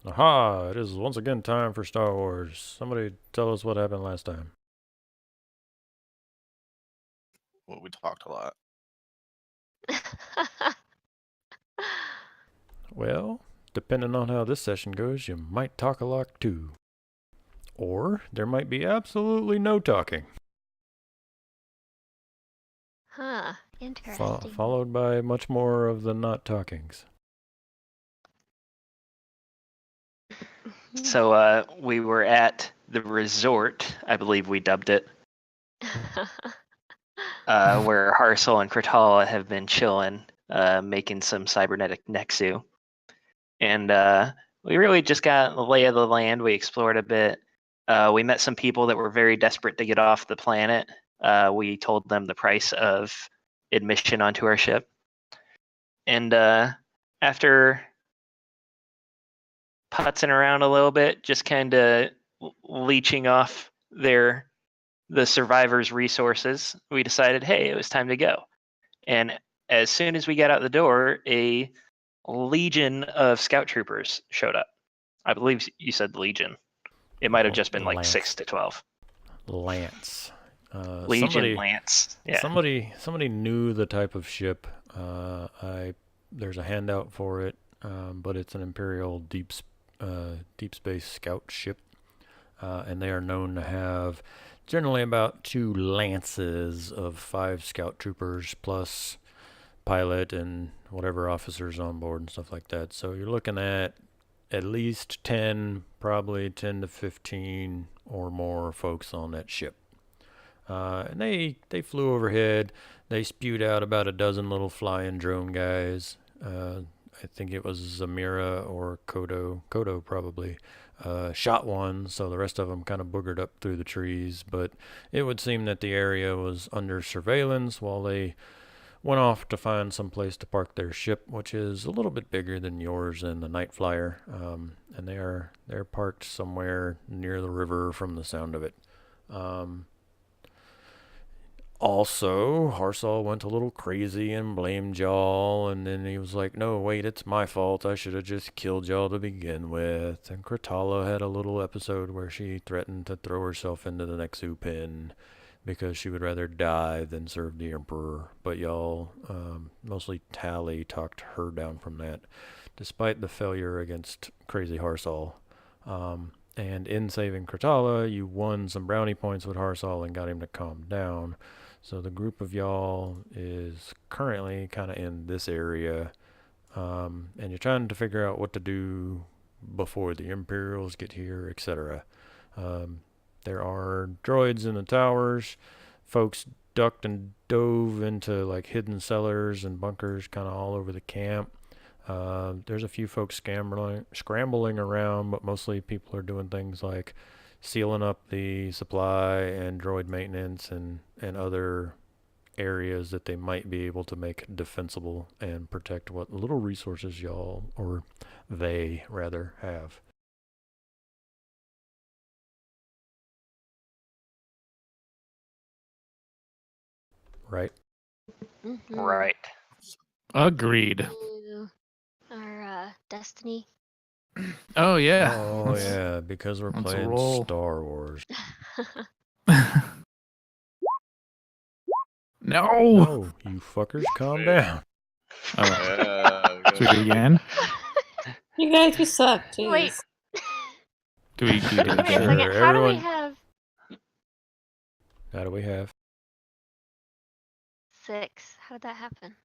Aha! It is once again time for Star Wars. Somebody tell us what happened last time. Well, we talked a lot. Well, depending on how this session goes, you might talk a lot too. Or there might be absolutely no talking. Huh, interesting. Followed by much more of the not talkings. So we were at the resort, I believe we dubbed it, where Harsel and Kratala have been chilling, making some cybernetic Nexu. And we really just got the lay of the land. We explored a bit. We met some people that were very desperate to get off the planet. We told them the price of admission onto our ship. And after putzing around a little bit, just kind of leeching off the survivors' resources, we decided, hey, it was time to go. And as soon as we got out the door, a legion of scout troopers showed up. I believe you said legion. It might have just been like 6 to 12. Lance. Legion Lance. Yeah. Somebody knew the type of ship. There's a handout for it, but it's an Imperial deep space scout ship, and they are known to have generally about 2 lances of 5 scout troopers plus pilot and whatever officers on board and stuff like that. So you're looking at least 10, probably 10 to 15 or more folks on that ship. And they flew overhead. They spewed out about a dozen little flying drone guys. I think it was Zamira or Kodo probably, shot one, so the rest of them kind of boogered up through the trees. But it would seem that the area was under surveillance while they went off to find some place to park their ship, which is a little bit bigger than yours and the Night Flyer. And they're parked somewhere near the river from the sound of it. Also, Harsal went a little crazy and blamed y'all, and then he was like, no, wait, it's my fault. I should have just killed y'all to begin with. And Kratala had a little episode where she threatened to throw herself into the Nexu pen because she would rather die than serve the Emperor. But y'all, mostly Tally, talked her down from that, despite the failure against Crazy Harsal. And in saving Kratala, you won some brownie points with Harsal and got him to calm down. So the group of y'all is currently kind of in this area, and you're trying to figure out what to do before the Imperials get here, etc. There are droids in the towers. Folks ducked and dove into like hidden cellars and bunkers kind of all over the camp. There's a few folks scrambling around, but mostly people are doing things like sealing up the supply and droid maintenance and other areas that they might be able to make defensible and protect what little resources y'all, or they rather, have. Right? Mhm. Right. Agreed. Our Destiny. Oh yeah. Oh yeah, because we're let's playing roll. Star Wars. No. You fuckers, calm Yeah. down. Should we do it again? You guys, you suck. Jeez. Wait. Do we do it Wait a again? second. How do we Everyone- have How do we have? 6? How did that happen?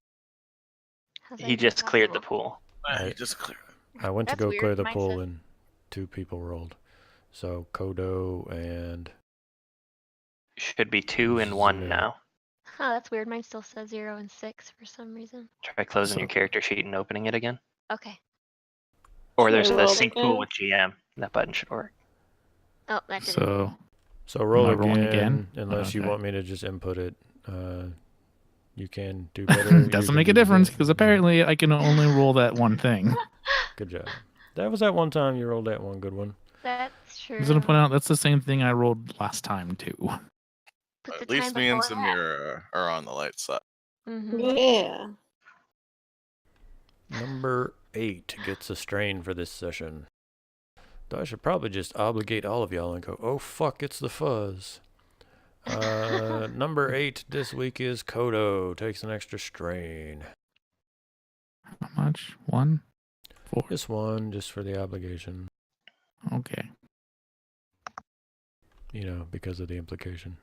How's that He even just cleared the possible? pool. I just clear. I went to That's go weird. clear the Mine pool said- and 2 people rolled. So Kodo and Should be 2 and 1 Zamira. now. Huh, that's weird. Mine still says 0 and 6 for some reason. Try closing your So- character sheet and opening it again. Okay. Or Should there's I a roll sync again? pool with GM. That button should work. Oh, that didn't. So roll Am I again, rolling again? unless you Okay. want me to just input it. You can do better. You doesn't can make a do difference good. because apparently I can only roll that one thing. Good job. That was that one time you rolled that one good one. That's true. I'm just gonna point out that's the same thing I rolled last time too. Put At the least time me and before that. Samira are on the light side. Mhm. Yeah. Number 8 gets a strain for this session. So I should probably just obligate all of y'all and go, oh fuck, it's the fuzz. Number 8 this week is Kodo. Takes an extra strain. How much? 1? 4? Just one, just for the obligation. Okay. You know, because of the implication.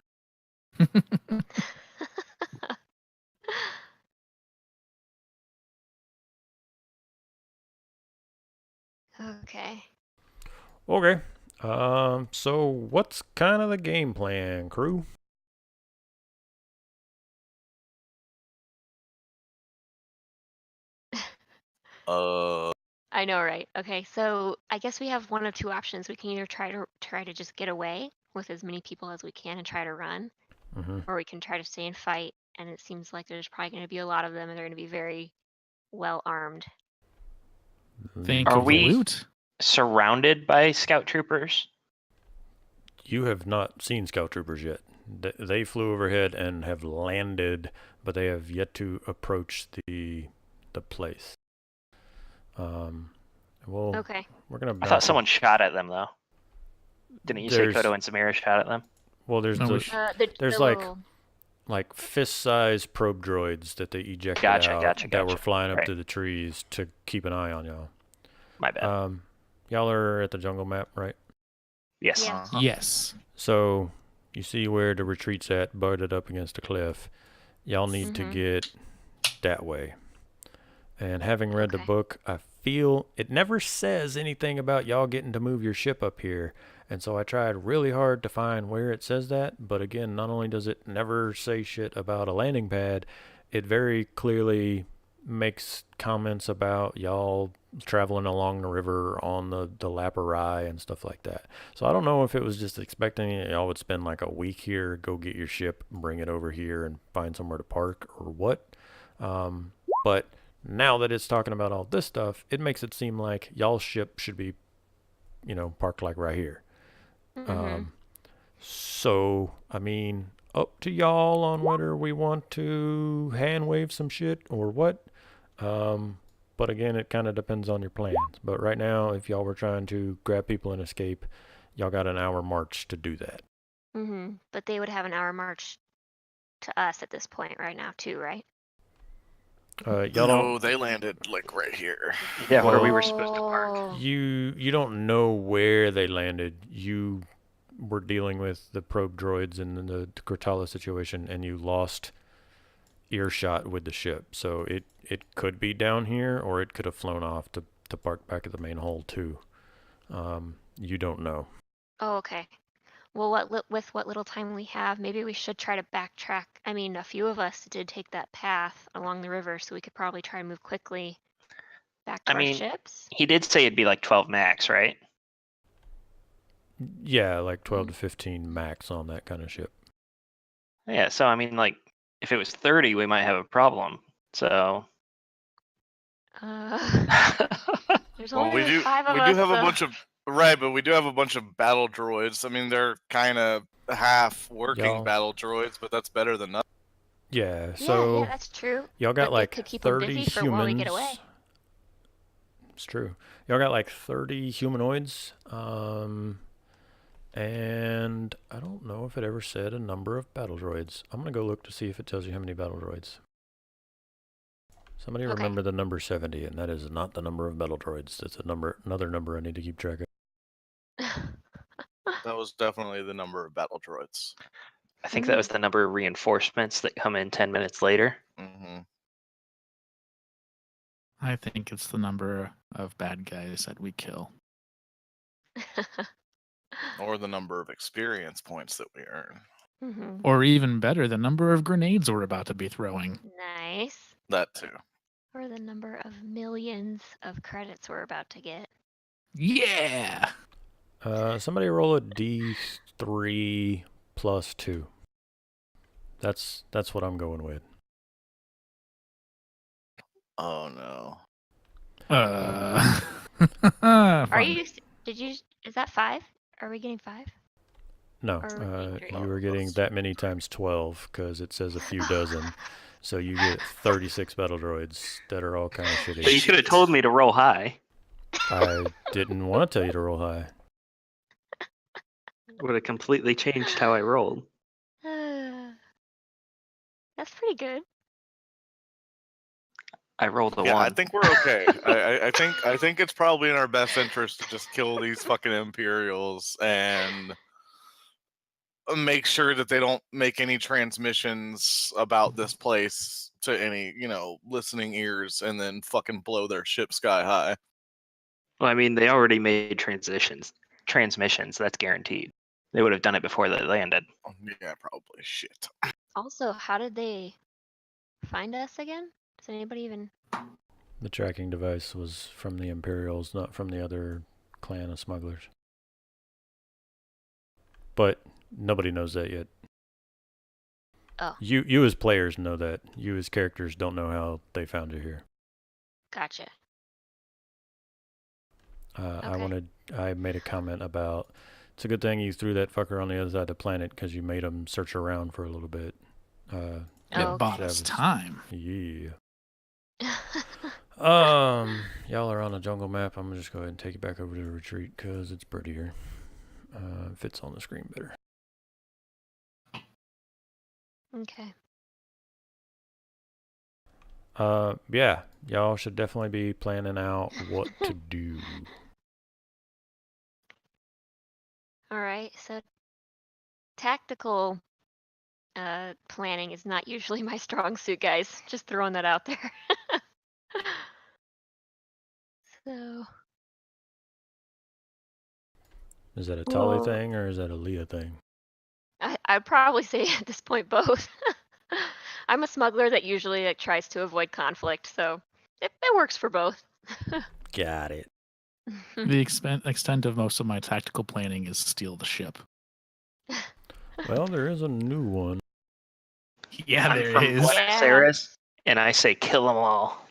Okay. Okay. So what's kind of the game plan, crew? I know, right? Okay, so I guess we have one of two options. We can either try to just get away with as many people as we can and try to run, Mm-hmm. or we can try to stay and fight. And it seems like there's probably going to be a lot of them, and they're going to be very well armed. Think Are of the we- loot. Surrounded by scout troopers. You have not seen scout troopers yet. They flew overhead and have landed, but they have yet to approach the place. Well, Okay. we're gonna. I thought someone shot at them though. Didn't you say There's- Kodo and Samira shot at them? Well, there's No, we there's the like- little- like fist-sized probe droids that they ejected Gotcha, out gotcha, that were gotcha. flying up Right. to the trees to keep an eye on y'all. My bad. Y'all are at the jungle map, right? Yes. Yeah. Uh-huh. Yes. So you see where the retreat's at, butted up against a cliff. Y'all need to Mhm. get that way. And having read the Okay. book, I feel it never says anything about y'all getting to move your ship up here. And so I tried really hard to find where it says that. But again, not only does it never say shit about a landing pad, it very clearly makes comments about y'all traveling along the river on the Laparai and stuff like that. So I don't know if it was just expecting y'all would spend like a week here, go get your ship, bring it over here and find somewhere to park or what. But now that it's talking about all this stuff, it makes it seem like y'all's ship should be, parked like right here. Mhm. So, I mean, up to y'all on whether we want to hand wave some shit or what. But again, it kind of depends on your plans. But right now, if y'all were trying to grab people and escape, y'all got an hour march to do that. Mhm. But they would have an hour march to us at this point right now too, right? Y'all No, don't. they landed like right here. Yeah, where we Well- were supposed to park. Oh. You don't know where they landed. You were dealing with the probe droids and the Cortala situation, and you lost earshot with the ship. So it could be down here, or it could have flown off to park back at the main hull too. You don't know. Oh, okay. Well, with what little time we have, maybe we should try to backtrack. I mean, a few of us did take that path along the river, so we could probably try and move quickly back to I our mean- ships. He did say it'd be like 12 max, right? Yeah, like 12 to 15 max on that kind of ship. Yeah, so I mean, like, if it was 30, we might have a problem. So. There's Well, only we like do 5 of we us. do have a so- bunch of right, but we do have a bunch of battle droids. I mean, they're kind of half working Y'all- battle droids, but that's better than nothing. Yeah, so yeah, that's true. y'all got but they like could keep 'em 30 busy for humans. while we get away. It's true. Y'all got like 30 humanoids. And I don't know if it ever said a number of battle droids. I'm gonna go look to see if it tells you how many battle droids. Somebody Okay. remember the number 70, and that is not the number of battle droids. It's another number I need to keep track of. That was definitely the number of battle droids. I think that was the number of reinforcements that come in 10 minutes later. Hmm. I think it's the number of bad guys that we kill. Or the number of experience points that we earn. Mhm. Or even better, the number of grenades we're about to be throwing. Nice. That too. Or the number of millions of credits we're about to get. Yeah! Somebody roll a D3 plus 2. That's what I'm going with. Oh no. Are Fun. you? Is that 5? Are we getting 5? No, Or would be you are getting plus. that many times 12 because it says a few dozen. So you get 36 battle droids that are all kind of But you shitty. should have told me to roll high. I didn't want to tell you to roll high. Would have completely changed how I rolled. That's pretty good. I rolled a Yeah, I 1. think we're okay. I think it's probably in our best interest to just kill these fucking Imperials and make sure that they don't make any transmissions about this place to any, listening ears, and then fucking blow their ship sky high. Well, I mean, they already made transmissions. That's guaranteed. They would have done it before they landed. Yeah, probably. Shit. Also, how did they find us again? Does anybody even? The tracking device was from the Imperials, not from the other clan of smugglers. But nobody knows that yet. Oh. You as players know that. You as characters don't know how they found you here. Gotcha. Okay. I made a comment about, it's a good thing you threw that fucker on the other side of the planet because you made him search around for a little bit. It bought us time. Yeah. Y'all are on a jungle map. I'm gonna just go ahead and take you back over to the retreat because it's prettier. Fits on the screen better. Okay. Yeah, y'all should definitely be planning out what to do. All right. So tactical planning is not usually my strong suit, guys. Just throwing that out there. So. Is that a Tully thing or is that a Leah thing? I'd probably say at this point both. I'm a smuggler that usually tries to avoid conflict, so it works for both. Got it. The extent of most of my tactical planning is steal the ship. Well, there is a new one. Yeah, I'm there from is. Buenos Aires, and I say kill them all.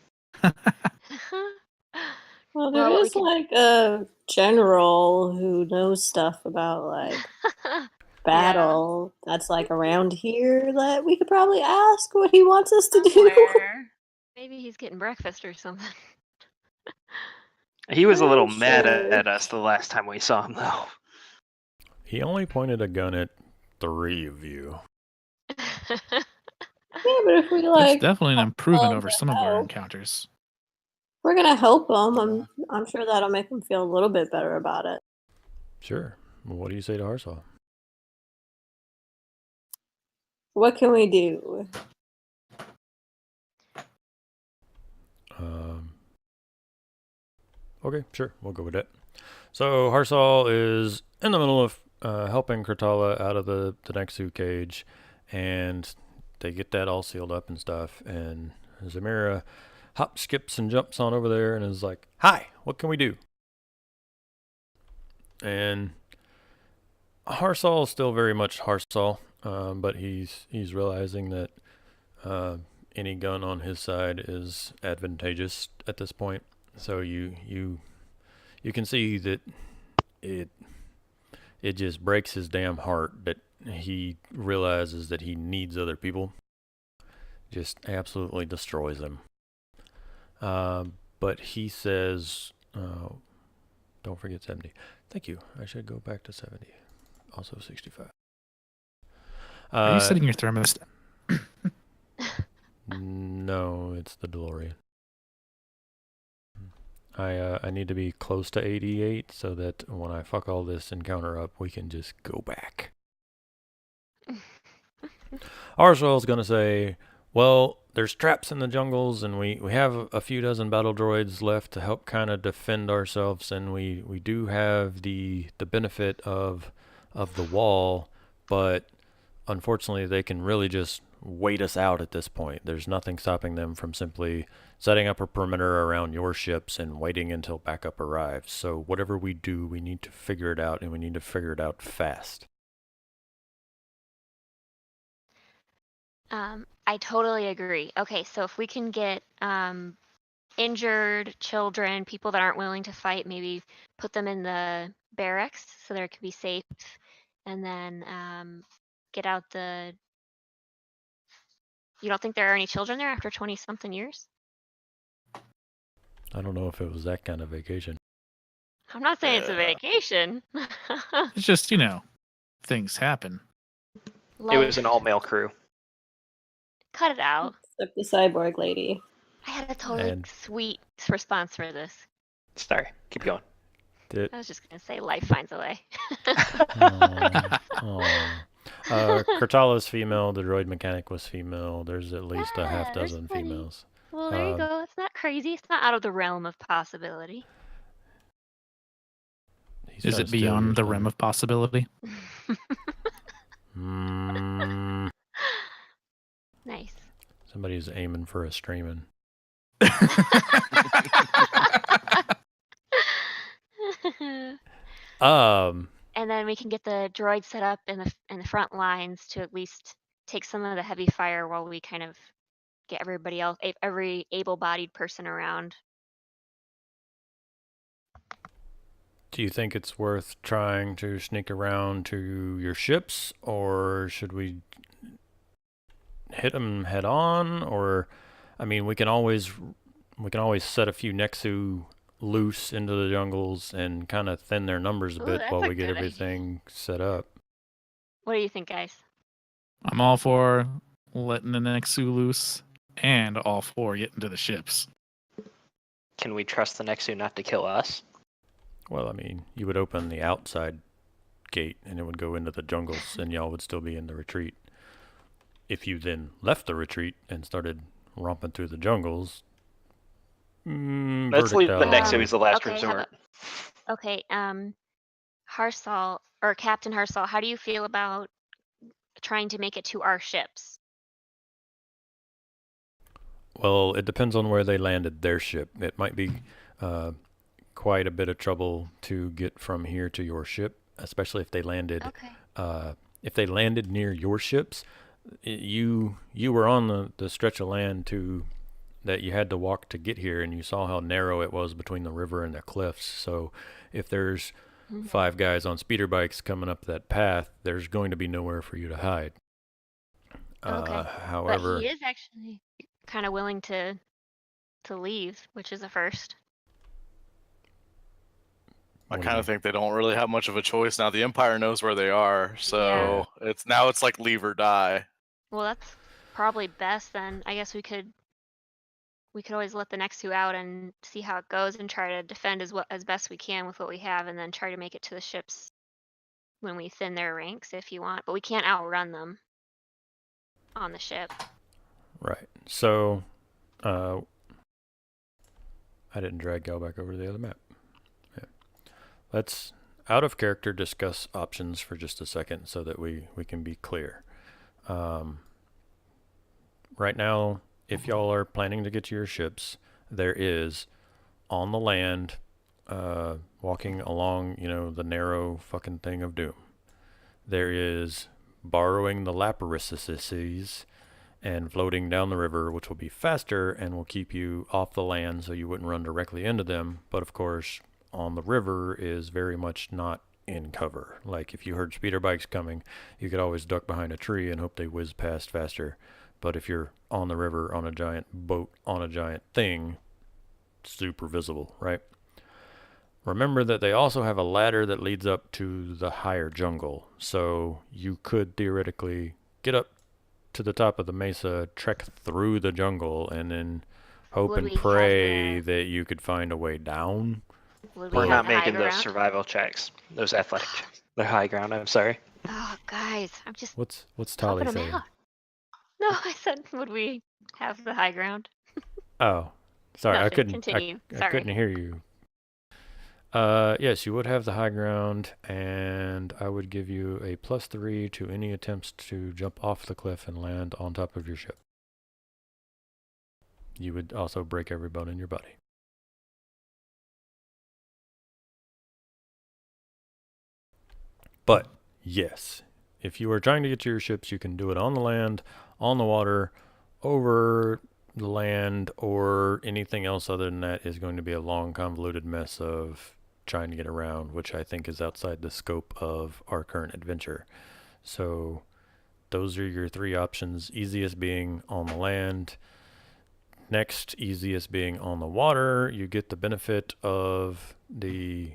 Well, there Well, we is could- like a general who knows stuff about like battle that's like around here that we could probably ask what he wants us to do. Somewhere. Maybe he's getting breakfast or something. He was a little I'm mad sure. at us the last time we saw him, though. He only pointed a gun at 3 of you. Yeah, but if we like, It's definitely an improvement help over him some of our out, encounters. we're gonna help him. I'm sure that'll make him feel a little bit better about it. Sure. Well, what do you say to Harsal? What can we do? Okay, sure. We'll go with that. So Harsal is in the middle of helping Kratala out of the Nexu cage, and they get that all sealed up and stuff, and Zamira hops, skips, and jumps on over there and is like, "Hi, what can we do?" And Harsal is still very much Harsal, but he's realizing that any gun on his side is advantageous at this point. So you can see that it just breaks his damn heart that he realizes that he needs other people. Just absolutely destroys him. But he says, don't forget 70. Thank you. I should go back to 70. Also 65. Are you setting your thermostat? No, it's the DeLorean. I need to be close to 88 so that when I fuck all this encounter up, we can just go back. Arsel's gonna say, well, there's traps in the jungles, and we have a few dozen battle droids left to help kind of defend ourselves, and we do have the benefit of the wall, but unfortunately they can really just wait us out at this point. There's nothing stopping them from simply setting up a perimeter around your ships and waiting until backup arrives. So whatever we do, we need to figure it out, and we need to figure it out fast. I totally agree. Okay, so if we can get injured children, people that aren't willing to fight, maybe put them in the barracks so they can be safe, and then get out the. You don't think there are any children there after 20-something years? I don't know if it was that kind of vacation. I'm not saying it's a vacation. It's just, things happen. It was an all-male crew. Cut it out. Except the cyborg lady. I had a totally And- sweet response for this. Sorry, keep going. I was just gonna say life finds a way. Cortala's female, the droid mechanic was female. There's at least a half Yeah, there's dozen plenty. females. Well, there you go. It's not crazy. It's not out of the realm of possibility. He's Is trying it to steal beyond your the thunder. realm of possibility? Nice. Somebody's aiming for a streaming. And then we can get the droid set up in the front lines to at least take some of the heavy fire while we kind of get everybody else, every able-bodied person around. Do you think it's worth trying to sneak around to your ships, or should we hit them head on? Or, I mean, we can always set a few Nexu loose into the jungles and kind of thin their numbers a Ooh, bit that's while a we get good idea. everything set up. What do you think, guys? I'm all for letting the Nexu loose and all for getting to the ships. Can we trust the Nexu not to kill us? Well, I mean, you would open the outside gate and it would go into the jungles and y'all would still be in the retreat. If you then left the retreat and started romping through the jungles, Let's leave the verdict out. Nexu as the last Okay, how resort. Okay, Harsal, or Captain Harsal, how do you feel about trying to make it to our ships? Well, it depends on where they landed their ship. It might be quite a bit of trouble to get from here to your ship, especially if they landed near your ships. You were on the stretch of land that you had to walk to get here, and you saw how narrow it was between the river and the cliffs. So if there's 5 guys on speeder bikes coming up that path, there's going to be nowhere for you to hide. Okay. However, But he is actually kind of willing to leave, which is a first. I What kind do of think they don't really have much of a choice now. The Empire knows where they are, so it's like leave or die. Well, that's probably best then. I guess we could always let the next two out and see how it goes and try to defend as best we can with what we have, and then try to make it to the ships when we thin their ranks if you want. But we can't outrun them on the ship. Right. So, I didn't drag y'all back over to the other map. Yeah. Let's, out of character, discuss options for just a second so that we can be clear. Right now, if y'all are planning to get to your ships, there is, on the land, walking along, the narrow fucking thing of doom. There is borrowing the Laparises and floating down the river, which will be faster and will keep you off the land so you wouldn't run directly into them. But of course, on the river is very much not in cover. Like if you heard speeder bikes coming, you could always duck behind a tree and hope they whiz past faster. But if you're on the river on a giant boat on a giant thing, super visible, right? Remember that they also have a ladder that leads up to the higher jungle. So you could theoretically get up to the top of the mesa, trek through the jungle, and then hope Would and we have pray that you could find a way down. Would We're we not have the high making those ground? survival checks. Those athletic checks. The high ground, I'm sorry. Oh, guys, I'm just What's Tali helping them saying? out. No, I said, would we have the high ground? Oh, sorry, I Nothing. couldn't. Continue. I Sorry. couldn't hear you. Yes, you would have the high ground, and I would give you a +3 to any attempts to jump off the cliff and land on top of your ship. You would also break every bone in your body. But, yes, if you are trying to get to your ships, you can do it on the land, on the water, over the land, or anything else other than that is going to be a long, convoluted mess of trying to get around, which I think is outside the scope of our current adventure. So those are your 3 options, easiest being on the land. Next, easiest being on the water. You get the benefit of the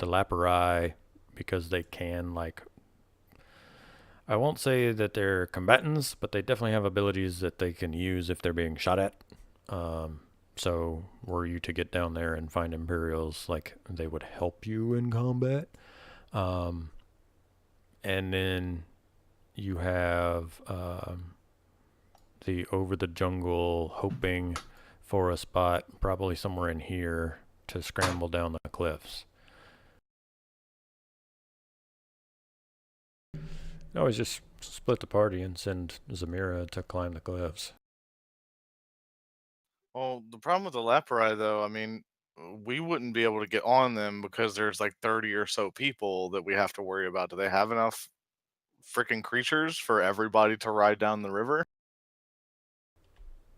Lapari because they can I won't say that they're combatants, but they definitely have abilities that they can use if they're being shot at. So were you to get down there and find Imperials, like, they would help you in combat. And then you have the over the jungle, hoping for a spot, probably somewhere in here, to scramble down the cliffs. You always just split the party and send Zamira to climb the cliffs. Well, the problem with the Lepori, though, I mean, we wouldn't be able to get on them because there's like 30 or so people that we have to worry about. Do they have enough freaking creatures for everybody to ride down the river?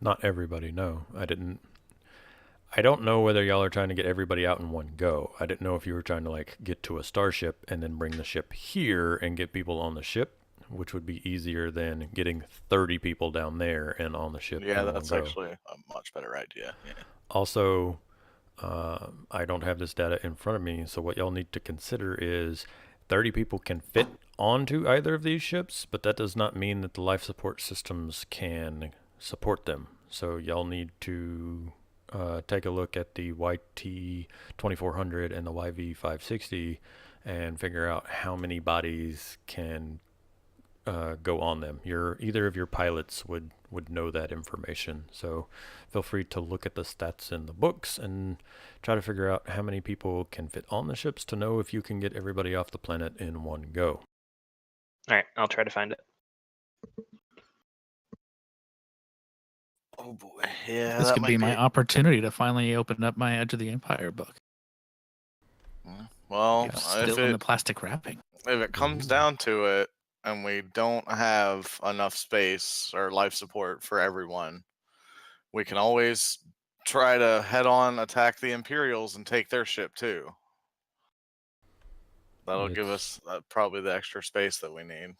Not everybody, no. I don't know whether y'all are trying to get everybody out in one go. I didn't know if you were trying to, like, get to a starship and then bring the ship here and get people on the ship, which would be easier than getting 30 people down there and on the ship. Yeah, in that's one go. actually a much better idea. Yeah. Also, I don't have this data in front of me, so what y'all need to consider is 30 people can fit onto either of these ships, but that does not mean that the life support systems can support them. So y'all need to take a look at the YT 2400 and the YV 560 and figure out how many bodies can go on them. Either of your pilots would know that information. So feel free to look at the stats in the books and try to figure out how many people can fit on the ships to know if you can get everybody off the planet in one go. All right, I'll try to find it. Oh boy. Yeah, This that could might be my opportunity to finally open up my Edge of the Empire book. Well, It's still in the plastic wrapping. if it comes down to it, and we don't have enough space or life support for everyone, we can always try to head on attack the Imperials and take their ship too. That'll give us probably the extra space that we need.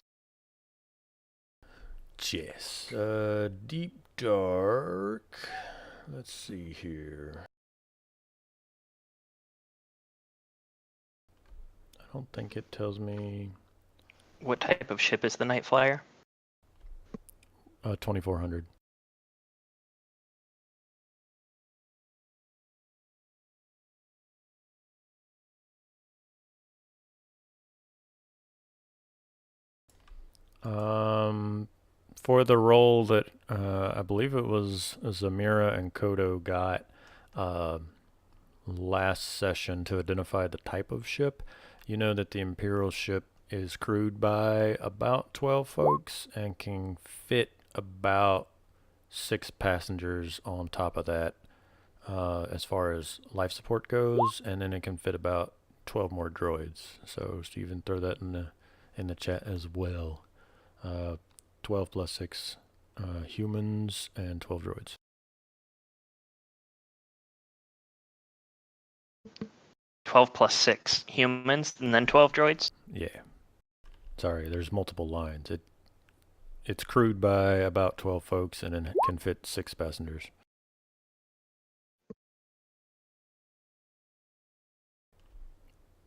Yes. Deep Dark. Let's see here. I don't think it tells me. What type of ship is the Night Flyer? 2400. For the role that I believe it was Zamira and Kodo got last session to identify the type of ship, you know that the Imperial ship is crewed by about 12 folks and can fit about 6 passengers on top of that as far as life support goes, and then it can fit about 12 more droids. So Steven, throw that in the chat as well. 12 plus 6 humans and 12 droids. 12 plus 6 humans and then 12 droids? Yeah. Sorry, there's multiple lines. It's crewed by about 12 folks and then it can fit 6 passengers.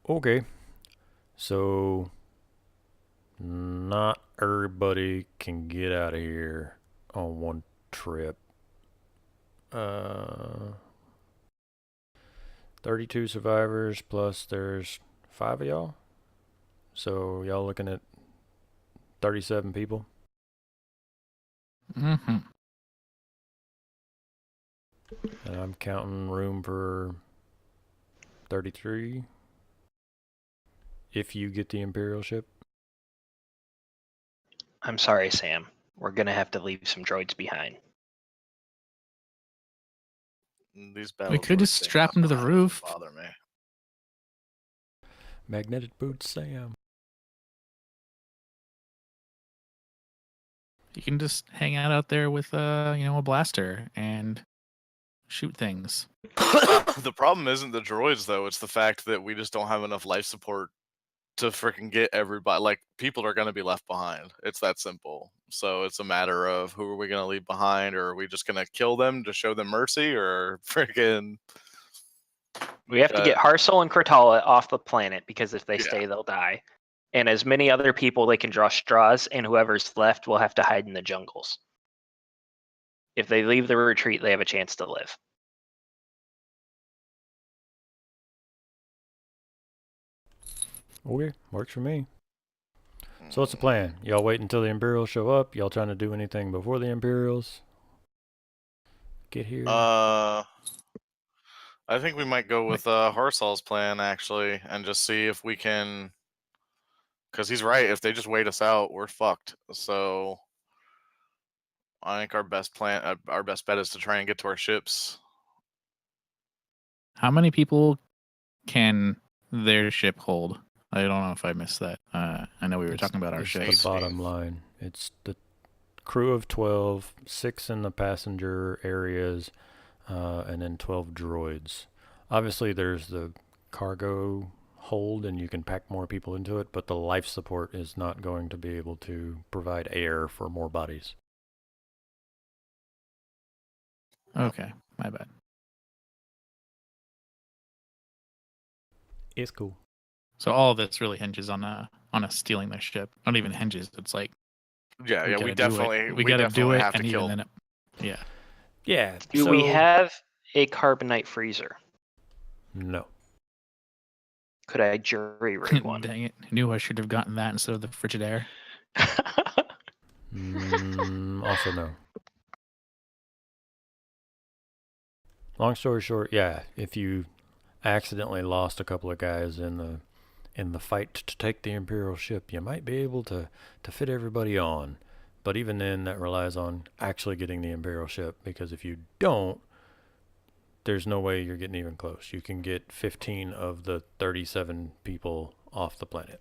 Okay. So not everybody can get out of here on one trip. 32 survivors plus there's 5 of y'all. So y'all looking at 37 people. Mm-hmm. And I'm counting room for 33. If you get the Imperial ship. I'm sorry, Sam. We're gonna have to leave some droids behind. These We could just strap them to the roof. Bother me. Magnetic boots, Sam. You can just hang out there with a blaster and shoot things. The problem isn't the droids, though. It's the fact that we just don't have enough life support to freaking get everybody. Like, people are going to be left behind. It's that simple. So it's a matter of who are we going to leave behind, or are we just going to kill them to show them mercy, or freaking... We have to get Harsel and Cortala off the planet because if they Yeah. stay, they'll die. and as many other people they can draw straws, and whoever's left will have to hide in the jungles. If they leave the retreat, they have a chance to live. Okay, works for me. So what's the plan? Y'all wait until the Imperials show up? Y'all trying to do anything before the Imperials get here? I think we might go with Harsal's plan actually, and just see if we can. Because he's right. If they just wait us out, we're fucked. So I think our best bet is to try and get to our ships. How many people can their ship hold? I don't know if I missed that. I know we were talking about our It's ships. the bottom line. It's the crew of 12, 6 in the passenger areas, and then 12 droids. Obviously, there's the cargo hold, and you can pack more people into it, but the life support is not going to be able to provide air for more bodies. Okay, my bad. It's cool. So all of this really hinges on us stealing their ship. Not even hinges. It's like Yeah, we we gotta do definitely it, have to and kill. even then, yeah. Yeah. Do we have a carbonite freezer? No. Could I jury rig one? Dang it! I knew I should have gotten that instead of the Frigidaire. Also no. Long story short, yeah, if you accidentally lost a couple of guys in the fight to take the Imperial ship, you might be able to fit everybody on. But even then, that relies on actually getting the Imperial ship, because if you don't, there's no way you're getting even close. You can get 15 of the 37 people off the planet.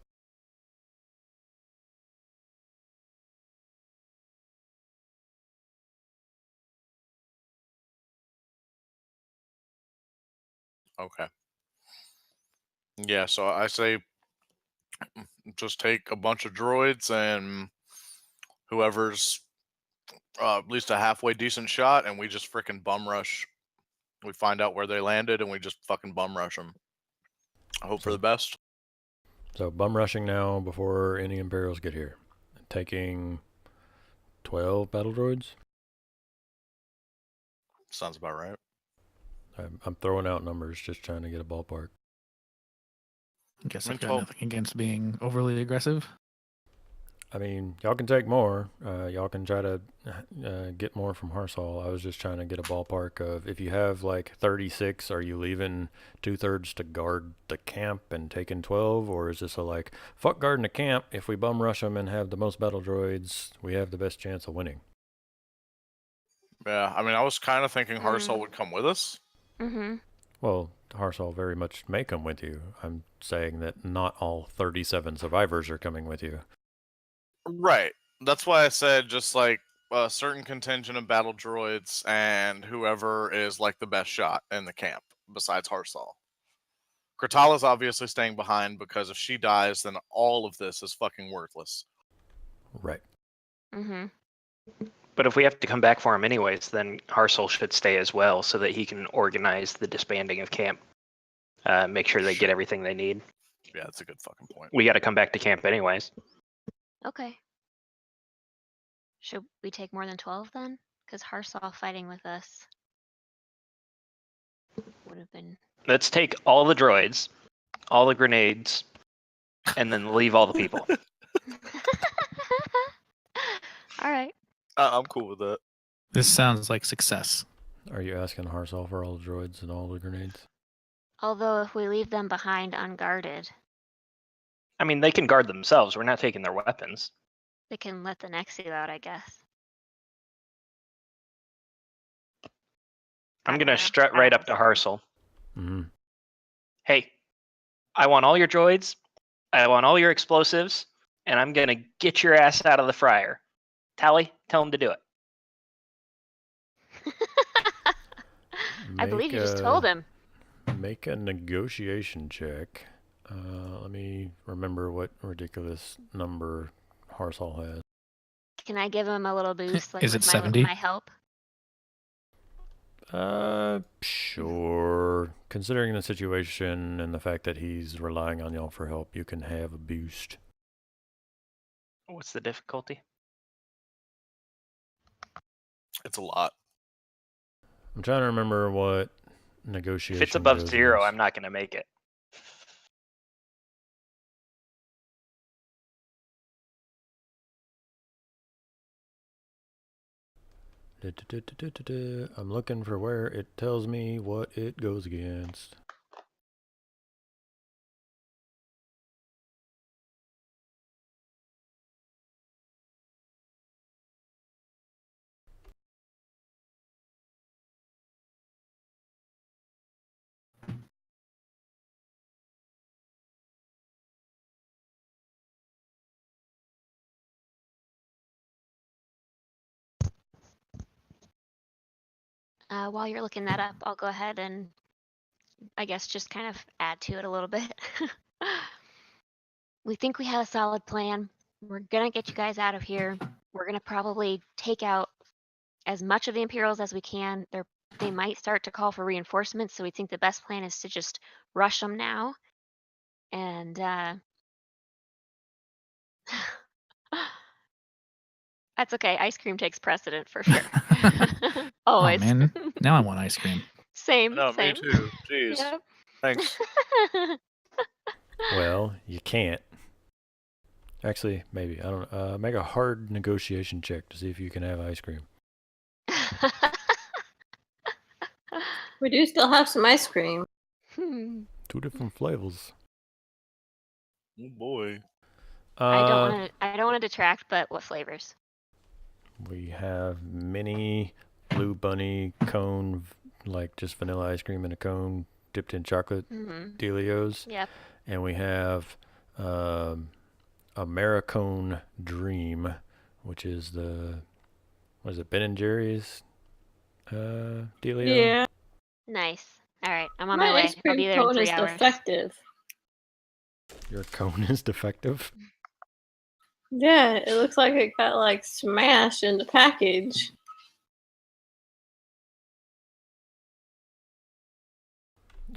Okay. Yeah, so I say just take a bunch of droids and whoever's at least a halfway decent shot, and we just freaking bum rush. We find out where they landed, and we just fucking bum rush them. I hope for the best. So bum rushing now before any Imperials get here. Taking 12 battle droids. Sounds about right. I'm throwing out numbers, just trying to get a ballpark. I guess I mean, I've got 12 nothing against being overly aggressive. I mean, y'all can take more. Y'all can try to get more from Harsal. I was just trying to get a ballpark of, if you have like 36, are you leaving 2/3 to guard the camp and taking 12? Or is this a like, fuck guarding the camp, if we bum rush them and have the most battle droids, we have the best chance of winning? Yeah, I mean, I was kind of thinking Harsal would come with us. Mm-hmm. Well, Harsal very much may come with you. I'm saying that not all 37 survivors are coming with you. Right. That's why I said just like a certain contingent of battle droids and whoever is like the best shot in the camp besides Harsal. Kratala's obviously staying behind, because if she dies, then all of this is fucking worthless. Right. Mm-hmm. But if we have to come back for him anyways, then Harsel should stay as well, so that he can organize the disbanding of camp. Make sure they get everything they need. Yeah, that's a good fucking point. We got to come back to camp anyways. Okay. Should we take more than 12 then? Because Harsal fighting with us would have been. Let's take all the droids, all the grenades, and then leave all the people. All right. I'm cool with that. This sounds like success. Are you asking Harsal for all the droids and all the grenades? Although if we leave them behind unguarded, I mean, they can guard themselves. We're not taking their weapons. they can let the Nexu out, I guess. I'm I going don't to know. strut I right don't up to know. Harsel. Mm-hmm. Hey, I want all your droids. I want all your explosives. And I'm going to get your ass out of the fryer. Tally, tell him to do it. I believe you just told him. Make a negotiation check. Let me remember what ridiculous number Harsal has. Can I give him a little boost, like Is with it my 70? my help? Sure. Considering the situation and the fact that he's relying on y'all for help, you can have a boost. What's the difficulty? It's a lot. I'm trying to remember what negotiation. If it's above goes 0, against. I'm not going to make it. I'm looking for where it tells me what it goes against. While you're looking that up, I'll go ahead and I guess just kind of add to it a little bit. We think we have a solid plan. We're gonna get you guys out of here. We're gonna probably take out as much of the Imperials as we can. They might start to call for reinforcements, so we think the best plan is to just rush them now. And that's okay. Ice cream takes precedent for sure. Always. Oh man, now I want ice cream. Same. No, same. me too. Jeez. Yep. Thanks. Well, you can't. Actually, maybe. I don't know. Make a hard negotiation check to see if you can have ice cream. We do still have some ice cream. 2 different flavors. Oh boy. I don't want to detract, but what flavors? We have mini blue bunny cone, like just vanilla ice cream in a cone dipped in chocolate dealios. Yep. And we have Americone Dream, which is the, what is it, Ben and Jerry's dealio? Yeah. Nice. All right, I'm on My my way. ice I'll cream be there in cone 3 is hours. defective. Your cone is defective? Yeah, it looks like it got like smashed in the package.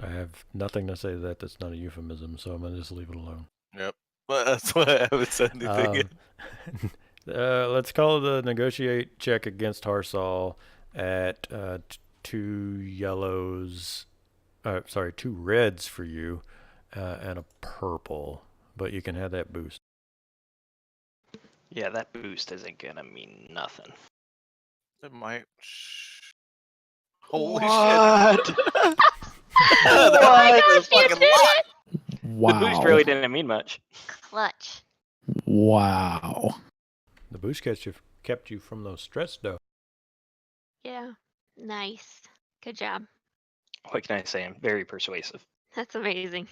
I have nothing to say to that. That's not a euphemism, so I'm going to just leave it alone. Yep. But that's why I haven't said anything yet. Let's call the negotiate check against Harsal at 2 yellows. Sorry, 2 reds for you and a purple. But you can have that boost. Yeah, that boost isn't going to mean nothing. It might. Holy What? shit. Oh my gosh, you fucking did it! The Wow. boost really didn't mean much. Clutch. Wow. The boost kept you from those stress though. Yeah. Nice. Good job. What can I say? I'm very persuasive. That's amazing.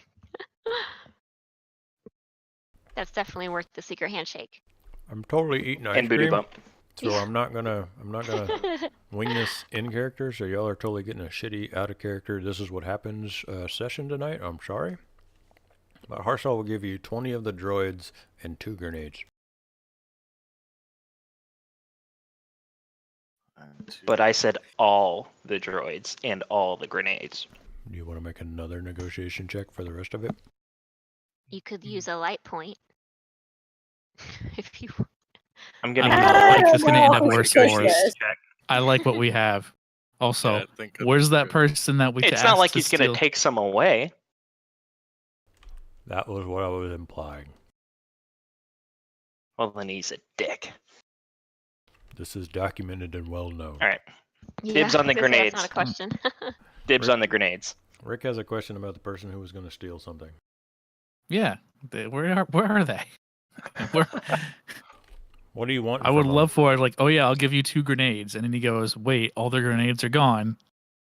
That's definitely worth the secret handshake. I'm totally eating ice And booty cream, bump. so I'm not gonna wing this in character. So y'all are totally getting a shitty out of character. This is what happens session tonight. I'm sorry, but Harsal will give you 20 of the droids and 2 grenades. But I said all the droids and all the grenades. Do you want to make another negotiation check for the rest of it? You could use a light point. If you I'm gonna I use don't know, a like, light it's gonna end up Oh, worse push for us. this. check. I like what we have. Also, Yeah, I think that's where's that good. person that we It's asked not like to he's gonna steal? take some away. That was what I was implying. Well, then he's a dick. This is documented and well known. All right, I Dibs on the was gonna say grenades. That's not a question. dibs on the grenades. Rick has a question about the person who was going to steal something. Yeah, where are they? Where, What do you want? I would from love for it. Like, oh yeah, I'll give you 2 grenades, and then he goes, wait, all the grenades are gone,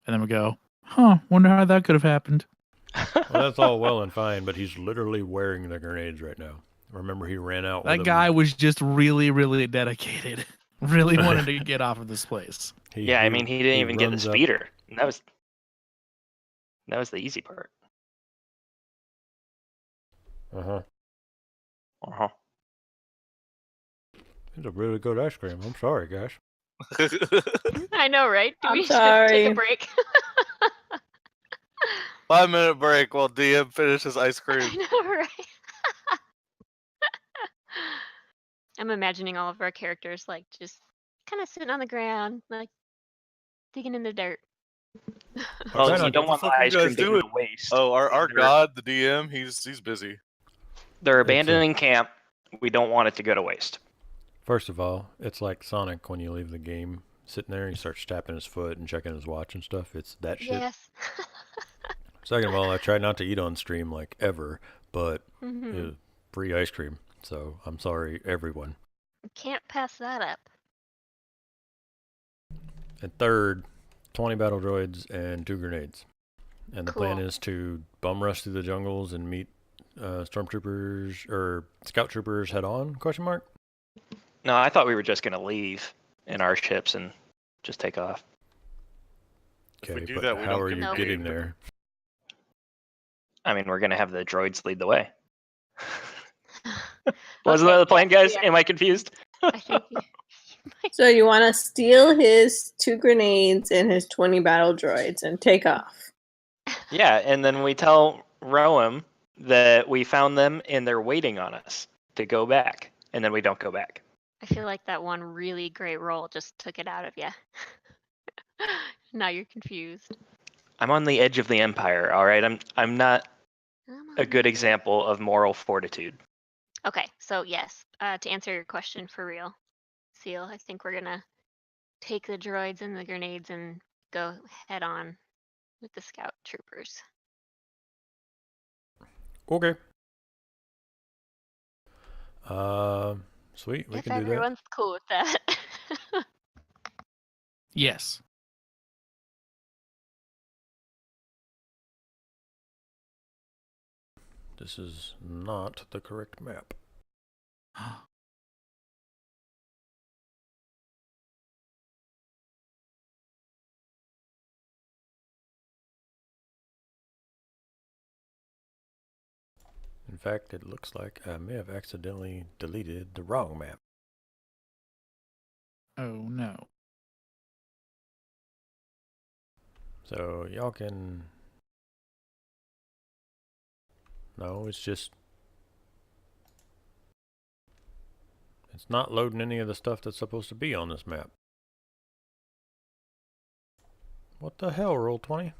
and then we go, huh? Wonder how that could have happened. Well, that's all well and fine, but he's literally wearing the grenades right now. Remember, he ran out with That them. guy was just really, really dedicated. Really wanted to get off of this place. Yeah, I mean, he didn't even get the runs up- speeder. That was the easy part. Uh-huh. Uh-huh. It's a really good ice cream. I'm sorry, guys. I know, right? Do I'm we just take sorry. a break? 5-minute break while DM finishes ice cream. I know, right? I'm imagining all of our characters like just kind of sitting on the ground, like digging in the dirt. Well, try you not- don't What want the the fuck are you ice cream guys to go doing? to waste. Oh, our They're- god, the DM, he's busy. They're It's a- abandoning camp. We don't want it to go to waste. First of all, it's like Sonic when you leave the game, sitting there, he starts tapping his foot and checking his watch and stuff. It's that shit. Yes. Second of all, I try not to eat on stream like ever, but Mhm. free ice cream. So I'm sorry, everyone. Can't pass that up. And third, 20 battle droids and 2 grenades. And the plan Cool. is to bum rush through the jungles and meet stormtroopers or scout troopers head on? Question mark. No, I thought we were just gonna leave in our ships and just take off. If we Okay, do but that, we how don't are get you No. getting there? I mean, we're gonna have the droids lead the way. Wasn't that the plan, yes, guys? we are. Am I confused? I think you might. So you want to steal his 2 grenades and his 20 battle droids and take off. Yeah, and then we tell Roam that we found them and they're waiting on us to go back, and then we don't go back. I feel like that one really great roll just took it out of you. Now you're confused. I'm on the edge of the empire, all right? I'm not a good example of moral fortitude. Okay, so yes, to answer your question for real, Seal, I think we're gonna take the droids and the grenades and go head on with the scout troopers. Okay. Sweet. We If can do that. everyone's cool with that. Yes. This is not the correct map. In fact, it looks like I may have accidentally deleted the wrong map. Oh no. So y'all can... No, it's just... It's not loading any of the stuff that's supposed to be on this map. What the hell, Roll20?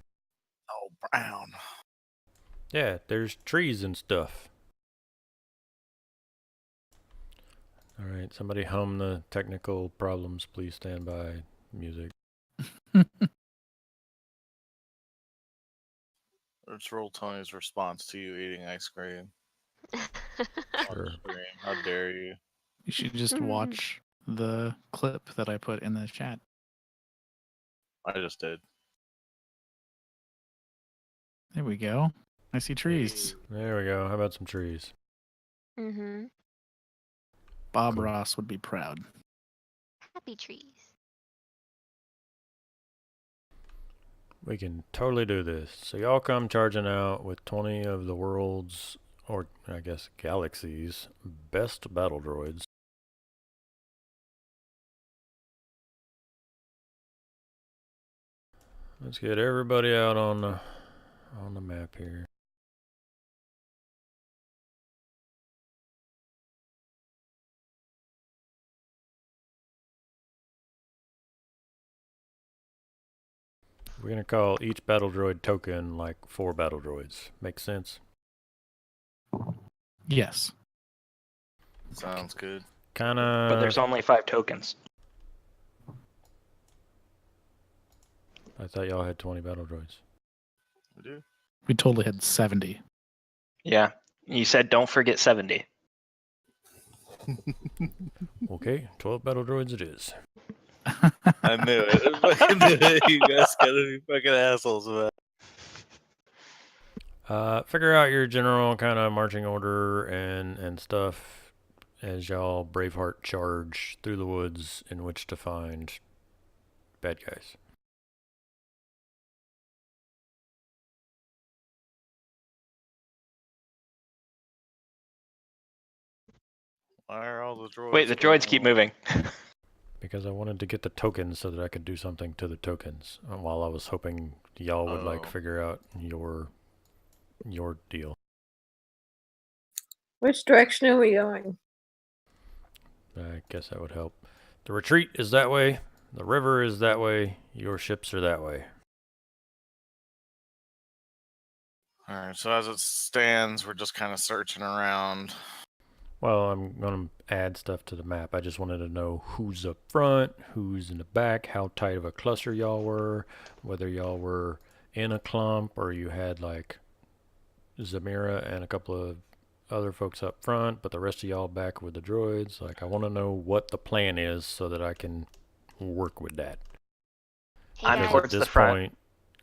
Oh, Brown. Yeah, there's trees and stuff. Alright, somebody hum the technical problems, please stand by music. Let's roll Tony's response to you eating ice cream. Sure. How dare you? You should just watch the clip that I put in the chat. I just did. There we go. I see trees. There we go. How about some trees? Mm-hmm. Bob Cool. Ross would be proud. Happy trees. We can totally do this. So y'all come charging out with 20 of the world's, or I guess galaxy's, best battle droids. Let's get everybody out on the map here. We're gonna call each battle droid token like 4 battle droids. Makes sense? Yes. Sounds good. Kinda. But there's only 5 tokens. I thought y'all had 20 battle droids. We do. We totally had 70. Yeah. You said don't forget 70. Okay, 12 battle droids it is. I knew it. I fucking knew it. You guys gotta be fucking assholes about it. Figure out your general kind of marching order and stuff as y'all Braveheart charge through the woods in which to find bad guys. Why are all the droids? Wait, the droids keep moving. Because I wanted to get the tokens so that I could do something to the tokens while I was hoping y'all would like Oh. figure out your deal. Which direction are we going? I guess that would help. The retreat is that way. The river is that way. Your ships are that way. All right. So as it stands, we're just kind of searching around. Well, I'm going to add stuff to the map. I just wanted to know who's up front, who's in the back, how tight of a cluster y'all were, whether y'all were in a clump or you had like Zamira and a couple of other folks up front, but the rest of y'all back with the droids. Like, I want to know what the plan is so that I can work with that. Hey I'm guys, Because at towards the this front. point,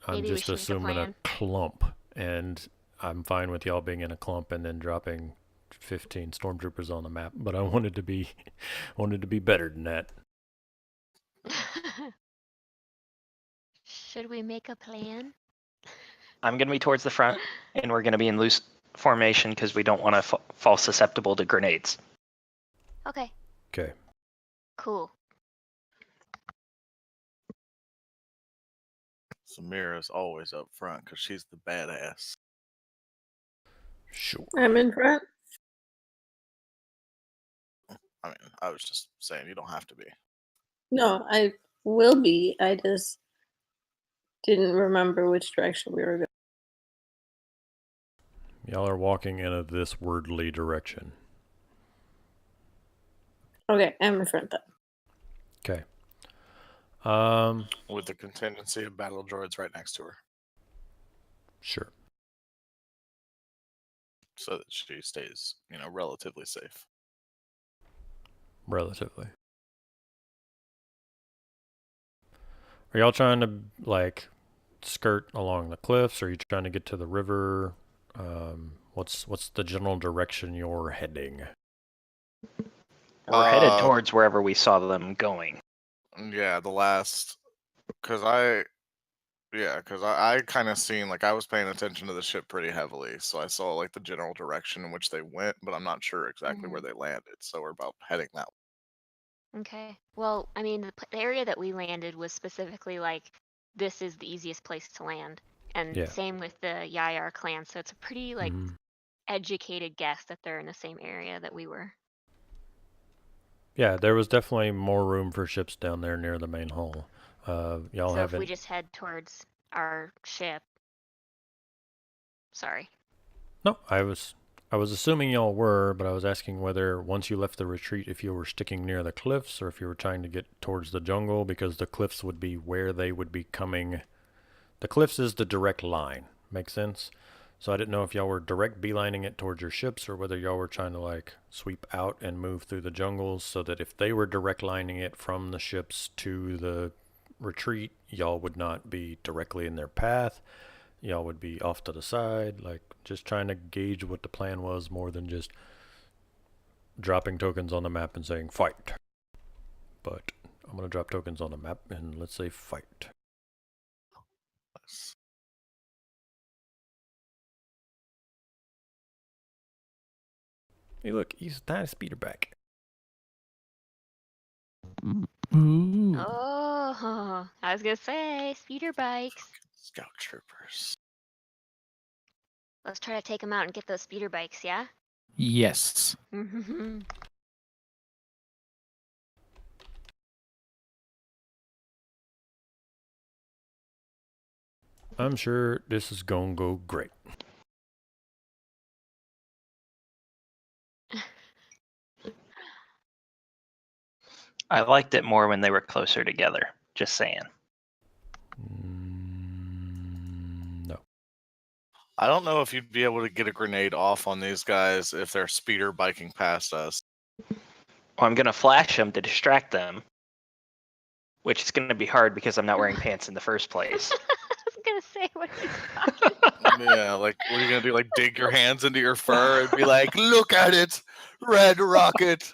I'm Maybe we just should make a assuming a plan. clump, and I'm fine with y'all being in a clump and then dropping 15 stormtroopers on the map. But I wanted to be, better than that. Should we make a plan? I'm going to be towards the front, and we're going to be in loose formation because we don't want to fall susceptible to grenades. Okay, Okay. cool. Samira's always up front because she's the badass. Sure. I'm in front. I mean, I was just saying you don't have to be. No, I will be. I just didn't remember which direction we were going. Y'all are walking in a this wordly direction. Okay, I'm in front then. Okay. With the contingency of battle droids right next to her, Sure. so that she stays, relatively safe. Relatively. Are y'all trying to like skirt along the cliffs? Or are you trying to get to the river? What's the general direction you're heading? We're headed towards wherever we saw them going. Yeah, because I kind of seen, like, I was paying attention to the ship pretty heavily, so I saw like the general direction in which they went, but I'm not sure exactly where they landed. So we're about heading that way. Okay. Well, I mean, the area that we landed was specifically like, this is the easiest place to land. And Yeah. same with the Yayar clan. So it's a pretty like educated guess that they're in the same area that we were. Yeah, there was definitely more room for ships down there near the main hull. Y'all So if haven't. we just head towards our ship. Sorry. No, I was assuming y'all were, but I was asking whether once you left the retreat, if you were sticking near the cliffs or if you were trying to get towards the jungle, because the cliffs would be where they would be coming. The cliffs is the direct line. Make sense? So I didn't know if y'all were direct beelining it towards your ships or whether y'all were trying to like sweep out and move through the jungles so that if they were direct lining it from the ships to the retreat, y'all would not be directly in their path. Y'all would be off to the side, like just trying to gauge what the plan was more than just dropping tokens on the map and saying fight. But I'm going to drop tokens on the map and let's say fight. Hey, look, he's a tiny speeder back. Ooh. Oh, I was gonna say speeder bikes. Scout troopers. Let's try to take them out and get those speeder bikes, yeah? Yes. I'm sure this is going to go great. I liked it more when they were closer together. Just saying. No. I don't know if you'd be able to get a grenade off on these guys if they're speeder biking past us. Well, I'm going to flash them to distract them, which is going to be hard because I'm not wearing pants in the first place. I was gonna say, what are you talking about? Yeah, like, what are you gonna do? Like, dig your hands into your fur and be like, "Look at it, red rocket."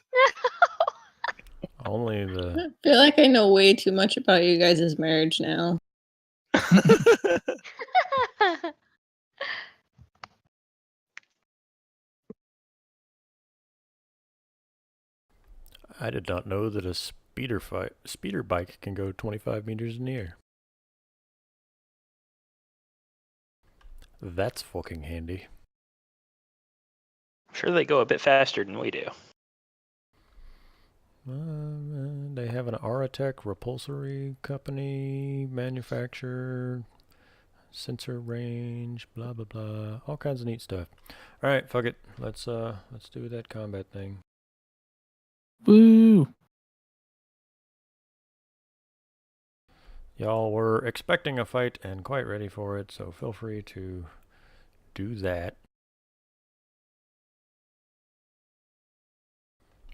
Only the. I feel like I know way too much about you guys' marriage now. I did not know that a speeder bike can go 25 meters in the air. That's fucking handy. I'm sure they go a bit faster than we do. They have an Aratech repulsory company, manufacturer, sensor range, blah blah blah, all kinds of neat stuff. All right, fuck it. Let's do that combat thing. Woo! Y'all were expecting a fight and quite ready for it, so feel free to do that.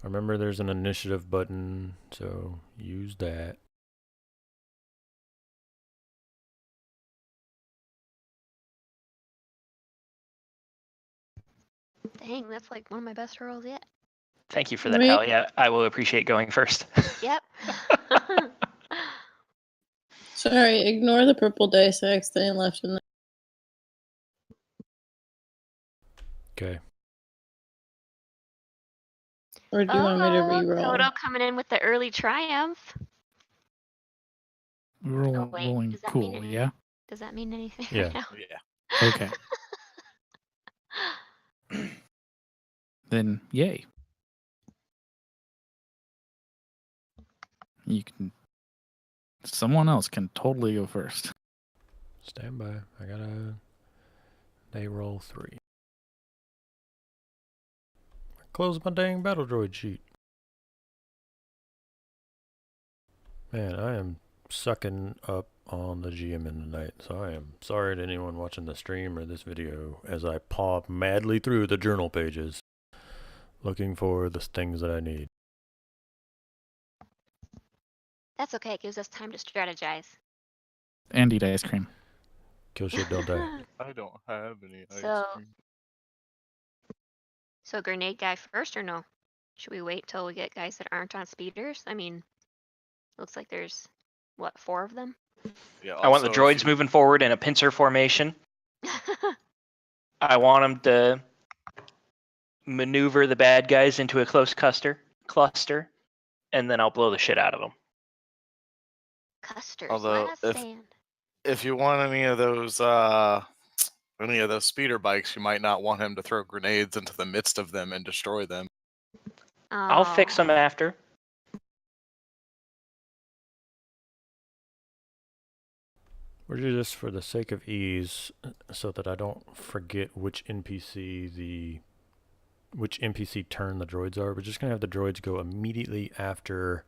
Remember, there's an initiative button, so use that. Dang, that's like one of my best rolls yet. Thank you for that, Wait. Hal. Yeah, I will appreciate going first. Yep. Sorry, ignore the purple dice I accidentally left in there. Okay. Or do you want me to re-roll? Kodo coming in with the early triumph. We're Oh, wait, rolling does that mean cool, anything? yeah? Does that mean anything Yeah. right now? Yeah. Okay. Then, yay. You can. Someone else can totally go first. Stand by. I gotta. They roll 3. Close my dang battle droid sheet. Man, I am sucking up on the GM in tonight, so I am sorry to anyone watching the stream or this video as I paw madly through the journal pages, looking for the things that I need. That's okay. It gives us time to strategize. And eat ice cream. Kill shit, don't die. I don't have any ice So- cream. So grenade guy first or no? Should we wait till we get guys that aren't on speeders? I mean, looks like there's, what, 4 of them? Yeah, I want the also, if droids you- moving forward in a pincer formation. I want them to maneuver the bad guys into a close cluster, and then I'll blow the shit out of them. Custers, Although, last if- stand. If you want any of those speeder bikes, you might not want him to throw grenades into the midst of them and destroy them. I'll fix them Oh. after. We're just for the sake of ease, so that I don't forget which NPC turn the droids are. We're just gonna have the droids go immediately after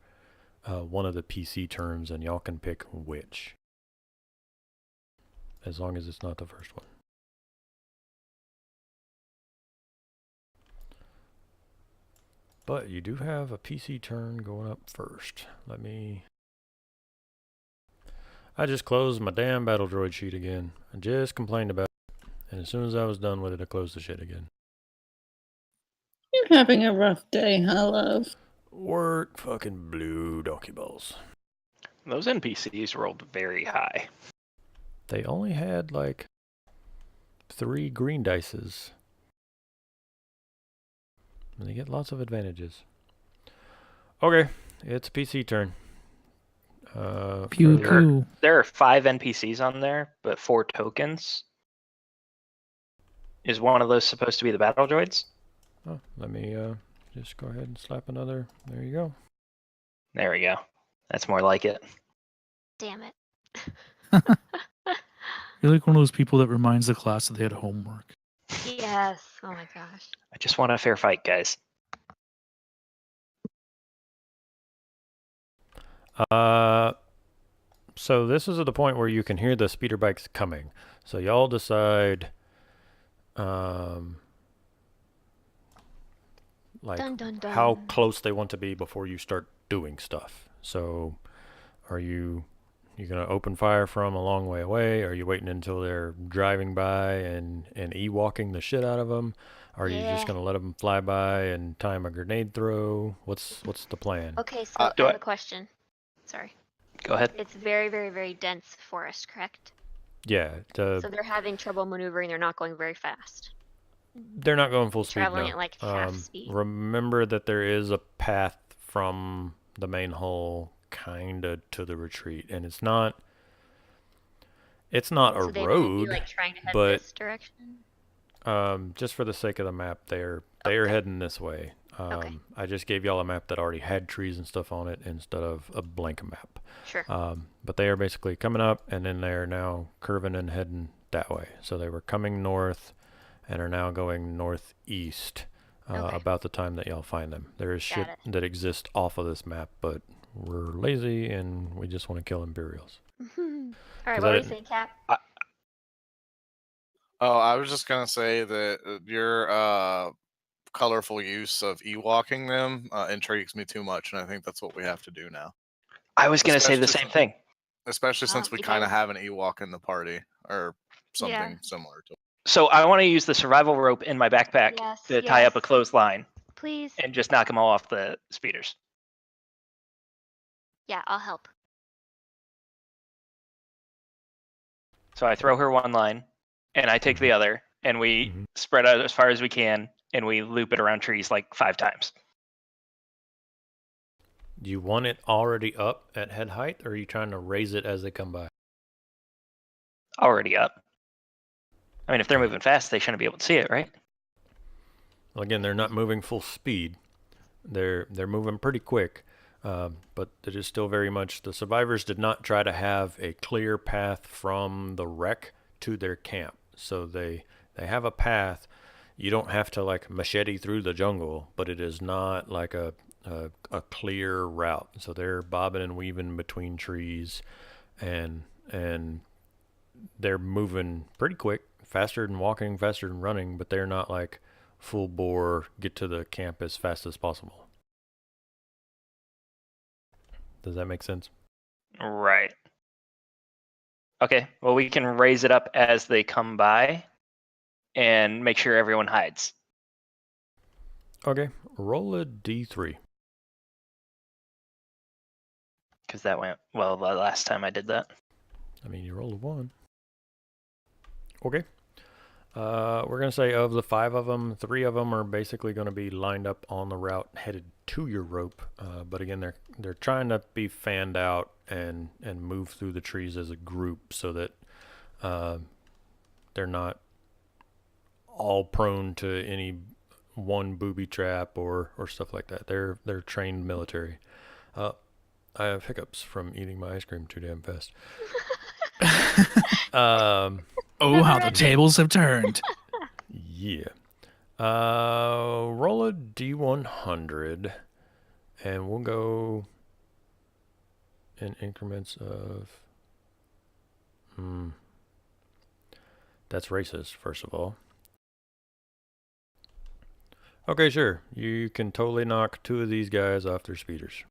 one of the PC turns, and y'all can pick which, as long as it's not the first one. But you do have a PC turn going up first. I just closed my damn battle droid sheet again. I just complained about it, and as soon as I was done with it, I closed the shit again. You're having a rough day, huh, love? Work fucking blue donkey balls. Those NPCs rolled very high. They only had like 3 green dices. And they get lots of advantages. Okay, it's PC turn. Pew further- pew. There are 5 NPCs on there, but 4 tokens. Is one of those supposed to be the battle droids? Oh, let me just go ahead and slap another. There you go. There we go. That's more like it. Damn it. You're like one of those people that reminds the class that they had homework. Yes. Oh my gosh. I just want a fair fight, guys. So this is at the point where you can hear the speeder bikes coming. So y'all decide, like Dun, dun, dun. how close they want to be before you start doing stuff. So, are you gonna open fire from a long way away? Are you waiting until they're driving by and e-walking the shit out of them? Are you just Yeah. gonna let them fly by and time a grenade throw? What's the plan? Okay, so do I have I- a question. Sorry. Go ahead. It's very, very, very dense forest, correct? Yeah, So they're having trouble maneuvering. They're not going very fast. they're not going full speed. Traveling No. at like half speed. Remember that there is a path from the main hull kinda to the retreat, and it's not a So they might be road. like trying to head but- this direction. Just for the sake of the map, they're heading this way. Okay. I just gave y'all a map that already had trees and stuff on it instead of a blank map. Sure. But they are basically coming up, and then they're now curving and heading that way. So they were coming north and are now going northeast Okay. about the time that y'all find them. There is shit Got it. that exists off of this map, but we're lazy and we just want to kill Imperials. All right. 'Cause What I were you didn't- saying, Cap? Oh, I was just gonna say that your colorful use of Ewoking them intrigues me too much, and I think that's what we have to do now. I was going to say the Especially same thing. Especially since we you kind of guys- have an Ewok in the party, or something Yeah. similar to it. So I want to use the survival rope in my backpack Yes, to tie up a yes. clothesline Please. and just knock them all off the speeders. Yeah, I'll help. So I throw her one line, and I take the other, and we spread out as far as we can, and we loop it around trees like 5 times. Do you want it already up at head height, or are you trying to raise it as they come by? Already up. I mean, if they're moving fast, they shouldn't be able to see it, right? Well, again, they're not moving full speed. They're moving pretty quick, but it is still very much the survivors did not try to have a clear path from the wreck to their camp. So they have a path. You don't have to like machete through the jungle, but it is not like a clear route. So they're bobbing and weaving between trees, and they're moving pretty quick, faster than walking, faster than running, but they're not like full bore, get to the camp as fast as possible. Does that make sense? Right. Okay, well, we can raise it up as they come by and make sure everyone hides. Okay, roll a d3. Because that went well the last time I did that. I mean, you rolled a 1. Okay. We're going to say of the 5 of them, 3 of them are basically going to be lined up on the route headed to your rope. But again, they're trying to be fanned out and move through the trees as a group so that they're not all prone to any one booby trap or stuff like that. They're trained military. I have hiccups from eating my ice cream too damn fast. Oh, how the tables have turned. Yeah. Roll a d100, and we'll go in increments of. That's racist, first of all. Okay, sure. You can totally knock 2 of these guys off their speeders.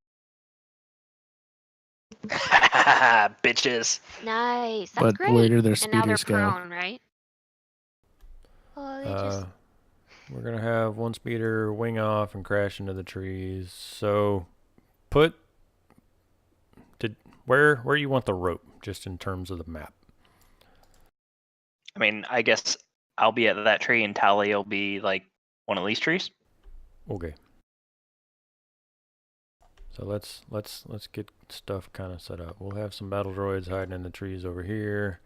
Bitches. Nice. That's But great. where do their And now they're speeders go? prone, right? Oh, they just. We're gonna have one speeder wing off and crash into the trees. So, where you want the rope, just in terms of the map. I mean, I guess I'll be at that tree and Tally will be like one of these trees. Okay. So let's get stuff kind of set up. We'll have some battle droids hiding in the trees over here.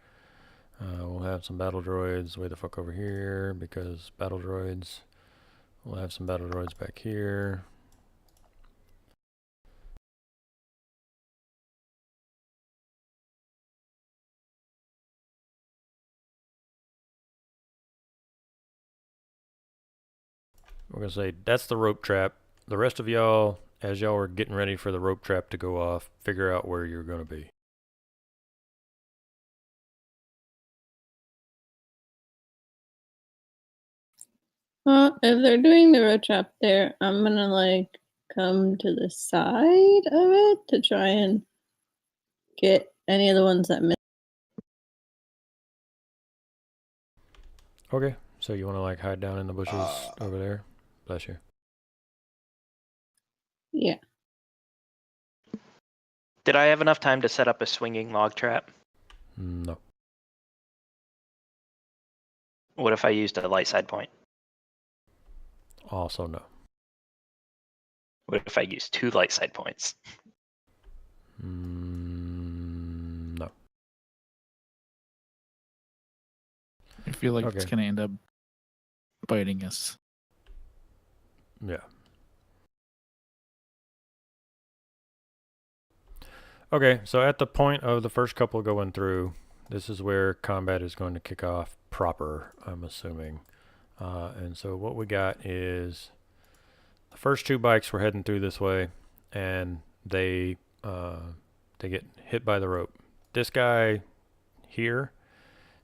We'll have some battle droids way the fuck over here because battle droids. We'll have some battle droids back here. We're gonna say that's the rope trap. The rest of y'all, as y'all are getting ready for the rope trap to go off, figure out where you're gonna be. Well, if they're doing the road trap there, I'm gonna like come to the side of it to try and get any of the ones that miss. Okay, so you want to like hide down in the bushes over there? Bless you. Yeah. Did I have enough time to set up a swinging log trap? No. What if I used a light side point? Also no. What if I used 2 light side points? No. I feel like it's Okay. going to end up biting us. Yeah. Okay, so at the point of the first couple going through, this is where combat is going to kick off proper, I'm assuming. And so what we got is the first 2 bikes were heading through this way, and they get hit by the rope. This guy here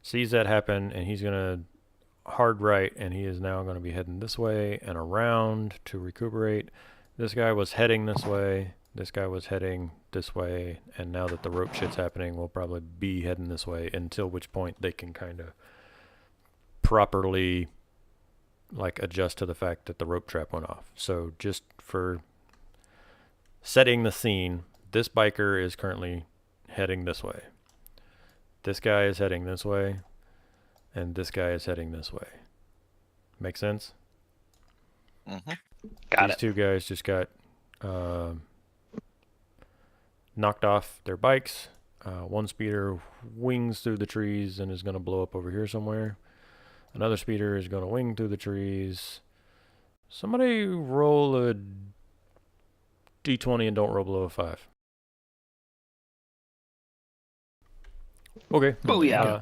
sees that happen, and he's gonna hard right, and he is now going to be heading this way and around to recuperate. This guy was heading this way. This guy was heading this way, and now that the rope shit's happening, we'll probably be heading this way until which point they can kind of properly like adjust to the fact that the rope trap went off. So just for setting the scene, this biker is currently heading this way. This guy is heading this way, and this guy is heading this way. Make sense? Mm-hmm. Got These it. 2 guys just got knocked off their bikes. One speeder wings through the trees and is going to blow up over here somewhere. Another speeder is going to wing through the trees. Somebody roll a d20 and don't roll below a 5. Okay. Oh, yeah.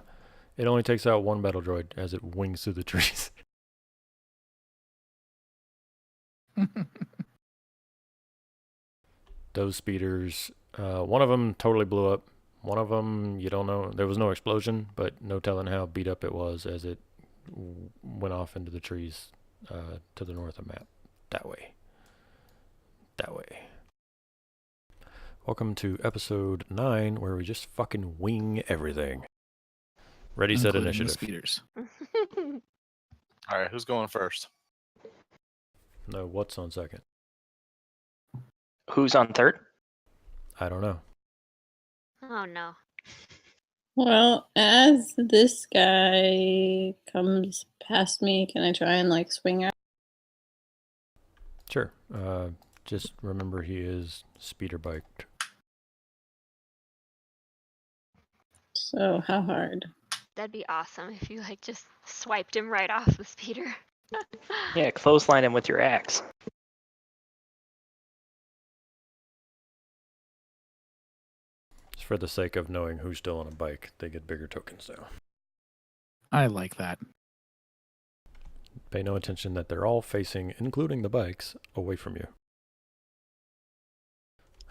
It only takes out 1 battle droid as it wings through the trees. Those speeders, one of them totally blew up. One of them, you don't know. There was no explosion, but no telling how beat up it was as it went off into the trees to the north of the map. That way. That way. Welcome to episode 9, where we just fucking wing everything. Ready, set, Including the initiative. speeders. All right, who's going first? No, what's on second? Who's on third? I don't know. Oh no. Well, as this guy comes past me, can I try and like swing out? Sure. Just remember he is speeder biked. So how hard? That'd be awesome if you like just swiped him right off the speeder. Yeah, clothesline him with your axe. Just for the sake of knowing who's still on a bike, they get bigger tokens now. I like that. Pay no attention that they're all facing, including the bikes, away from you.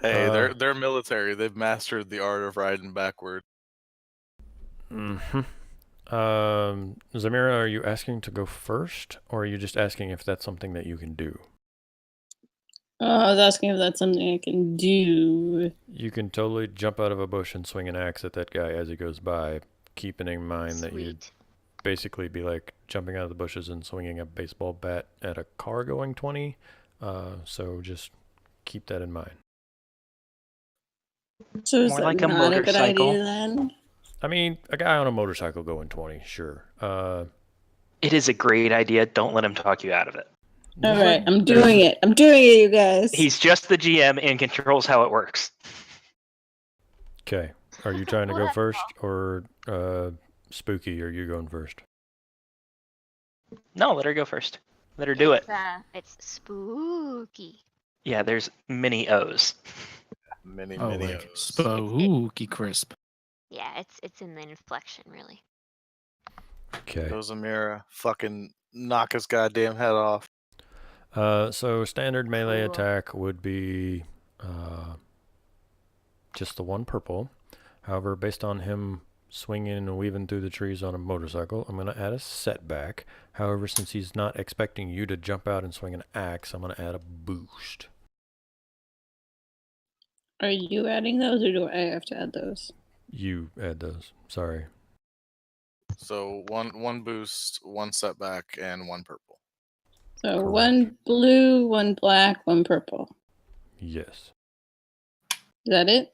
Hey, they're military. They've mastered the art of riding backward. Mm-hmm. Zamira, are you asking to go first, or are you just asking if that's something that you can do? I was asking if that's something I can do. You can totally jump out of a bush and swing an axe at that guy as he goes by, keeping in mind that you'd Sweet. basically be like jumping out of the bushes and swinging a baseball bat at a car going 20. So just keep that in mind. So is More that like a not a good motorcycle. idea then? I mean, a guy on a motorcycle going 20, sure. It is a great idea. Don't let him talk you out of it. All right, I'm doing it. I'm doing it, you guys. He's just the GM and controls how it works. Okay. Are you trying to go Well, first, or Spooky, are you going first? No, let her go first. Let her do it. It's spooky. Yeah, there's many O's. Many Oh, O's. like spooky crisp. Yeah, it's in the inflection really. Okay. Goes Amira, fucking knock his goddamn head off. So standard melee Cool. attack would be just the 1 purple. However, based on him swinging and weaving through the trees on a motorcycle, I'm going to add a setback. However, since he's not expecting you to jump out and swing an axe, I'm going to add a boost. Are you adding those, or do I have to add those? You add those. Sorry. So one boost, 1 setback, and 1 purple. So Correct. 1 blue, 1 black, 1 purple. Yes. Is that it?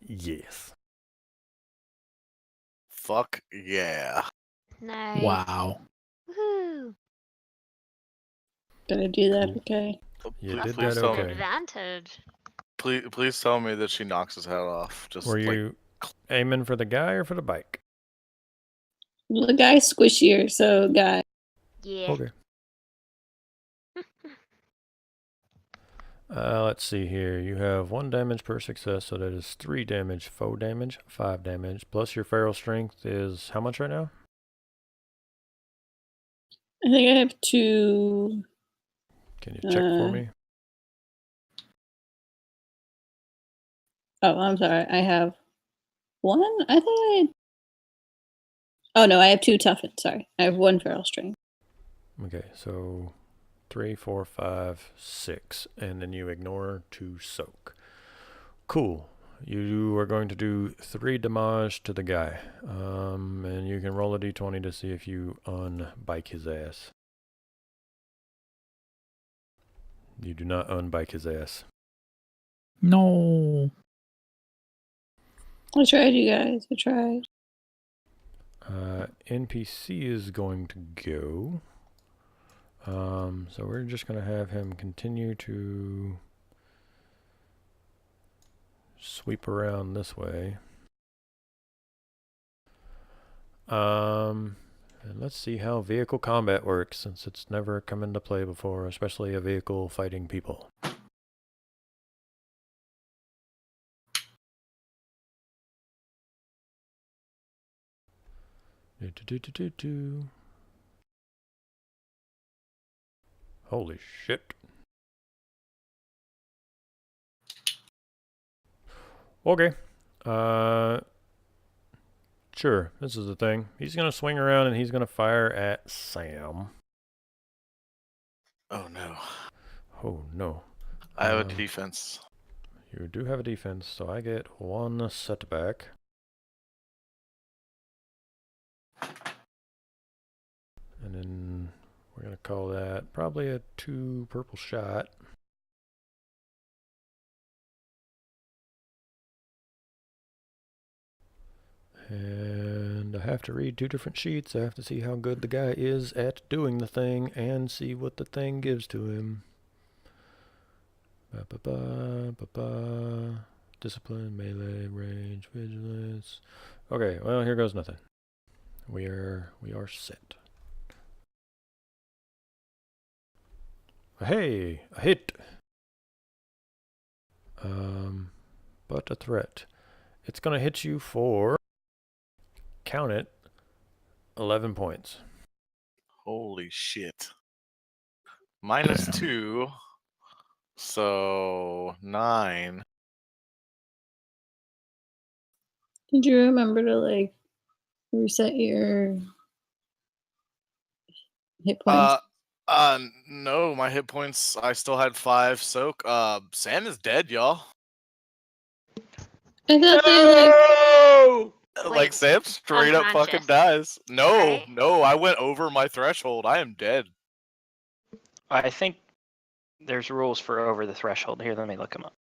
Yes. Fuck yeah. Nice. Wow. Woohoo. Did I do that Cool. okay? You Please, did please that tell okay. me. Advantage. Please tell me that she knocks his head off. Just Were like, you aiming for the guy or for the bike? Well, the guy's squishier, so guy. Yeah. Okay. Let's see here. You have 1 damage per success, so that is 3 damage, foe damage, 5 damage. Plus your feral strength is how much right now? I think I have 2. Can you check for me? Oh, I'm sorry. I have 1. I thought I had. Oh no, I have 2 toughen. Sorry, I have 1 feral strength. Okay, so 3, 4, 5, 6, and then you ignore 2 soak. Cool. You are going to do 3 damage to the guy, and you can roll a d20 to see if you unbike his ass. You do not unbike his ass. No. I tried, you guys. I tried. NPC is going to go. So we're just going to have him continue to sweep around this way. And let's see how vehicle combat works, since it's never come into play before, especially a vehicle fighting people. Holy shit. Okay. Sure, this is the thing. He's gonna swing around and he's gonna fire at Sam. Oh no. Oh no. I have a defense. You do have a defense, so I get 1 setback. And then we're gonna call that probably a 2 purple shot. And I have to read 2 different sheets. I have to see how good the guy is at doing the thing and see what the thing gives to him. Discipline, melee, range, vigilance. Okay, well, here goes nothing. We are set. Hey, a hit. But a threat. It's gonna hit you for, count it, 11 points. Holy shit. -2. So 9. Did you remember to like reset your hit points? No, my hit points, I still had 5 soak. Sam is dead, y'all. I thought they like. Like Wait, Sam straight up fucking unconscious, dies. No, right? no, I went over my threshold. I am dead. I think there's rules for over the threshold. Here, let me look them up.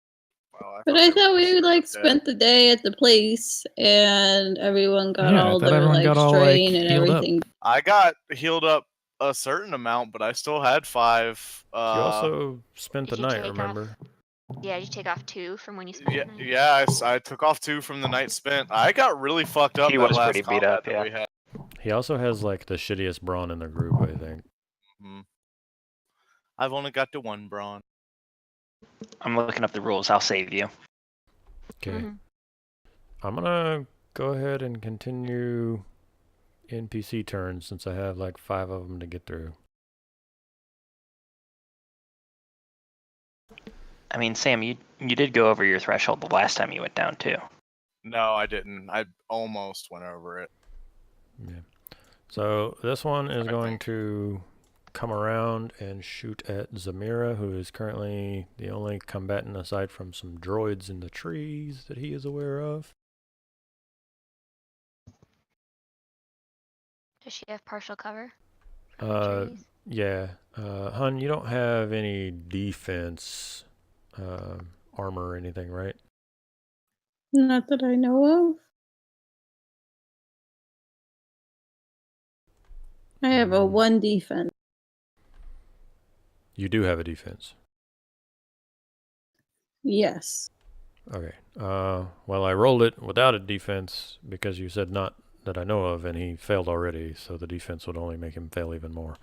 Wow, But I they thought were we straight like dead. spent the day at the place and everyone got Yeah, I all thought their everyone like got all, like, strain and healed up. everything. I got healed up a certain amount, but I still had 5. You also spent the Did you night, take off? remember? Yeah, you take off 2 from when you spent Yeah, the night. yeah. I took off 2 from the night spent. I got really fucked up He that was last pretty beat combat up, that yeah. we had. He also has like the shittiest brawn in the group, I think. I've only got the 1 brawn. I'm looking up the rules. I'll save you. Okay. I'm gonna go ahead and continue NPC turns since I have like 5 of them to get through. I mean, Sam, you did go over your threshold the last time you went down too. No, I didn't. I almost went over it. Yeah. So this one is going to come around and shoot at Zamira, who is currently the only combatant aside from some droids in the trees that he is aware of. Does she have partial cover? From the trees? Yeah. Hun, you don't have any defense armor or anything, right? Not that I know of. I have a 1 defense. You do have a defense. Yes. Okay. Well, I rolled it without a defense because you said not that I know of, and he failed already, so the defense would only make him fail even more.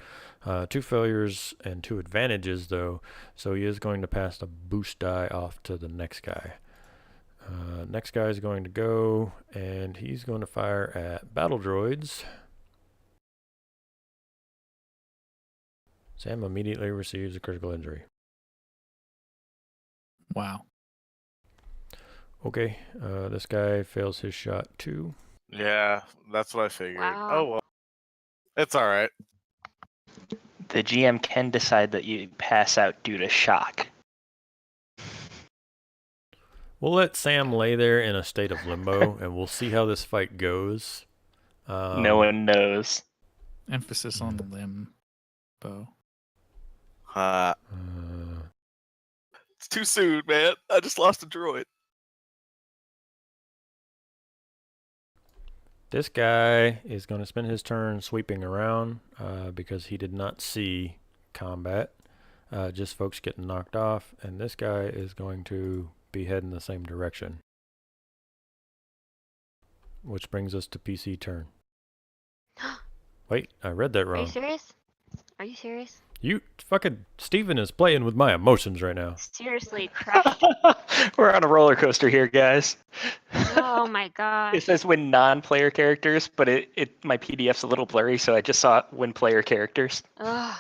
2 failures and 2 advantages, though, so he is going to pass the boost die off to the next guy. Next guy is going to go, and he's going to fire at battle droids. Sam immediately receives a critical injury. Wow. Okay, this guy fails his shot too. Yeah, that's what I figured. Wow. Oh well, it's all right. The GM can decide that you pass out due to shock. We'll let Sam lay there in a state of limbo, and we'll see how this fight goes. No one knows. Emphasis on the limb bow. It's too soon, man. I just lost a droid. This guy is going to spend his turn sweeping around because he did not see combat, just folks getting knocked off, and this guy is going to be heading the same direction. Which brings us to PC turn. Wait, I read that Are you wrong. serious? Are you serious? You fucking Steven is playing with my emotions right now. Seriously, crushed. We're on a roller coaster here, guys. Oh my god. It says when non-player characters, but my PDF's a little blurry, so I just saw when player characters. Ugh.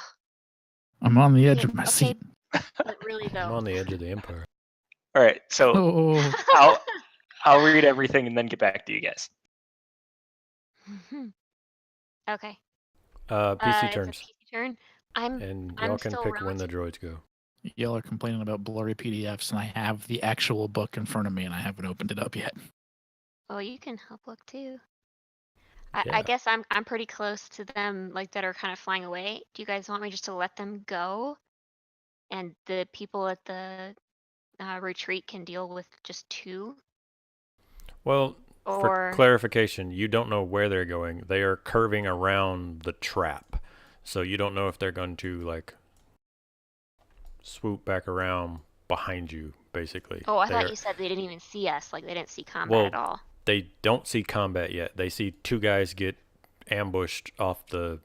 I'm on the edge Yeah, of my okay. seat. But really I'm though. on the edge of the empire. All right, so Oh, I'll read everything and then get back to you guys. Okay. PC It's a turns. PC turn. I'm And I'm y'all can still pick when the droids go. y'all are complaining about blurry PDFs, and I have the actual book in front of me, and I haven't opened it up yet. Oh, you can help look too. I Yeah. guess I'm pretty close to them, like that are kind of flying away. Do you guys want me just to let them go, and the people at the retreat can deal with just 2? Well, for Or clarification, you don't know where they're going. They are curving around the trap. So you don't know if they're going to, like, swoop back around behind you, basically. oh, I They thought are- you said they didn't even see us, like they didn't see combat Well, at all. They don't see combat yet. They see 2 guys get ambushed off the...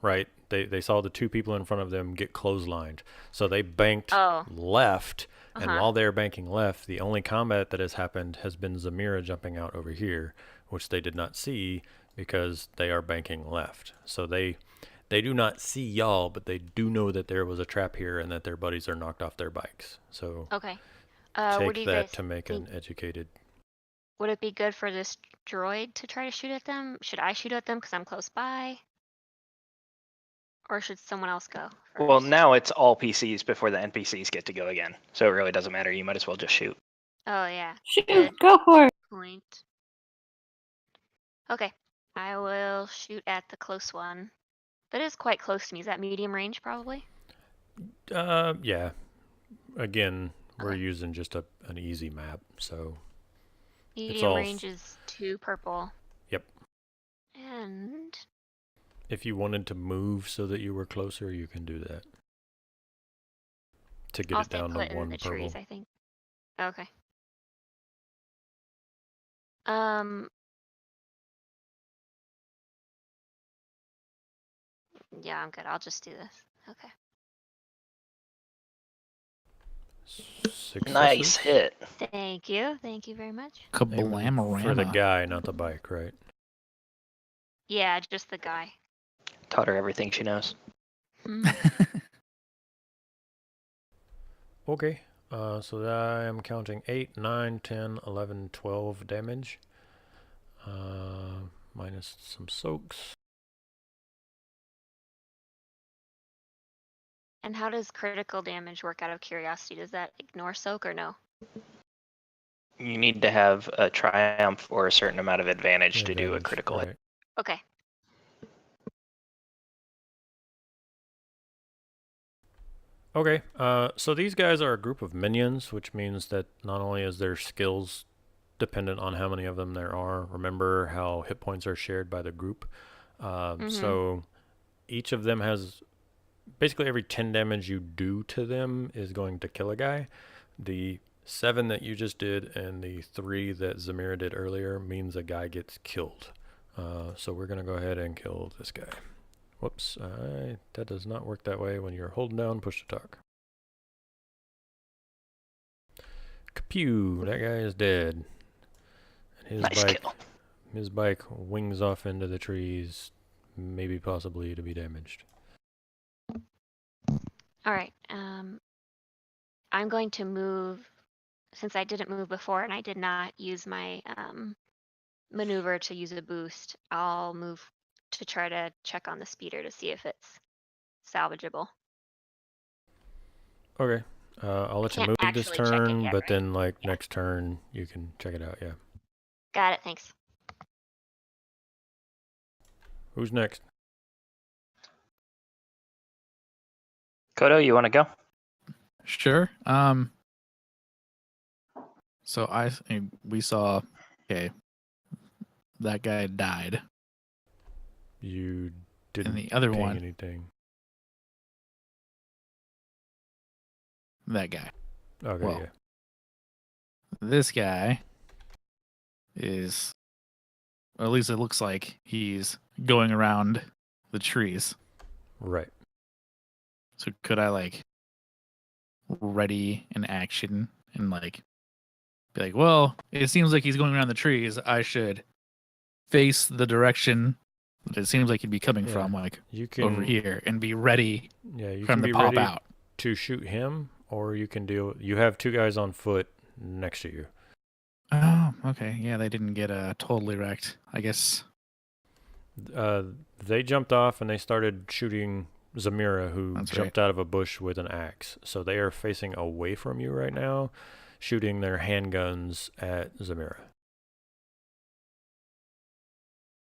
Right? They saw the 2 people in front of them get clotheslined. So they banked Oh. left, and Uh-huh. while they're banking left, the only combat that has happened has been Zamira jumping out over here, which they did not see because they are banking left. So they do not see y'all, but they do know that there was a trap here and that their buddies are knocked off their bikes. So Okay. What do take you that guys to make think? an educated... Would it be good for this droid to try to shoot at them? Should I shoot at them because I'm close by? Or should someone else go first? Well, now it's all PCs before the NPCs get to go again, so it really doesn't matter. You might as well just shoot. Oh yeah. Shoot, Good go for it. point. Okay. I will shoot at the close one. That is quite close to me. Is that medium range probably? Yeah. Again, we're Okay. using just an easy map, so... Medium all range is 2 purple. Yep. And If you wanted to move so that you were closer, you can do that. To get I'll it stay down put to in 1 the purple. trees, I think. Okay. Yeah, I'm good. I'll just do this. Okay. Successes? Nice hit. Thank you. Thank you very much. For the Kablamorama. guy, not the bike, right? Yeah, just the guy. Taught her everything she knows. Okay. So I am counting 8, 9, 10, 11, 12 damage. Minus some soaks. And how does critical damage work out of curiosity? Does that ignore soak or no? You need to have a triumph or a certain amount of advantage to do a Advantage, critical hit. right. Okay. Okay, so these guys are a group of minions, which means that not only is their skills dependent on how many of them there are, remember how hit points are shared by the group. So each of them has, basically every 10 damage you do to them is going to kill a guy. The 7 that you just did and the 3 that Zamira did earlier means a guy gets killed. So we're going to go ahead and kill this guy. Whoops, that does not work that way when you're holding down push to talk. Kapew, that guy is dead. And Nice kill. his bike wings off into the trees, maybe possibly to be damaged. All right. I'm going to move, since I didn't move before and I did not use my maneuver to use a boost. I'll move to try to check on the speeder to see if it's salvageable. Okay. I'll let you Can't move this actually check it turn, yet, but right? then like Yeah. next turn you can check it out, yeah. Got it, thanks. Who's next? Kodo, you want to go? Sure. So we saw, okay, that guy died. You didn't And the other ping one, anything. that guy. Okay, Well, yeah. This guy is, or at least it looks like he's going around the trees. Right. So could I like ready an action and like be like, well, it seems like he's going around the trees. I should face the direction that it seems like he'd be coming Yeah. from, like You can over here, and be ready Yeah, you for him can to be pop ready out. to shoot him, or you can you have 2 guys on foot next to you. Oh, okay. Yeah, they didn't get totally wrecked. I guess. They jumped off and they started shooting Zamira, who That's jumped out of a bush with an axe. So they are facing away from you right now, shooting their handguns at Zamira.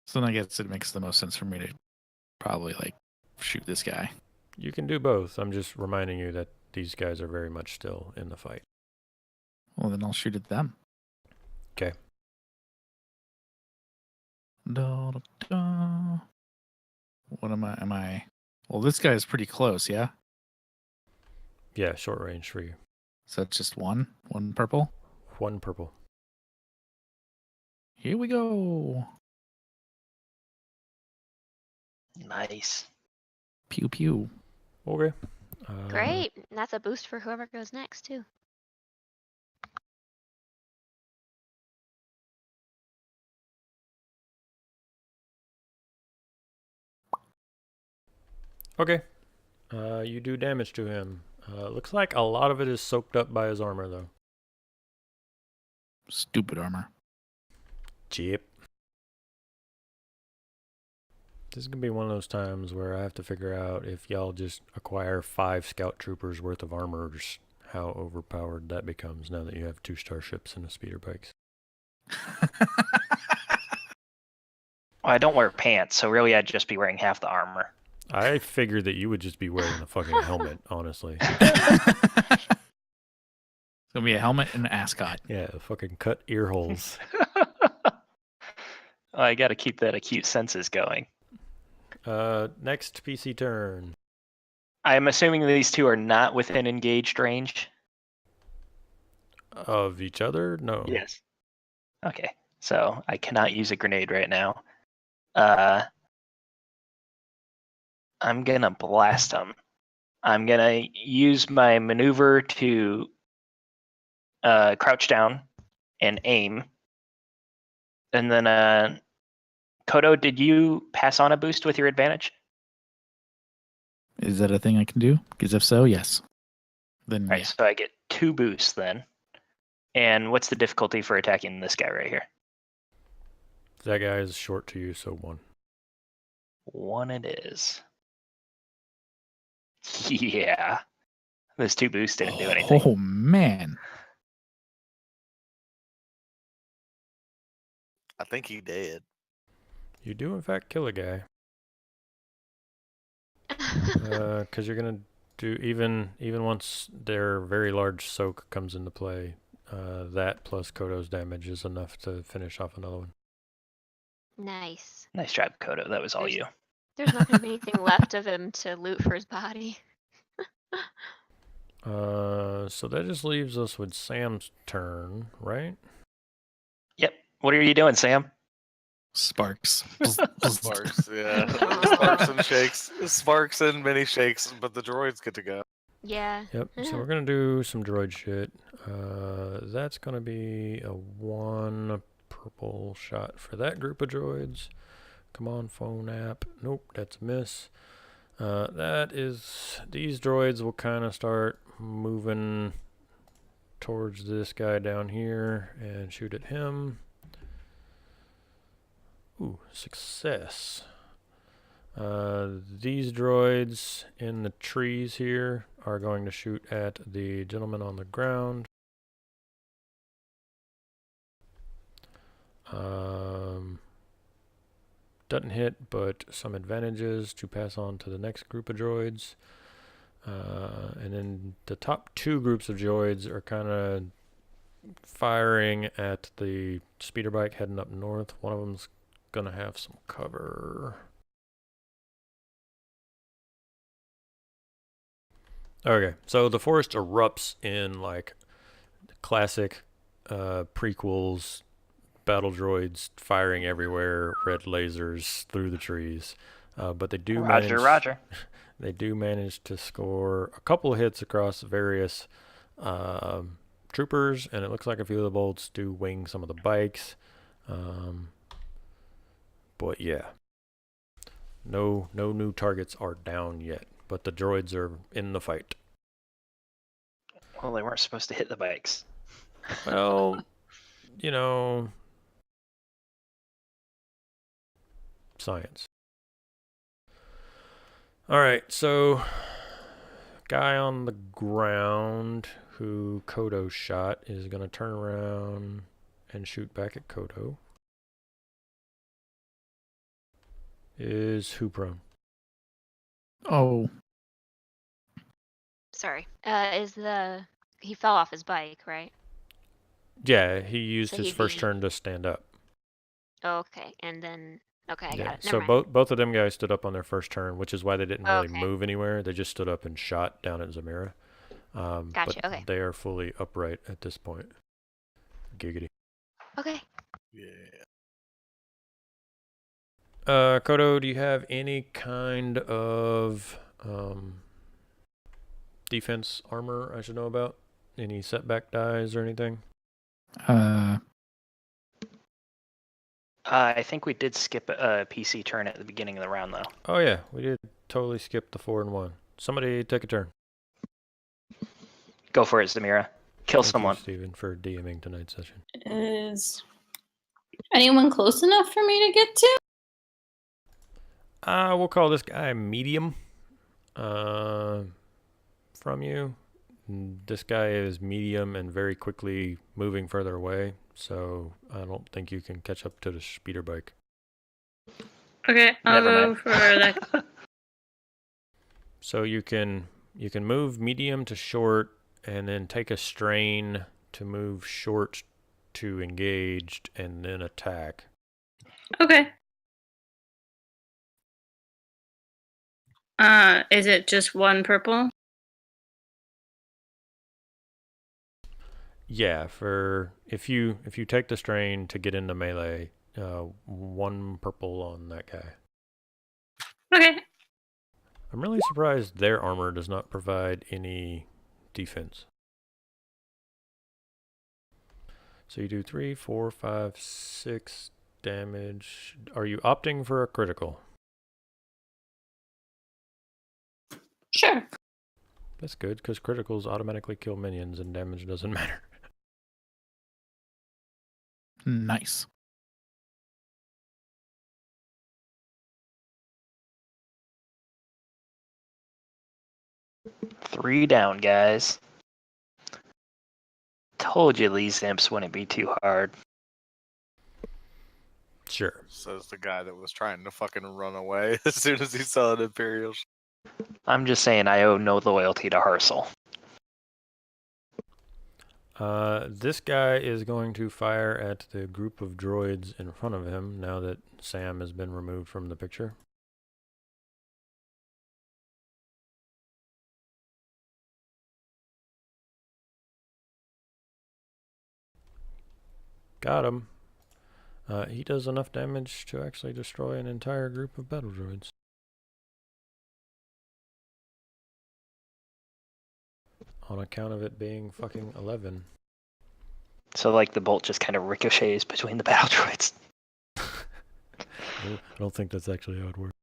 So then I guess it makes the most sense for me to probably like shoot this guy. You can do both. I'm just reminding you that these guys are very much still in the fight. Well, then I'll shoot at them. Okay. Da, da, da. What am I? Well, this guy is pretty close, yeah? Yeah, short range for you. So it's just one purple. 1 purple. Here we go. Nice. Pew pew. Okay. Great. And that's a boost for whoever goes next, too. Okay. You do damage to him. Looks like a lot of it is soaked up by his armor, though. Stupid armor. Jip. This is going to be one of those times where I have to figure out if y'all just acquire 5 scout troopers worth of armor, just how overpowered that becomes now that you have 2 starships and a speeder bikes. Well, I don't wear pants, so really I'd just be wearing half the armor. I figured that you would just be wearing a fucking helmet, honestly. It's gonna be a helmet and an ascot. Yeah, fucking cut ear holes. I got to keep that acute senses going. Next PC turn. I'm assuming these two are not within engaged range. Of each other? No. Yes. Okay, so I cannot use a grenade right now. I'm gonna blast them. I'm gonna use my maneuver to crouch down and aim. And then, Kodo, did you pass on a boost with your advantage? Is that a thing I can do? Because if so, yes. Then All right, yeah. so I get 2 boosts then. And what's the difficulty for attacking this guy right here? That guy is short to you, so 1. 1 it is. Yeah. Those 2 boosts didn't do anything. Oh man. I think he did. You do, in fact, kill a guy. Because you're going to do, even once their very large soak comes into play, that plus Kodo's damage is enough to finish off another one. Nice. Nice job, Kodo. That was all There's- you. There's not going to be anything left of him to loot for his body. So that just leaves us with Sam's turn, right? Yep. What are you doing, Sam? Sparks. Sparks, yeah. Aw. Sparks and shakes. Sparks and mini shakes, but the droids get to go. Yeah. Yep. So we're gonna do some droid shit. That's gonna be a 1 purple shot for that group of droids. Come on, phone app. Nope, that's a miss. These droids will kind of start moving towards this guy down here and shoot at him. Ooh, success. These droids in the trees here are going to shoot at the gentleman on the ground. Doesn't hit, but some advantages to pass on to the next group of droids. And then the top 2 groups of droids are kind of firing at the speeder bike heading up north. One of them's going to have some cover. Okay, so the forest erupts in like classic prequels, battle droids firing everywhere, red lasers through the trees. But they do Roger. They do manage to score a couple of hits across various troopers, and it looks like a few of the bolts do wing some of the bikes. But yeah, no new targets are down yet, but the droids are in the fight. Well, they weren't supposed to hit the bikes. Well, you know, science. All right, so guy on the ground who Kodo shot is going to turn around and shoot back at Kodo. Is who prone? Oh, Sorry. He fell off his bike, right? Yeah, he used So his he'd first be- turn to stand up. Oh, okay. And then okay, I got it. So Never mind. both of them guys stood up on their first turn, which is why they didn't really Okay. move anywhere. They just stood up and shot down at Zamira. Gotcha, But okay. they are fully upright at this point. Giggity. Okay. Yeah. Kodo, do you have any kind of defense armor I should know about? Any setback dies or anything? I think we did skip a PC turn at the beginning of the round, though. Oh yeah, we did totally skip the 4 and 1. Somebody take a turn. Go for it, Zamira. Kill Thank someone. you, Steven, for DMing tonight's session. is anyone close enough for me to get to? We'll call this guy medium. From you. This guy is medium and very quickly moving further away, so I don't think you can catch up to the speeder bike. Okay, I'll Never go mind. for that. So you can move medium to short, and then take a strain to move short to engaged, and then attack. Okay. Is it just 1 purple? Yeah, for if you take the strain to get into melee, 1 purple on that guy. Okay. I'm really surprised their armor does not provide any defense. So you do 3, 4, 5, 6 damage. Are you opting for a critical? Sure. That's good, because criticals automatically kill minions and damage doesn't matter. Nice. Three down, guys. Told you these imps wouldn't be too hard. Sure. Says the guy that was trying to fucking run away as soon as he saw an Imperial. I'm just saying I owe no loyalty to Harsel. This guy is going to fire at the group of droids in front of him now that Sam has been removed from the picture. Got him. He does enough damage to actually destroy an entire group of battle droids. On account of it being fucking 11. So like the bolt just kind of ricochets between the battle droids. I don't think that's actually how it works.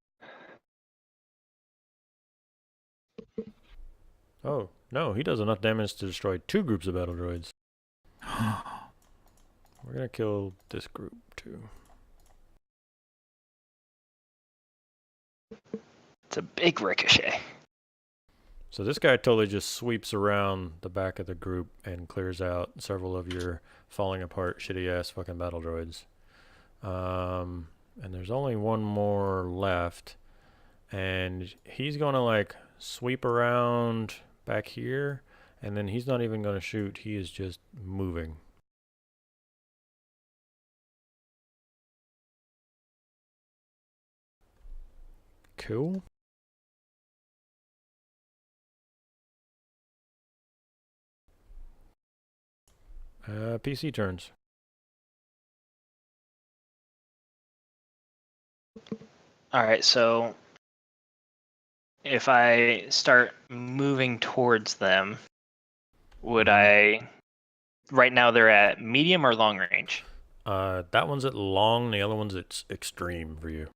Oh, no, he does enough damage to destroy 2 groups of battle droids. We're gonna kill this group too. It's a big ricochet. So this guy totally just sweeps around the back of the group and clears out several of your falling apart shitty ass fucking battle droids. And there's only one more left. And he's gonna like sweep around back here, and then he's not even gonna shoot, he is just moving. Cool. PC turns. All right, so if I start moving towards them, would I? Right now they're at medium or long range. That one's at long, the other one's at extreme for you.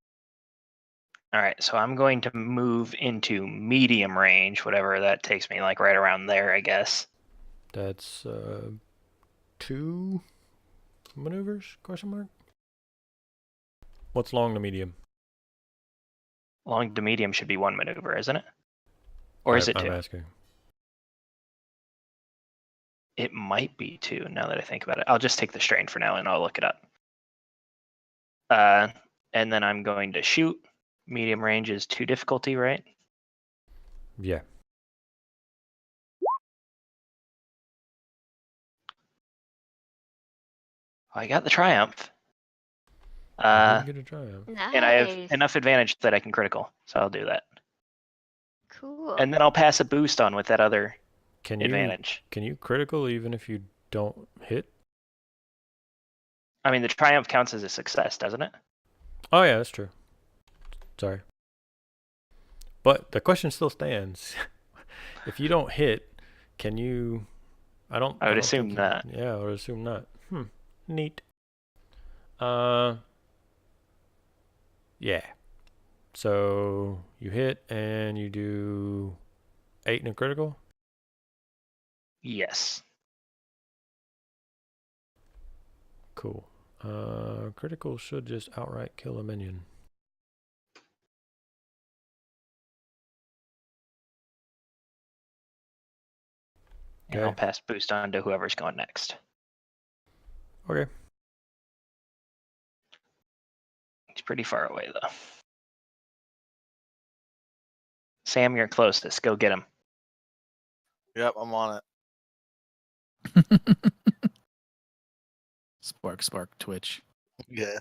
All right, so I'm going to move into medium range, whatever that takes me, like right around there, I guess. That's 2 maneuvers? Question mark. What's long to medium? Long to medium should be 1 maneuver, isn't it? Or is it 2? I'm asking. It might be 2 now that I think about it. I'll just take the strain for now and I'll look it up. And then I'm going to shoot. Medium range is 2 difficulty, right? Yeah. I got the triumph. You didn't get a triumph. Nice. And I have enough advantage that I can critical, so I'll do that. Cool. And then I'll pass a boost on with that other Can advantage. Can you critical even if you don't hit? I mean, the triumph counts as a success, doesn't it? Oh yeah, that's true. Sorry. But the question still stands. If you don't hit, can you... I would don't assume think not. Yeah, I would assume not. Neat. Yeah. So you hit and you do 8 in a critical? Yes. Cool. Critical should just outright kill a minion. And I'll pass boost on to whoever's going next. Okay. He's pretty far away, though. Sam, you're closest. Go get him. Yep, I'm on it. Spark, Twitch. Yeah.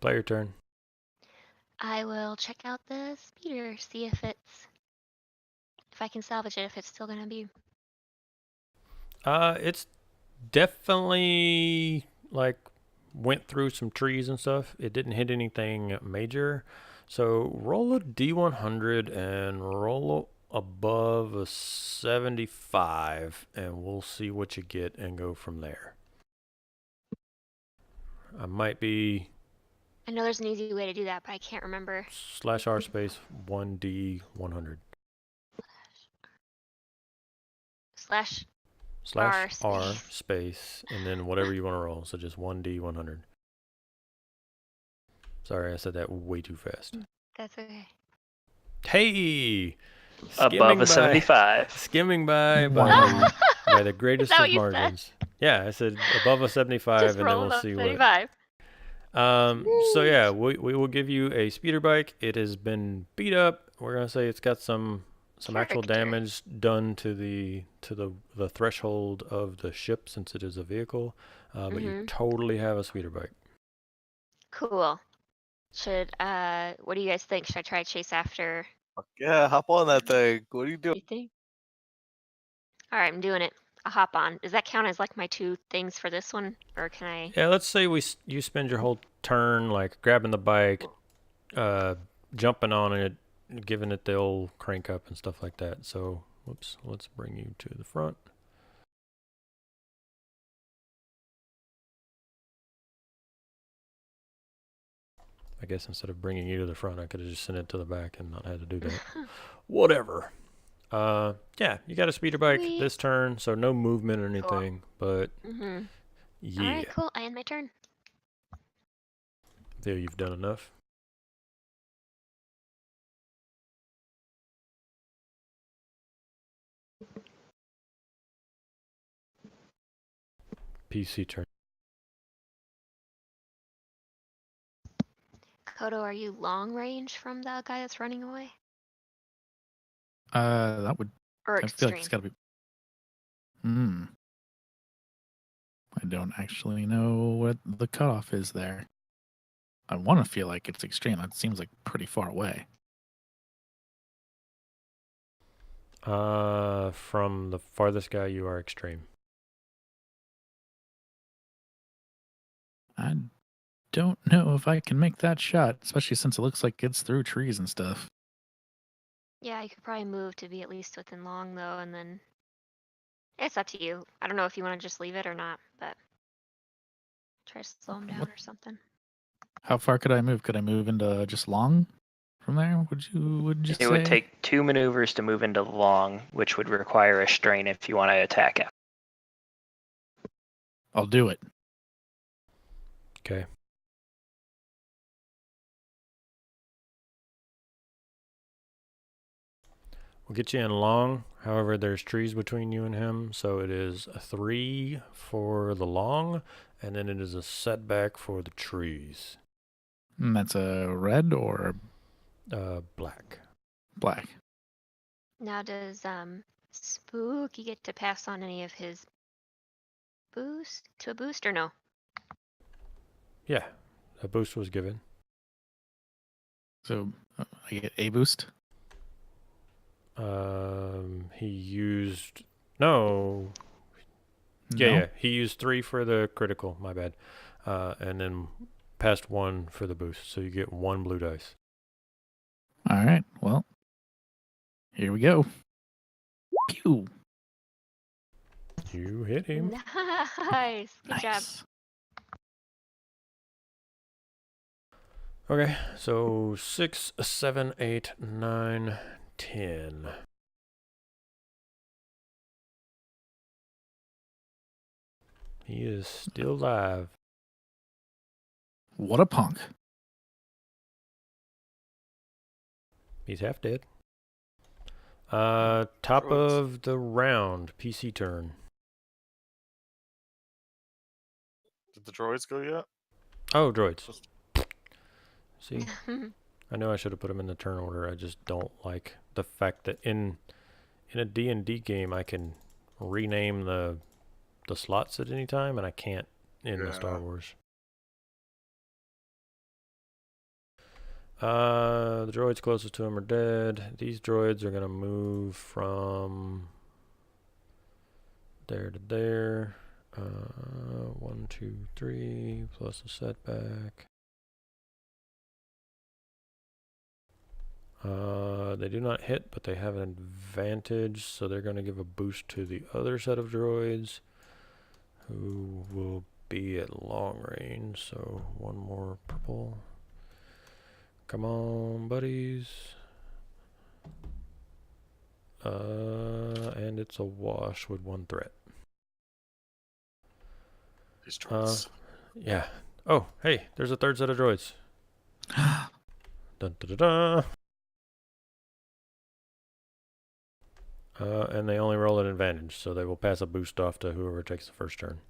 Play your turn. I will check out the speeder, see if I can salvage it, if it's still gonna be. It's definitely like went through some trees and stuff. It didn't hit anything major. So roll a D100 and roll above a 75 and we'll see what you get and go from there. I might be... I know there's an easy way to do that, but I can't remember. /R space 1D100. /R space and then whatever you want to roll. So just 1D100. Sorry, I said that way too fast. That's okay. Hey! Above a 75. Skimming by Wow. by the greatest Is that of what you said? margins. Yeah, I said above a 75 Just and then roll we'll above see 75. So yeah, we will give you a speeder bike. It has been beat up. We're gonna say it's got some actual Character. damage done to the threshold of the ship since it is a vehicle. But you totally have a speeder bike. Cool. What do you guys think? Should I try to chase after? Yeah, hop on that thing. What are you doing? Anything? All right, I'm doing it. hop on. Does that count as like my 2 things for this one, or can I? Yeah, let's say you spend your whole turn like grabbing the bike, jumping on it, giving it the old crank up and stuff like that. So, whoops, let's bring you to the front. I guess instead of bringing you to the front, I could have just sent it to the back and not had to do that. Whatever. Yeah, you got to speed your bike Sweet. this turn, so no movement or anything, but Mm-hmm. yeah, All right, cool. I end my turn. there you've done enough. PC turn. Kodo, are you long range from the guy that's running away? That would. Or I feel like it's extreme? got to be. I don't actually know what the cutoff is there. I want to feel like it's extreme. That seems like pretty far away. From the farthest guy, you are extreme. I don't know if I can make that shot, especially since it looks like it's through trees and stuff. Yeah, you could probably move to be at least within long though, and then it's up to you. I don't know if you want to just leave it or not, but try to slow him down What- or something. How far could I move? Could I move into just long from there? Would you It say? would take 2 maneuvers to move into long, which would require a strain if you want to attack it. I'll do it. Okay. We'll get you in long. However, there's trees between you and him, so it is a 3 for the long, and then it is a setback for the trees. And that's a red or Black. black. Now does Spooky get to pass on any of his boost to a boost or no? Yeah, a boost was given. So I get a boost. He used no. Yeah, he used 3 for the critical. My bad. And then passed 1 for the boost, so you get 1 blue dice. All right. Well, here we go. Pew. You hit him. Nice. Good job. Nice. Okay, so 6, 7, 8, 9, 10. He is still alive. What a punk. He's half dead. Top Droids. of the round, PC turn. Did the droids go yet? Oh, droids. See, I know I should have put them in the turn order. I just don't like the fact that in a D&D game I can rename the slots at any time, and I can't in the Star Yeah. Wars. The droids closest to him are dead. These droids are gonna move from there to there. 1, 2, 3 plus a setback. They do not hit, but they have an advantage, so they're going to give a boost to the other set of droids, who will be at long range. So 1 more purple. Come on, buddies. And it's a wash with 1 threat. These droids. Yeah. Oh, hey, there's a 3rd set of droids. Dun, dun, dun, dun. And they only roll an advantage, so they will pass a boost off to whoever takes the first turn.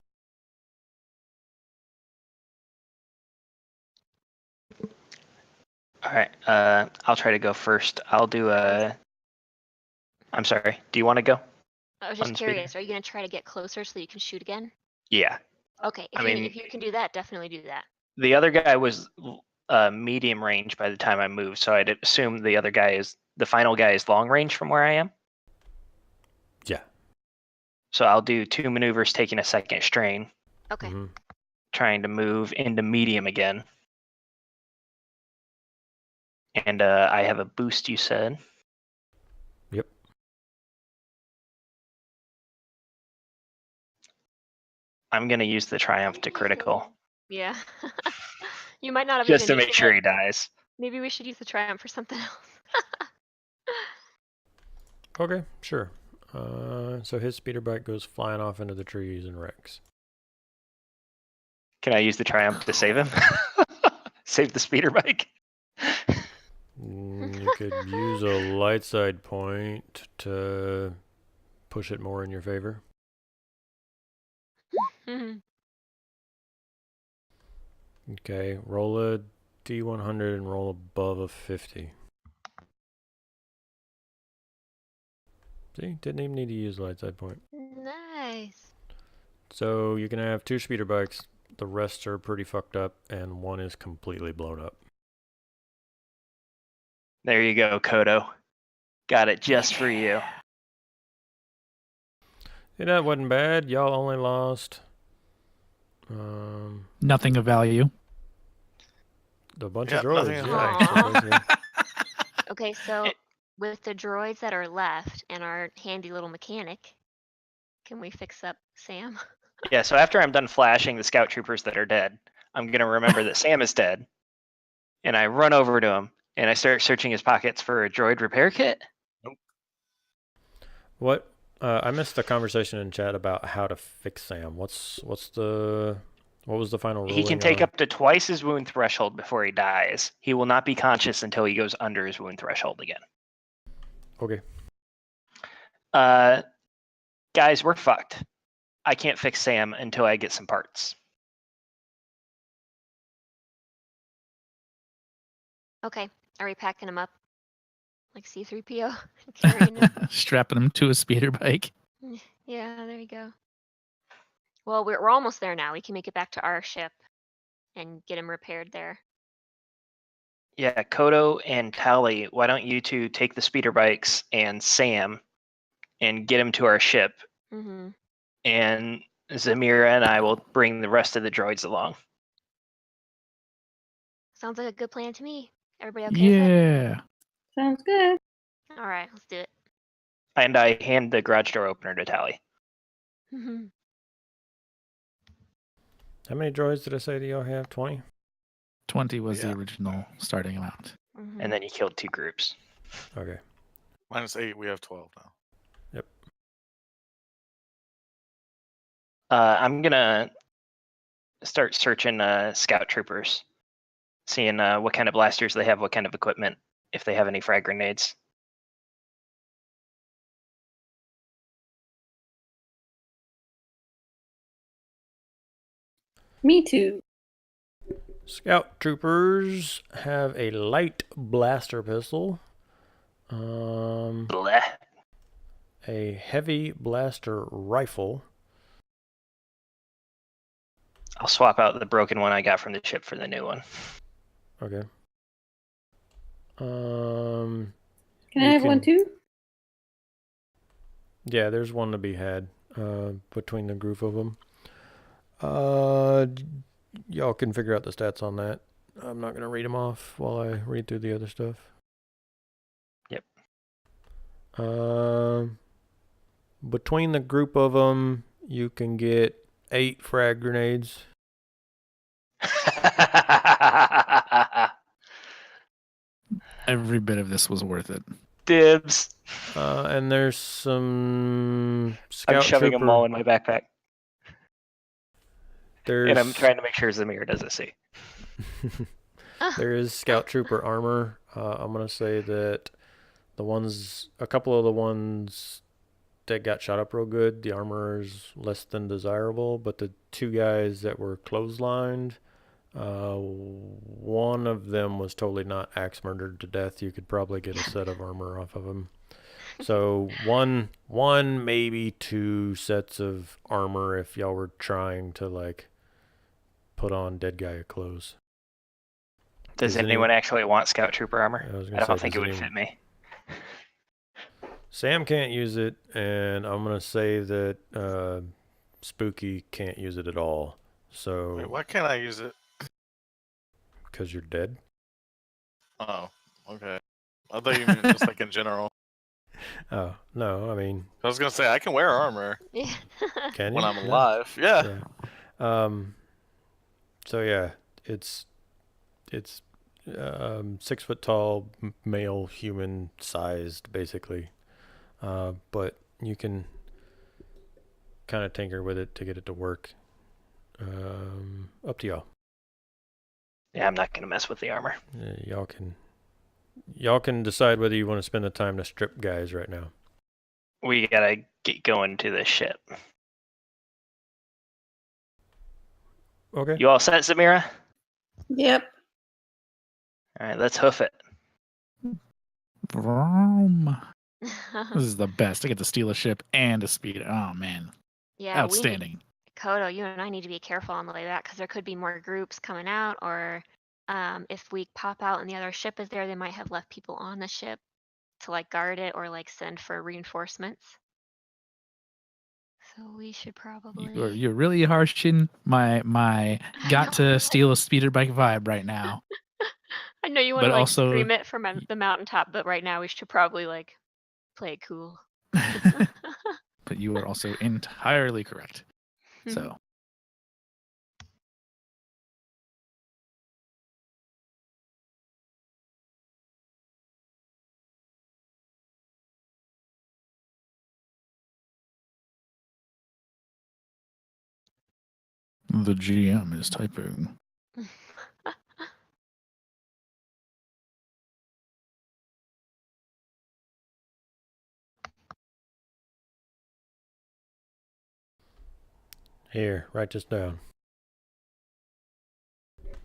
All right. I'll try to go first. I'll do a. I'm sorry. Do you want to go? I was just On the speeder? curious. Are you gonna try to get closer so you can shoot again? Yeah. Okay. I mean- If you can do that, definitely do that. The other guy was medium range by the time I moved, so I'd assume the final guy is long range from where I am. Yeah. So I'll do 2 maneuvers, taking a second strain, Okay. Mhm. trying to move into medium again. And I have a boost, you said. Yep. I'm going to use the Triumph to critical, Yeah. You might not have just to even make used sure it. he dies. Maybe we should use the Triumph for something else. Okay, sure. So his speeder bike goes flying off into the trees and wrecks. Can I use the Triumph to save him? Save the speeder bike? You could use a light side point to push it more in your favor. Mhm. Okay, roll a D100 and roll above a 50. See, didn't even need to use light side point. Nice. So you can have 2 speeder bikes. The rest are pretty fucked up, and 1 is completely blown up. There you go, Kodo. Got it just for you. Yeah, that wasn't bad. Y'all only lost Nothing of value. a bunch Yeah, of droids. nothing of Yeah, value. so basically- Okay, so with the droids that are left and our handy little mechanic, can we fix up Sam? Yeah, so after I'm done flashing the scout troopers that are dead, I'm going to remember that Sam is dead. And I run over to him and I start searching his pockets for a droid repair kit. What? I missed the conversation in chat about how to fix Sam. What was the final ruling? He can take on? up to twice his wound threshold before he dies. He will not be conscious until he goes under his wound threshold again. Okay. Guys, we're fucked. I can't fix Sam until I get some parts. Okay, are we packing him up? Like C-3PO? Carrying him? Strapping him to a speeder bike. Yeah, there you go. Well, we're almost there now. We can make it back to our ship and get him repaired there. Yeah, Kodo and Tally, why don't you two take the speeder bikes and Sam and get him to our ship? Mm-hmm. And Zamira and I will bring the rest of the droids along. Sounds like a good plan to me. Everybody okay with Yeah. Sounds good. it? All right, let's do it. And I hand the garage door opener to Tally. Mhm. How many droids did I say that y'all have? 20? 20 was Yeah. the original starting amount. Mhm. And then you killed 2 groups. Okay. -8, we have 12 now. I'm gonna start searching scout troopers, seeing what kind of blasters they have, what kind of equipment, if they have any frag grenades. Me too. Scout troopers have a light blaster pistol, Bleh. a heavy blaster rifle. I'll swap out the broken one I got from the ship for the new one. Okay. Can You I have one can- too? Yeah, there's one to be had between the group of them. Y'all can figure out the stats on that. I'm not gonna read them off while I read through the other stuff. Yep. Between the group of them, you can get 8 frag grenades. Every bit of this was worth it. Dibs. And there's some I'm scout shoving trooper. them all in my backpack. There's And I'm trying to make sure Zamir doesn't see. there is scout trooper armor. I'm gonna say that a couple of the ones that got shot up real good, the armor is less than desirable. But the 2 guys that were clotheslined, one of them was totally not axe murdered to death. You could probably get a set of armor off of him. So one maybe 2 sets of armor if y'all were trying to like put on dead guy clothes. Does Does anyone actually want scout trooper armor? I was I gonna don't say, think it does would anyone- fit me. Sam can't use it, and I'm gonna say that Spooky can't use it at all. Wait, So why can't I use it? because you're dead. Oh, okay. I thought you meant just like in general. Oh no, I mean, I was gonna say I can wear armor Yeah. can you? when I'm No. alive. Yeah. Yeah. So yeah, it's 6 foot tall, male human sized, basically. But you can kind of tinker with it to get it to work. Up to y'all. Yeah, I'm not gonna mess with the armor. Y'all can decide whether you want to spend the time to strip guys right now. We gotta get going to the ship. Okay. You all set, Zamira? Yep. All right, let's hoof it. Vroom. This is the best. I get to steal a ship and a speeder. Oh man, Yeah, outstanding. Kodo, you and I need to be careful on the way back because there could be more groups coming out, or if we pop out and the other ship is there, they might have left people on the ship to like guard it or like send for reinforcements. So we should probably. You're really harshing my I got know. to steal a speeder bike vibe right now. I know you want But to like also- scream it from the mountaintop, but right now we should probably like play it cool. But you are also entirely correct. So the GM is typing. Here, write this down.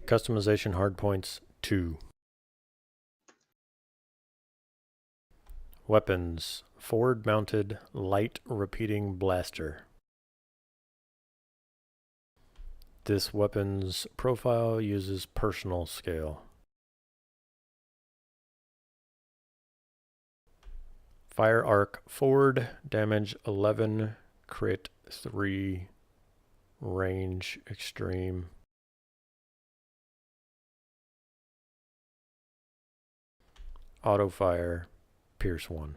Customization hardpoints 2. Weapons. Forward-mounted light repeating blaster. This weapon's profile uses personal scale. Fire arc forward, damage 11, crit 3, range extreme. Auto fire, pierce 1.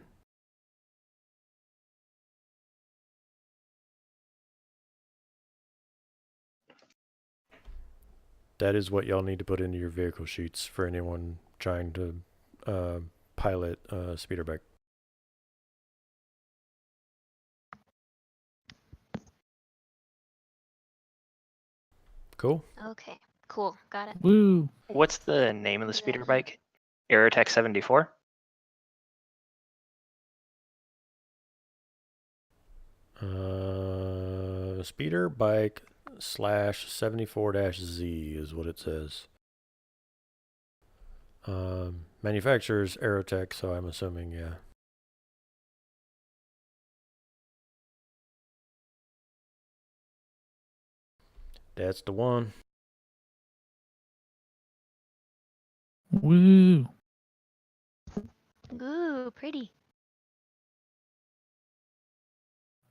That is what y'all need to put into your vehicle sheets for anyone trying to pilot a speeder bike. Cool. Okay, cool, got it. Woo! What's the name of the speeder bike? Aerotech 74? Speeder bike /74-Z is what it says. Manufacturer's Aerotech, so I'm assuming, yeah. That's the one. Woo! Ooh, pretty.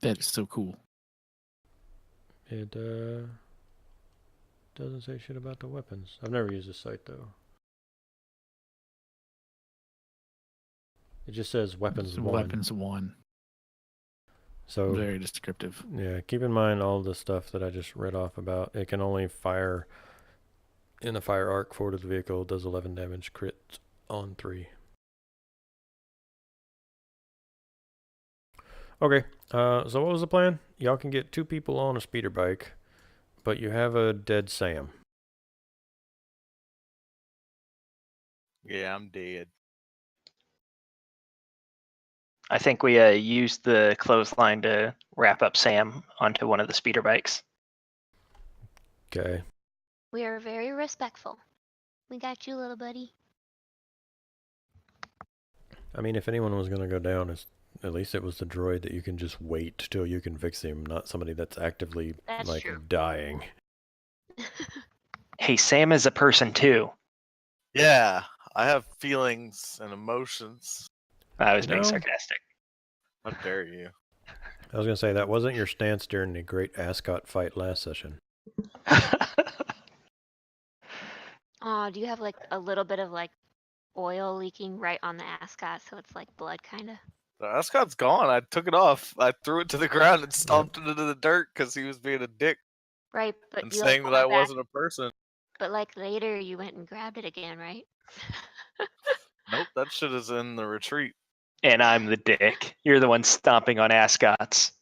That is so cool. It doesn't say shit about the weapons. I've never used this site though. It just says weapons It's 1. Weapons 1. So Very descriptive. yeah, keep in mind all the stuff that I just read off about. It can only fire in a fire arc forward of the vehicle, does 11 damage, crit on 3. Okay, so what was the plan? Y'all can get 2 people on a speeder bike, but you have a dead Sam. Yeah, I'm dead. I think we used the clothesline to wrap up Sam onto one of the speeder bikes. Okay. We are very respectful. We got you, little buddy. I mean, if anyone was going to go down, at least it was the droid that you can just wait till you can fix him, not somebody that's actively That's like true. dying. Hey, Sam is a person too. Yeah, I have feelings and emotions. I was You being know? sarcastic. How dare you? I was gonna say that wasn't your stance during the great ascot fight last session. Oh, do you have like a little bit of like oil leaking right on the ascot, so it's like blood kind of? The ascot's gone. I took it off. I threw it to the ground and stomped it into the dirt because he was being a dick Right, but and you like saying that went I back, wasn't a person. but like later you went and grabbed it again, right? Nope, that shit is in the retreat. And I'm the dick. You're the one stomping on ascots.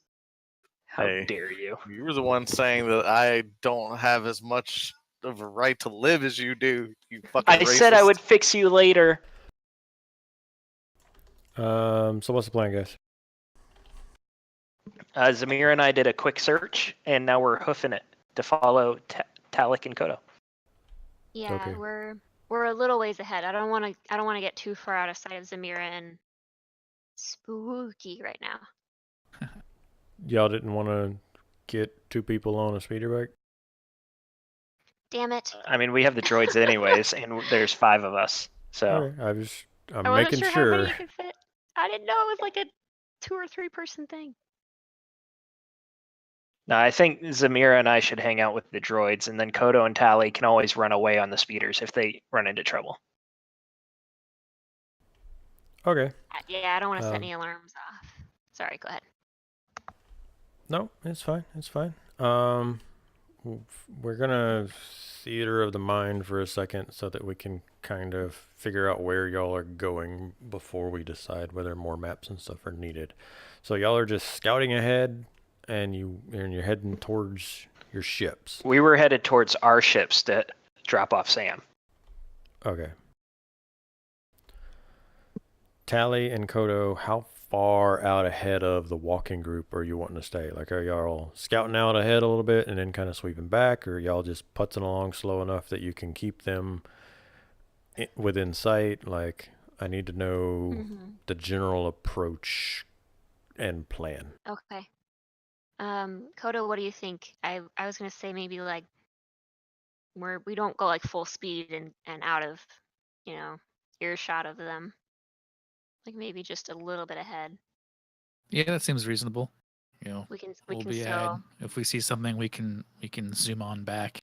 How Hey, dare you? you were the one saying that I don't have as much of a right to live as you do. You fucking I racist. said I would fix you later. So what's the plan, guys? Zamira and I did a quick search, and now we're hoofing it to follow Talik and Kodo. Yeah, Okay. we're a little ways ahead. I don't want to get too far out of sight of Zamira and spooky right now. Y'all didn't want to get 2 people on a speeder bike? Damn it! I mean, we have the droids anyways, and there's 5 of us. So Okay, I'm I wasn't making sure how many sure. you could fit. I didn't know it was like a 2 or 3 person thing. no, I think Zamira and I should hang out with the droids, and then Kodo and Tali can always run away on the speeders if they run into trouble. Okay. Yeah, I don't want to set Um, any alarms off. Sorry, go ahead. No, it's fine. It's fine. We're gonna theater of the mind for a second so that we can kind of figure out where y'all are going before we decide whether more maps and stuff are needed. So y'all are just scouting ahead, and you're heading towards your ships. We were headed towards our ships to drop off Sam. Okay. Tally and Kodo, how far out ahead of the walking group are you wanting to stay? Like, are y'all scouting out ahead a little bit and then kind of sweeping back, or y'all just putzing along slow enough that you can keep them within sight? Like, I need to know the general approach and plan. Okay. Kodo, what do you think? I was gonna say maybe like we don't go like full speed and out of, earshot of them. Like maybe just a little bit ahead. Yeah, that seems reasonable. We can We'll be ahead. still. If we see something, we can zoom on back.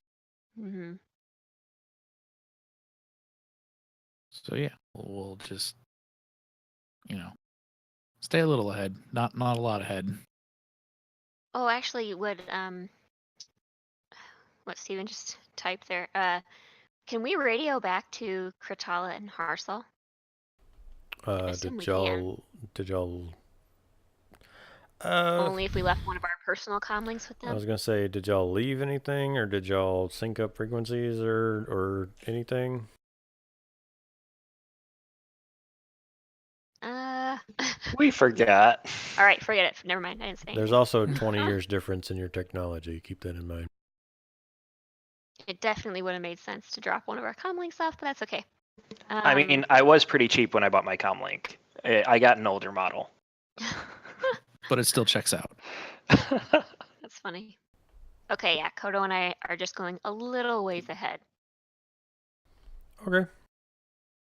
Mm-hmm. So yeah, we'll just stay a little ahead, not a lot ahead. Oh, actually, what Steven just typed there? Can we radio back to Kratala and Harsal? I assume we can. Did y'all Only if we left one of our personal comm links with I them. was gonna say, did y'all leave anything, or did y'all sync up frequencies or anything? We forgot. All right, forget it. Never mind. I didn't say anything. There's also 20 years difference in your technology. Keep that in mind. It definitely would have made sense to drop one of our comm links off, but that's okay. I mean, I was pretty cheap when I bought my comm link. I got an older model. But it still checks out. That's funny. Okay, yeah, Kodo and I are just going a little ways ahead. Okay.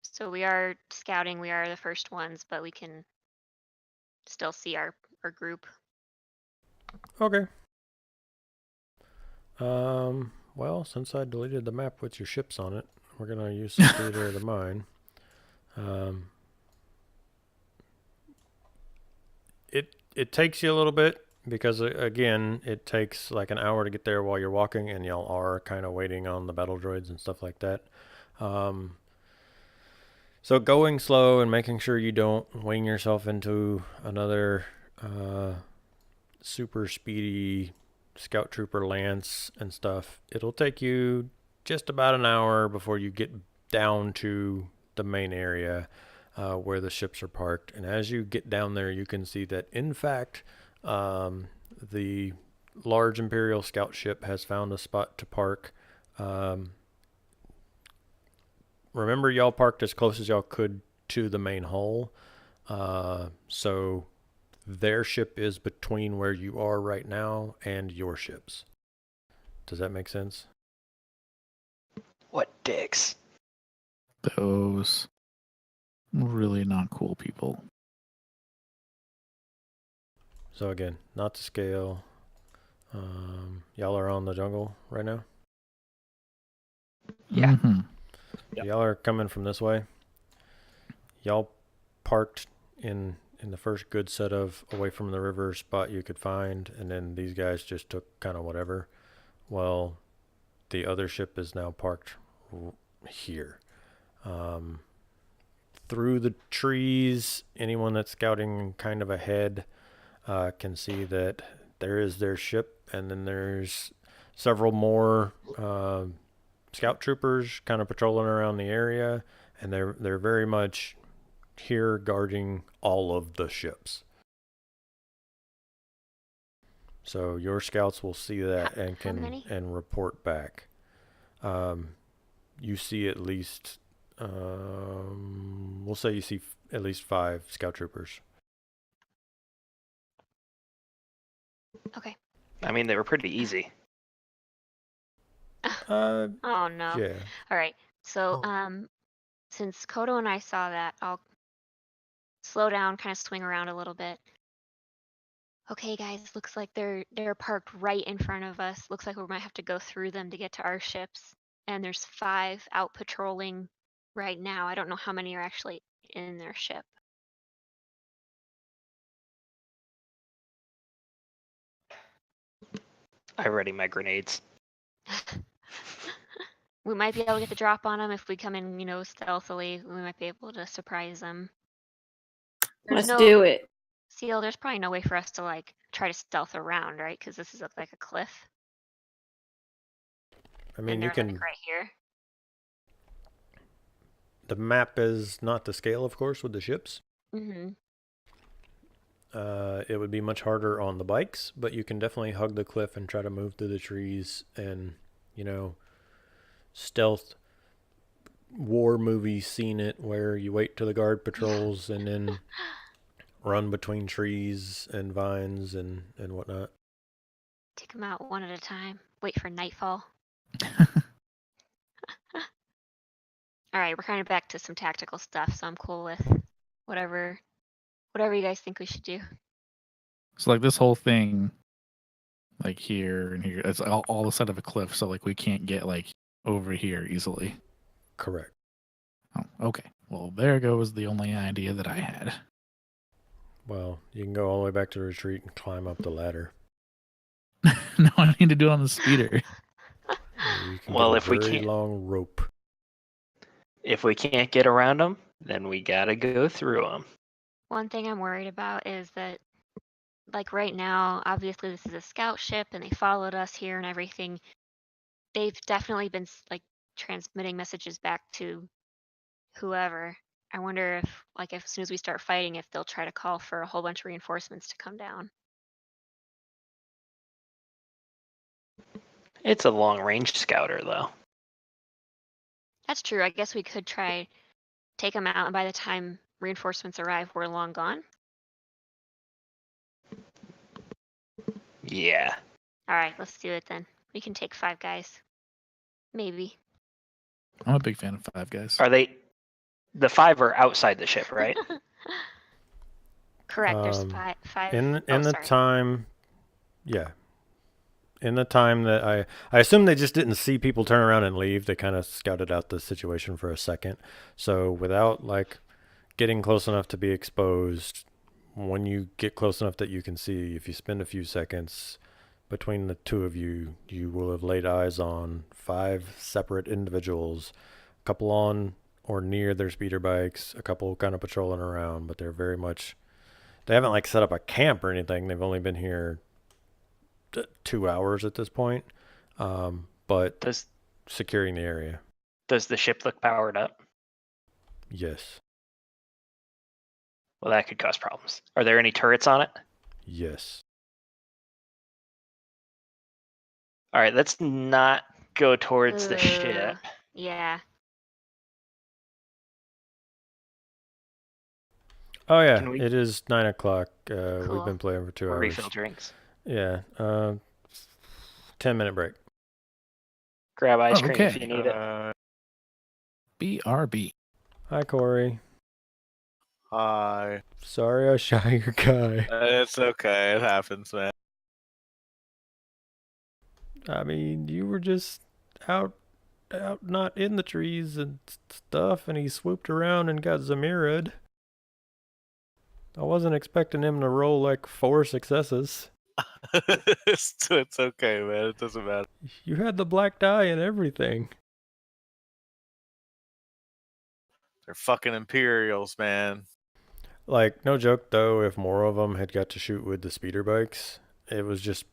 So we are scouting, we are the first ones, but we can still see our group. Okay. Well, since I deleted the map with your ships on it, we're gonna use some theater of the mind. It takes you a little bit because again, it takes like an hour to get there while you're walking, and y'all are kind of waiting on the battle droids and stuff like that. So going slow and making sure you don't wing yourself into another super speedy scout trooper lance and stuff. It'll take you just about an hour before you get down to the main area where the ships are parked. And as you get down there, you can see that, in fact, the large Imperial scout ship has found a spot to park. Remember, y'all parked as close as y'all could to the main hull. So their ship is between where you are right now and your ships. Does that make sense? What dicks. Those really not cool people. So again, not to scale. Y'all are on the jungle right now? Yeah. Mhm. So y'all are coming from this way. Y'all parked in the first good set of away from the river spot you could find, and then these guys just took kind of whatever. Well, the other ship is now parked here. Through the trees, anyone that's scouting kind of ahead can see that there is their ship, and then there's several more scout troopers kind of patrolling around the area, and they're very much here guarding all of the ships. So your scouts will see that and How many? report back. You see at least we'll say you see at least 5 scout troopers. Okay. I mean, they were pretty easy. Uh, Oh no. yeah. All right. So since Kodo and I saw that, I'll slow down, kind of swing around a little bit. Okay, guys, looks like they're parked right in front of us. Looks like we might have to go through them to get to our ships. And there's 5 out patrolling right now. I don't know how many are actually in their ship. I ready my grenades. We might be able to get the drop on them if we come in, stealthily. We might be able to surprise them. Let's do it. Seal, there's probably no way for us to like try to stealth around, right? Because this is like a cliff. I mean, and you they're can. like right here. The map is not to scale, of course, with the ships. Mm-hmm. It would be much harder on the bikes, but you can definitely hug the cliff and try to move through the trees and, stealth war movie seen it where you wait till the guard patrols and then run between trees and vines and whatnot. Take them out one at a time. Wait for nightfall. All right, we're kind of back to some tactical stuff, so I'm cool with whatever you guys think we should do. So like this whole thing, like here and here, it's all the side of a cliff, so like we can't get like over here easily. Correct. Oh, okay. Well, there goes the only idea that I had. Well, you can go all the way back to the retreat and climb up the ladder. No, I need to do it on the speeder. You can Well, get a if we very can't- long rope. If we can't get around them, then we gotta go through them. One thing I'm worried about is that, like right now, obviously this is a scout ship and they followed us here and everything. They've definitely been like transmitting messages back to whoever. I wonder if, like, as soon as we start fighting, if they'll try to call for a whole bunch of reinforcements to come down. It's a long-range scouter, though. That's true. I guess we could try take them out, and by the time reinforcements arrive, we're long gone. Yeah. All right, let's do it then. We can take 5 guys. Maybe. I'm a big fan of 5 guys. Are they? The 5 are outside the ship, right? Correct. There's 5. In Oh, the sorry. time, yeah. In the time that I assume they just didn't see people turn around and leave. They kind of scouted out the situation for a second. So without like getting close enough to be exposed, when you get close enough that you can see, if you spend a few seconds between the two of you, you will have laid eyes on 5 separate individuals, a couple on or near their speeder bikes, a couple kind of patrolling around, but they're very much, they haven't like set up a camp or anything. They've only been here 2 hours at this point, but Does securing the area. the ship look powered up? Yes. Well, that could cause problems. Are there any turrets on it? Yes. All right, let's not go towards the ship. Yeah. Oh yeah, Can we- it is 9 o'clock. We've Cool. been playing for 2 hours. Refill drinks. Yeah. 10-minute break. Grab ice cream if okay. you need it. BRB. Hi, Corey. Hi. Sorry I shot your guy. It's okay. It happens, man. I mean, you were just out not in the trees and stuff, and he swooped around and got Zamira'd. I wasn't expecting him to roll like 4 successes. It's okay, man. It doesn't matter. You had the black die and everything. They're fucking Imperials, man. Like, no joke though, if more of them had got to shoot with the speeder bikes, it was just.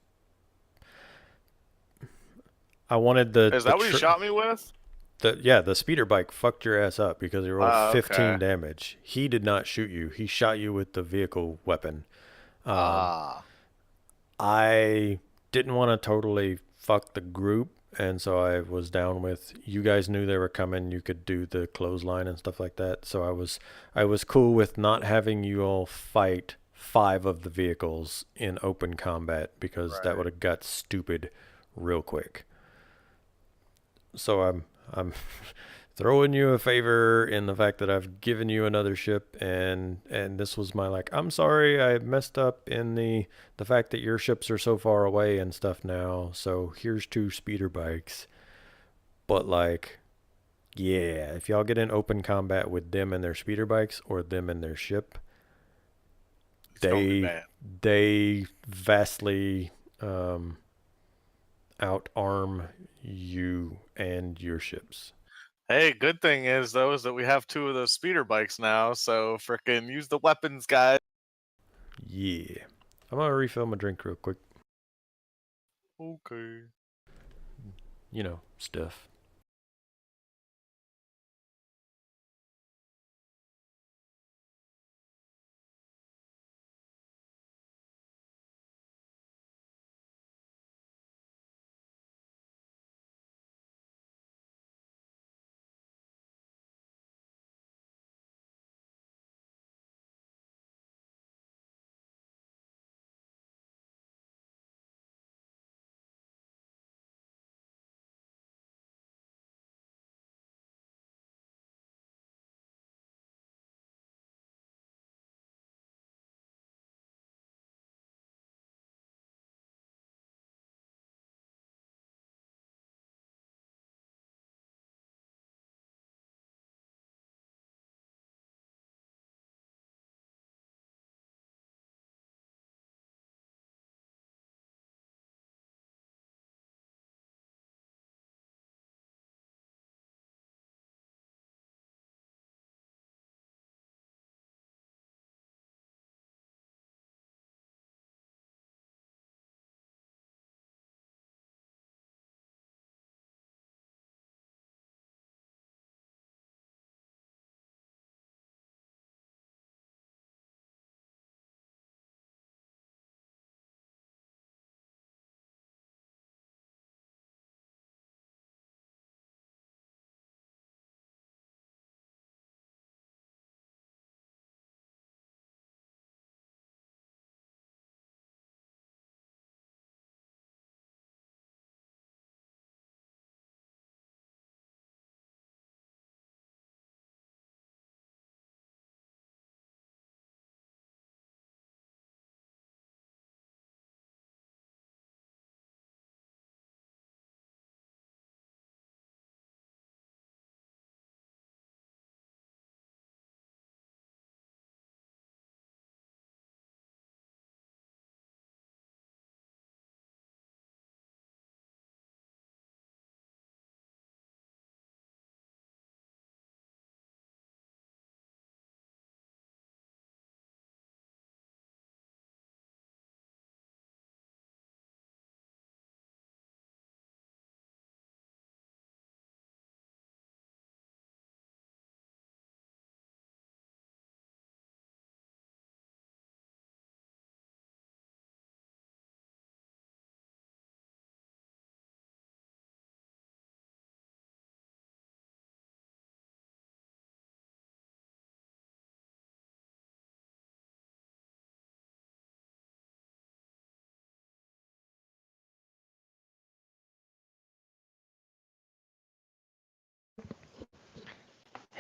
I wanted Is that what you shot me with? The speeder bike fucked your ass up because he rolled 15 Okay. damage. He did not shoot you. He shot you with the vehicle weapon. I didn't want to totally fuck the group, and so I was down with you guys knew they were coming. You could do the clothesline and stuff like that. So I was cool with not having you all fight 5 of the vehicles in open combat because that would have got stupid real quick. So I'm throwing you a favor in the fact that I've given you another ship, and this was my like, I'm sorry I messed up in the fact that your ships are so far away and stuff now, so here's 2 speeder bikes. But like, yeah, if y'all get in open combat with them and their speeder bikes or them and their ship, they vastly outarm you and your ships. Hey, good thing is though is that we have 2 of those speeder bikes now, so frickin' use the weapons, guys. Yeah. I'm gonna refill my drink real quick. Okay. You know, stuff.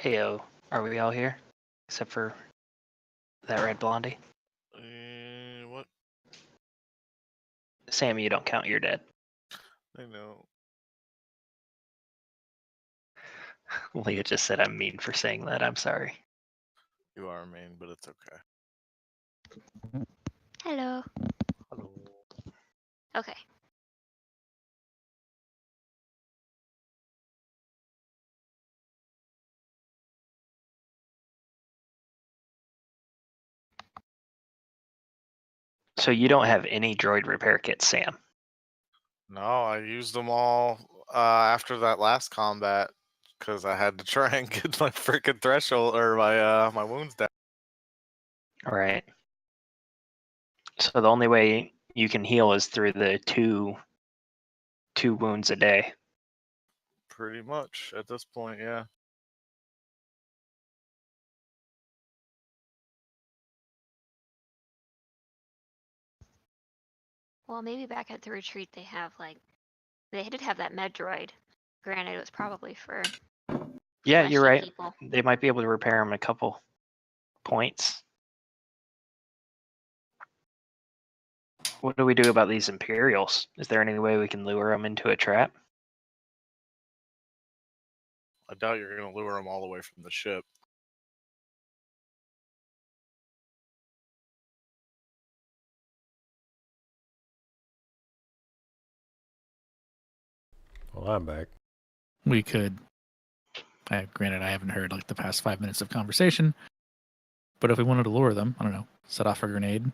Heyo, are we all here? Except for that right, Blondie? What? Sammy, you don't count, you're dead. I know. Leah just said I'm mean for saying that. I'm sorry. You are mean, but it's okay. Hello. Okay. So you don't have any droid repair kits, Sam? No, I used them all after that last combat because I had to try and get my freaking threshold or my wounds down. All right. So the only way you can heal is through the two wounds a day. Pretty much at this point, yeah. Well, maybe back at the retreat they have they did have that med droid. Granted, it was probably for Yeah, you're fleshy right. people. They might be able to repair them a couple points. What do we do about these Imperials? Is there any way we can lure them into a trap? I doubt you're gonna lure them all the way from the ship. Well, I'm back. We could. Granted, I haven't heard like the past 5 minutes of conversation, but if we wanted to lure them, I don't know, set off a grenade,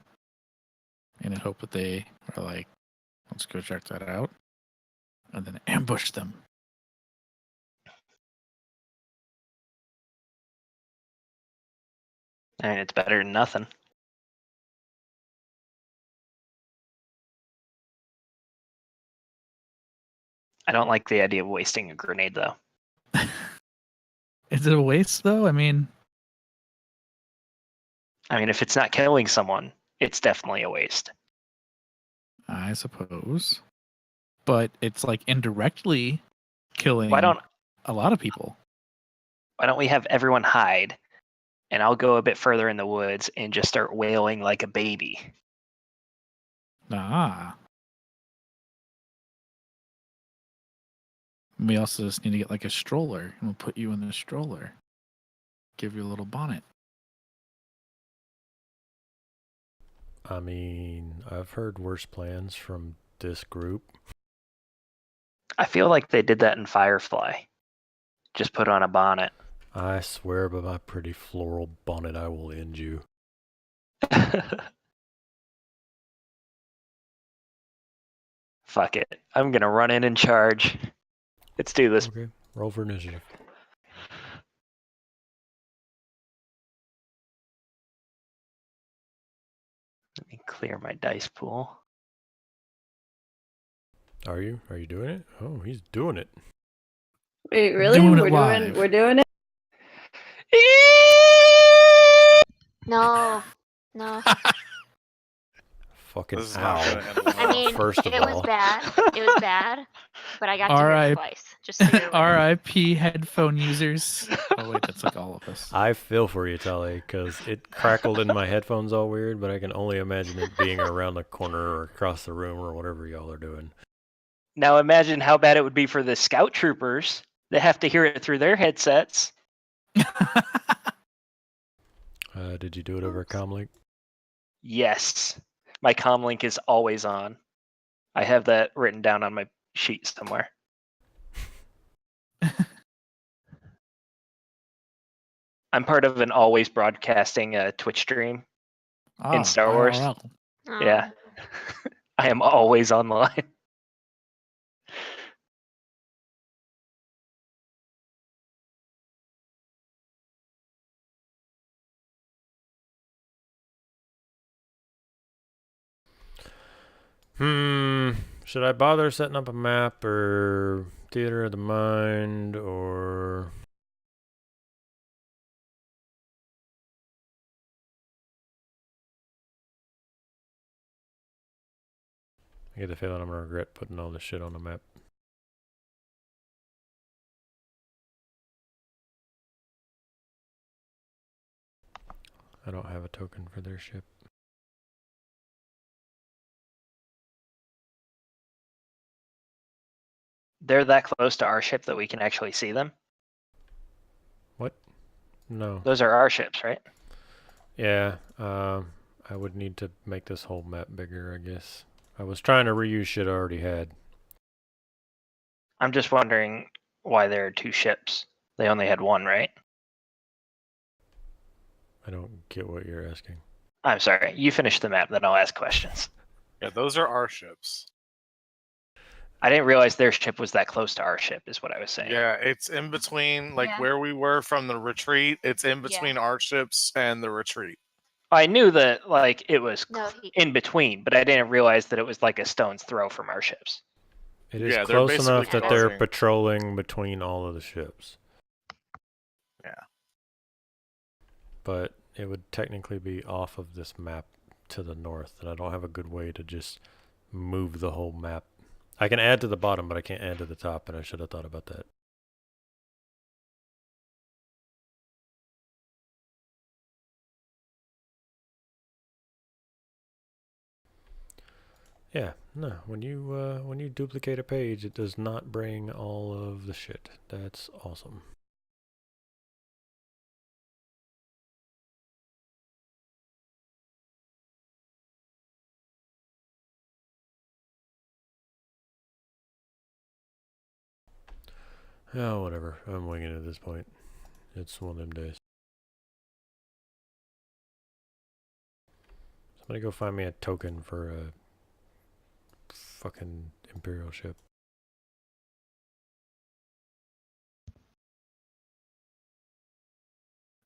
and then hope that they are like, let's go check that out, and then ambush them. I mean, it's better than nothing. I don't like the idea of wasting a grenade, though. Is it a waste though? I mean, if it's not killing someone, it's definitely a waste. I suppose, but it's like indirectly killing Why don't a lot of people. we have everyone hide, and I'll go a bit further in the woods and just start wailing like a baby. Ah. We also just need to get like a stroller, and we'll put you in the stroller. Give you a little bonnet. I mean, I've heard worse plans from this group. I feel like they did that in Firefly. Just put on a bonnet. I swear by my pretty floral bonnet I will end you. Fuck it. I'm gonna run in and charge. Let's do this. Okay, roll for initiative. Let me clear my dice pool. Are you? Are you doing it? Oh, he's doing it. Wait, really? Doing it We're live. doing it? No. No. Fucking This is not gonna ow. end well. I mean, First of it was all. bad. It was bad. But I got to hear R.I.P. it twice. Just so you're aware. R.I.P. headphone users. Oh wait, that's like all of us. I feel for you, Tali, because it crackled in my headphones all weird, but I can only imagine it being around the corner or across the room or whatever y'all are doing. Now imagine how bad it would be for the scout troopers that have to hear it through their headsets. Did you do it over a comlink? Yes. My comlink is always on. I have that written down on my sheet somewhere. I'm part of an always broadcasting Twitch stream in Star Wars. IRL. Yeah. I am always online. Should I bother setting up a map or theater of the mind or... I get the feeling I'm gonna regret putting all this shit on the map. I don't have a token for their ship. They're that close to our ship that we can actually see them. No. Those are our ships, right? Yeah, I would need to make this whole map bigger, I guess. I was trying to reuse shit I already had. I'm just wondering why there are two ships. They only had one, right? I don't get what you're asking. I'm sorry. You finish the map, then I'll ask questions. Yeah, those are our ships. I didn't realize their ship was that close to our ship, is what I was saying. Yeah, it's in between, like Yeah. where we were from the retreat. It's in Yeah. between our ships and the retreat. I knew that like it was No, in between, but I didn't realize that it was like a stone's throw from our ships. It is Yeah, they're close basically enough that they're guarding. patrolling between all of the ships. Yeah. But it would technically be off of this map to the north, and I don't have a good way to just move the whole map. I can add to the bottom, but I can't add to the top, and I should have thought about that. Yeah, no. When you duplicate a page, it does not bring all of the shit. That's awesome. Oh, whatever. I'm winging it at this point. It's one of them days. Somebody go find me a token for a fucking Imperial ship.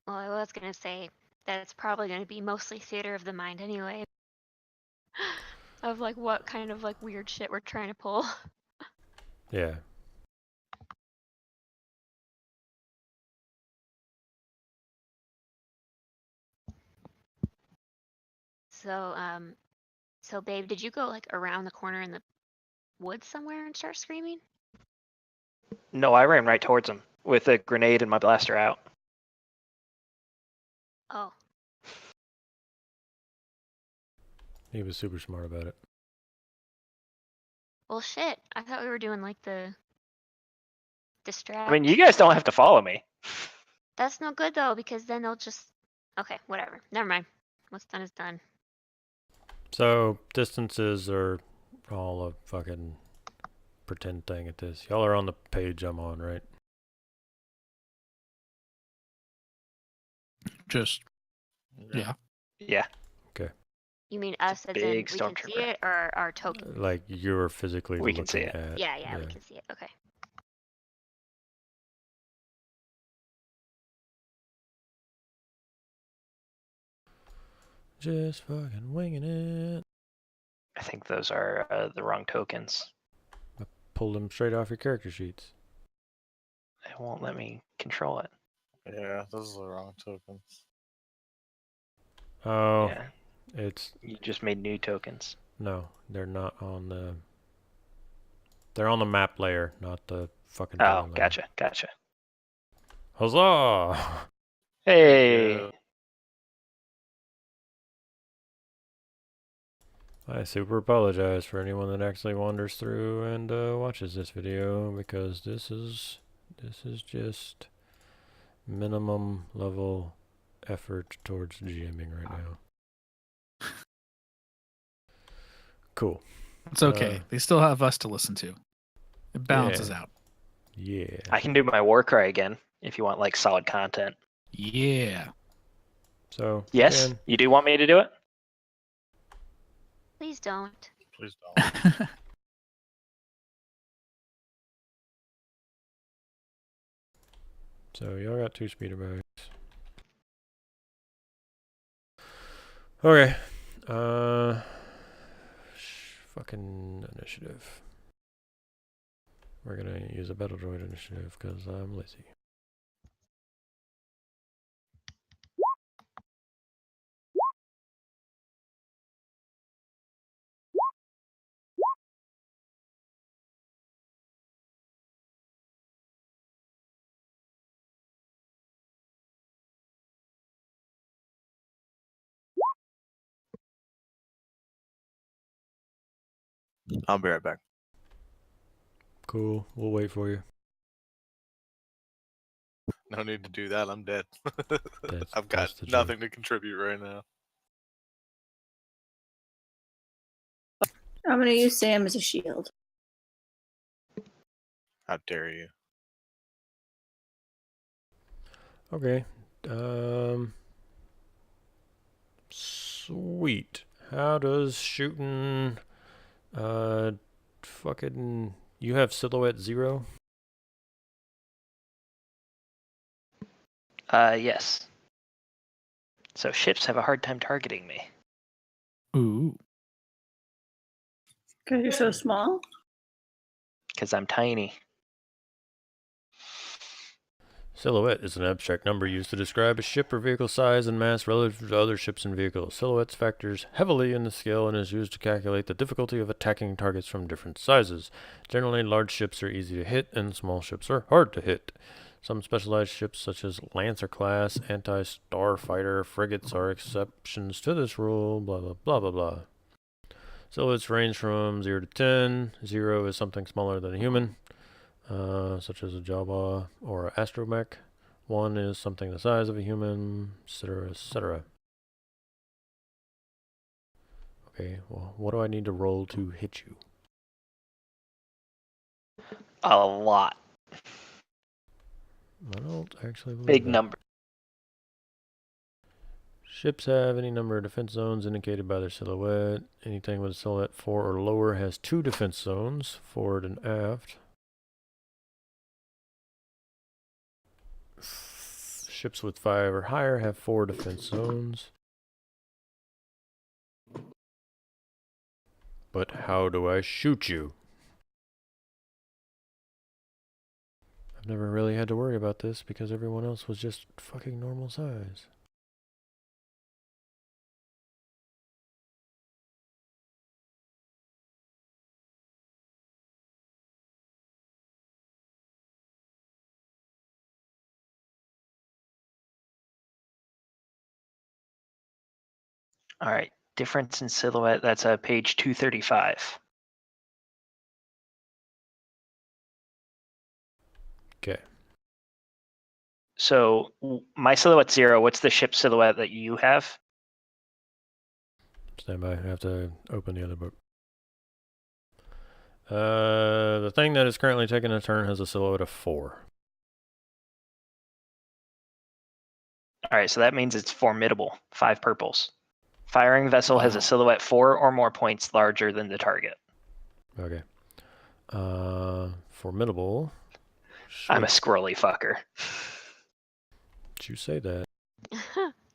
Well, I was gonna say that it's probably gonna be mostly theater of the mind anyway. Of like what kind of like weird shit we're trying to pull. Yeah. So babe, did you go like around the corner in the woods somewhere and start screaming? No, I ran right towards him with a grenade and my blaster out. Oh, He was super smart about it. well shit. I thought we were doing like the distract. I mean, you guys don't have to follow me. That's no good though, because then they'll just okay, whatever. Never mind. What's done is done. So, distances are all a fucking pretend thing at this. Y'all are on the page I'm on, right? Just yeah. Yeah. You mean us as in big we can see stormtrooper. it or our token? Like you're physically We can see looking it. at. Yeah, we can see it. Okay. Just fucking winging it. I think those are the wrong tokens. Pull them straight off your character sheets. It won't let me control it. Yeah, those are the wrong tokens. Oh, Yeah, it's you just made new tokens. no, they're not on the. They're on the map layer, not the fucking. Oh, token layer. gotcha. Huzzah! Hey, Yeah. I super apologize for anyone that actually wanders through and watches this video, because this is just minimum level effort towards GMing right now. Cool. It's okay. They still have us to listen to. It balances Yeah. out. Yeah. I can do my war cry again if you want like solid content. Yeah. So Yes, again, you do want me to do it? Please don't. Please don't. so y'all got 2 speeder bags. Okay. Fucking initiative. We're gonna use a battle droid initiative because I'm lazy. I'll be right back. Cool. We'll wait for you. No need to do that. I'm dead. I've got That's the joke. nothing to contribute right now. I'm gonna use Sam as a shield. How dare you? Okay. Sweet. How does shooting fucking you have silhouette 0? Yes. So ships have a hard time targeting me. Ooh. Because you're so small? Because I'm tiny. Silhouette is an abstract number used to describe a ship or vehicle size and mass relative to other ships and vehicles. Silhouette factors heavily in the scale and is used to calculate the difficulty of attacking targets from different sizes. Generally, large ships are easy to hit and small ships are hard to hit. Some specialized ships, such as Lancer-class, anti-starfighter frigates, are exceptions to this rule, blah, blah, blah, blah, blah. Silhouettes range from 0 to 10. 0 is something smaller than a human, such as a Java or an astromech. 1 is something the size of a human, etc., etc. Okay, well, what do I need to roll to hit you? A lot. I don't actually believe Big that. number. Ships have any number of defense zones indicated by their silhouette. Anything with a silhouette 4 or lower has 2 defense zones, forward and aft. Ships with 5 or higher have 4 defense zones. But how do I shoot you? I've never really had to worry about this because everyone else was just fucking normal size. All right. Difference in silhouette. That's page 235. Okay. So my silhouette 0. What's the ship silhouette that you have? Stand by. I have to open the other book. The thing that is currently taking a turn has a silhouette of 4. All right, so that means it's formidable. 5 purples. Firing vessel has a Wow. silhouette 4 or more points larger than the target. Okay. Formidable. I'm a Sweet. squirrely fucker. Did you say that?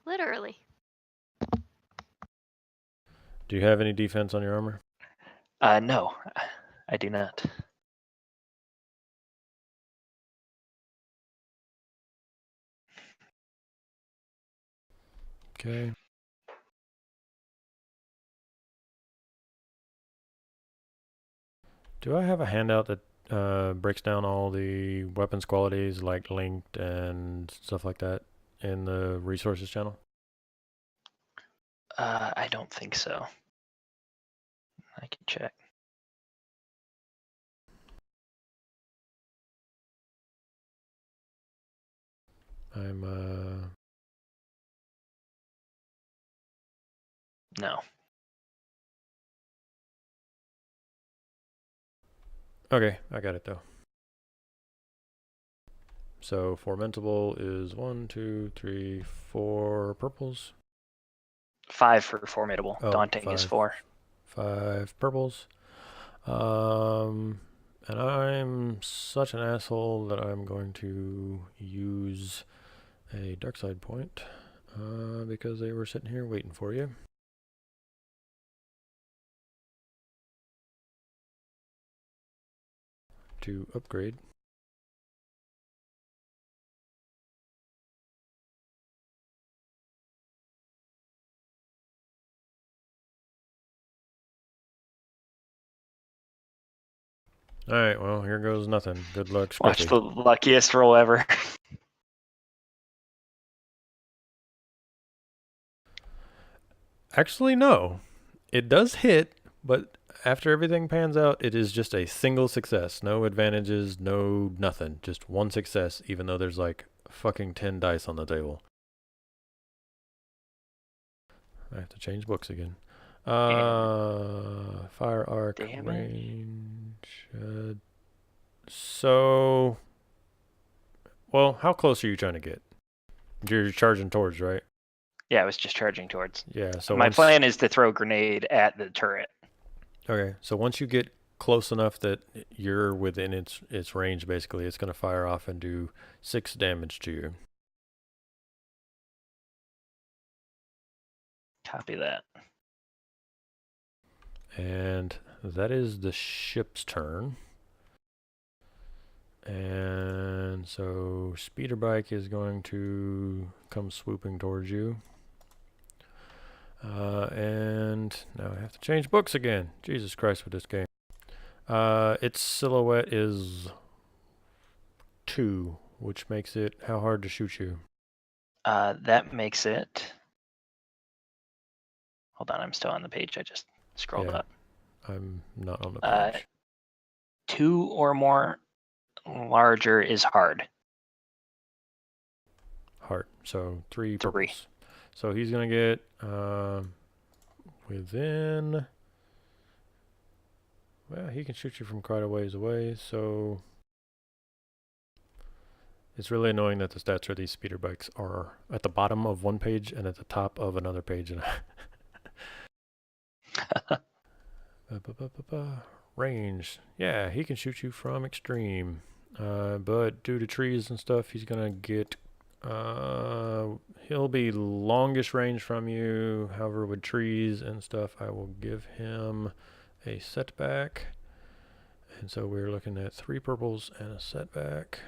Literally. Do you have any defense on your armor? No, I do not. Okay. Do I have a handout that breaks down all the weapons qualities like linked and stuff like that in the resources channel? I don't think so. I can check. I'm No. okay, I got it though. So formidable is 1, 2, 3, 4 purples. 5 for formidable. Oh, Daunting is 4. 5 purples. And I'm such an asshole that I'm going to use a dark side point because they were sitting here waiting for you. To upgrade. Alright, well, here goes nothing. Good luck, Watch Squiffy. the luckiest roll ever. Actually, no. It does hit, But after everything pans out, it is just a single success. No advantages, no nothing. Just one success, even though there's like fucking 10 dice on the table. I have to change books again. Fire arc Damage? range. So, well, how close are you trying to get? You're charging towards, right? Yeah, I was just charging towards. Yeah. So My once, plan is to throw a grenade at the turret. okay. So once you get close enough that you're within its range, basically, it's going to fire off and do 6 damage to you. Copy that. And that is the ship's turn. And so speeder bike is going to come swooping towards you. And now I have to change books again. Jesus Christ with this game. Its silhouette is 2, which makes it how hard to shoot you? That makes it. Hold on, I'm still on the page. I just scrolled Yeah. up. I'm not on the Uh, page. 2 or more larger is hard. Heart. So 3 3. purples. So he's gonna get within. Well, he can shoot you from quite a ways away. So it's really annoying that the stats for these speeder bikes are at the bottom of one page and at the top of another page. And range. Yeah, he can shoot you from extreme. But due to trees and stuff, he's gonna get. He'll be longish range from you. However, with trees and stuff, I will give him a setback. And so we're looking at 3 purples and a setback.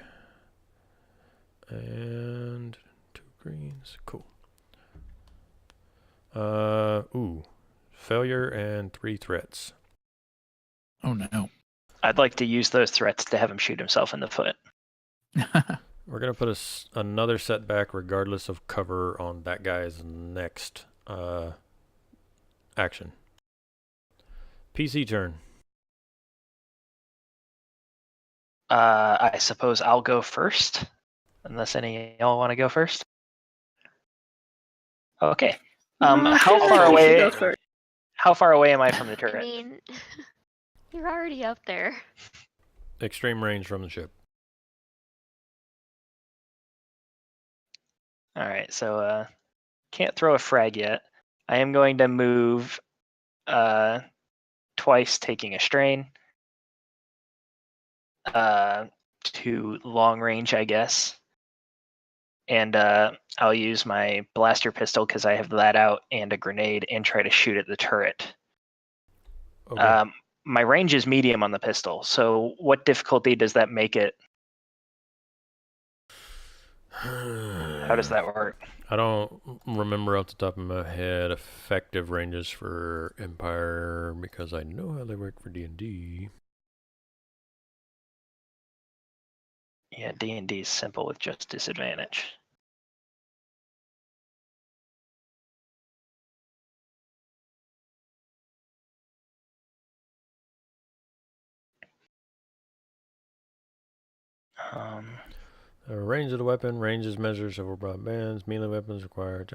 And 2 greens. Cool. Ooh. Failure and 3 threats. Oh no. I'd like to use those threats to have him shoot himself in the foot. We're going to put another setback regardless of cover on that guy's next action. PC turn. I suppose I'll go first, unless any of y'all want to go first. Okay. No, How I far think you should away? go first. How far away am I from the I turret? mean, you're already up there. Extreme range from the ship. All right, so can't throw a frag yet. I am going to move twice, taking a strain to long range, I guess. And I'll use my blaster pistol because I have that out and a grenade and try to shoot at the turret. Okay. My range is medium on the pistol, so what difficulty does that make it? How does that work? I don't remember off the top of my head effective ranges for Empire because I know how they work for D&D. Yeah, D&D is simple with just disadvantage. Range of the weapon. Range is measured over broad bands. Melee weapons require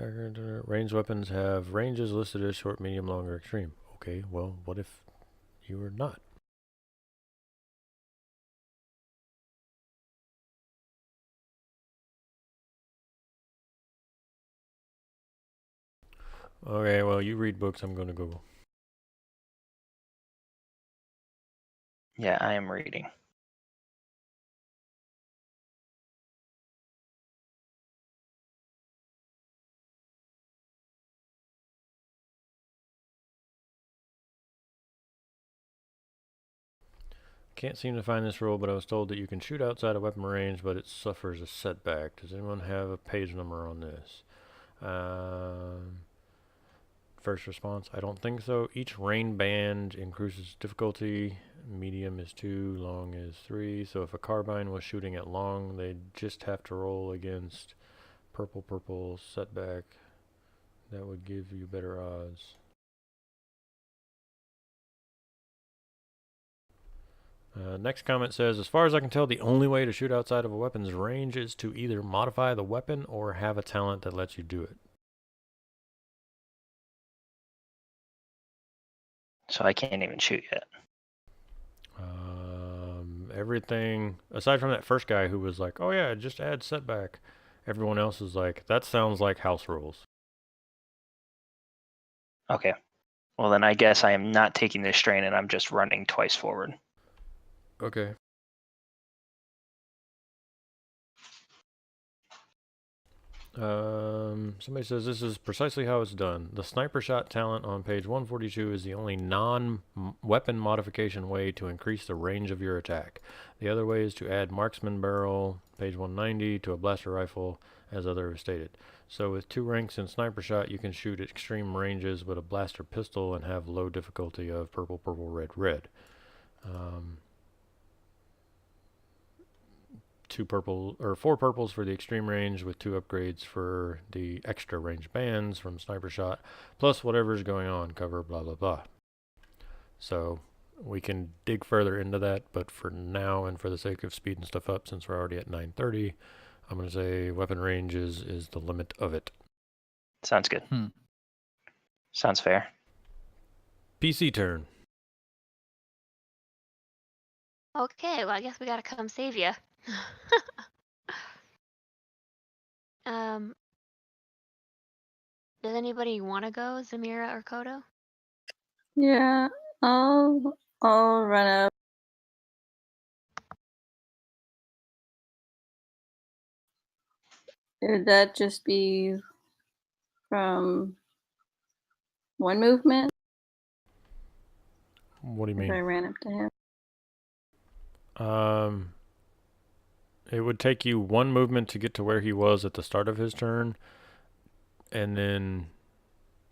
ranged weapons have ranges listed as short, medium, long, or extreme. Okay, well, what if you were not? Okay, well, you read books. I'm going to Google. Yeah, I am reading. Can't seem to find this rule, but I was told that you can shoot outside of weapon range, but it suffers a setback. Does anyone have a page number on this? First response, I don't think so. Each rain band increases difficulty. Medium is 2, long is 3. So if a carbine was shooting at long, they'd just have to roll against purple setback. That would give you better odds. Next comment says, as far as I can tell, the only way to shoot outside of a weapon's range is to either modify the weapon or have a talent that lets you do it. So I can't even shoot yet. Everything, aside from that first guy who was like, oh yeah, just add setback, everyone else is like, that sounds like house rules. Okay. Well, then I guess I am not taking this strain and I'm just running twice forward. Okay. Somebody says this is precisely how it's done. The sniper shot talent on page 142 is the only non-weapon modification way to increase the range of your attack. The other way is to add marksman barrel, page 190, to a blaster rifle, as others stated. So with 2 ranks in sniper shot, you can shoot at extreme ranges with a blaster pistol and have low difficulty of purple, purple, red, red. 4 purples for the extreme range with 2 upgrades for the extra range bands from sniper shot, plus whatever's going on, cover, blah blah blah. So we can dig further into that, but for now and for the sake of speeding stuff up, since we're already at 9:30, I'm going to say weapon range is the limit of it. Sounds good. Sounds fair. PC turn. Okay, well, I guess we gotta come save you. Does anybody want to go, Zamira or Kodo? Yeah, I'll run up. Would that just be from one movement? What do you If I mean? ran up to him. It would take you 1 movement to get to where he was at the start of his turn, and then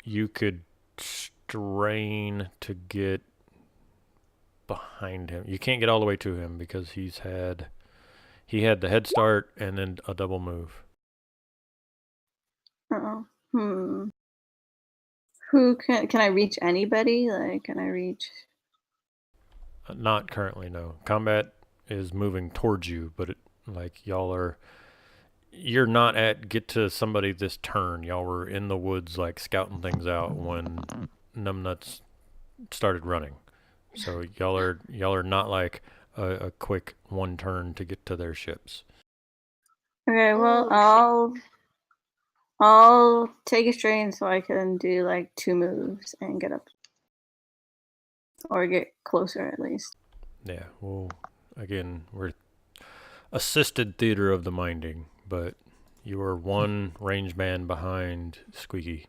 you could strain to get behind him. You can't get all the way to him because he had the head start and then a double move. Oh. Who can I reach anybody? Like, can I reach? Not currently, no. Combat is moving towards you, but you're not at get to somebody this turn. Y'all were in the woods like scouting things out when numbnuts started running. So y'all are not like a quick 1 turn to get to their ships. Okay, well, Oh, I'll take a strain so I can do like 2 moves and get up, or get closer at least. Yeah, well, again, we're assisted theater of the minding, but you are 1 range band behind Spooky.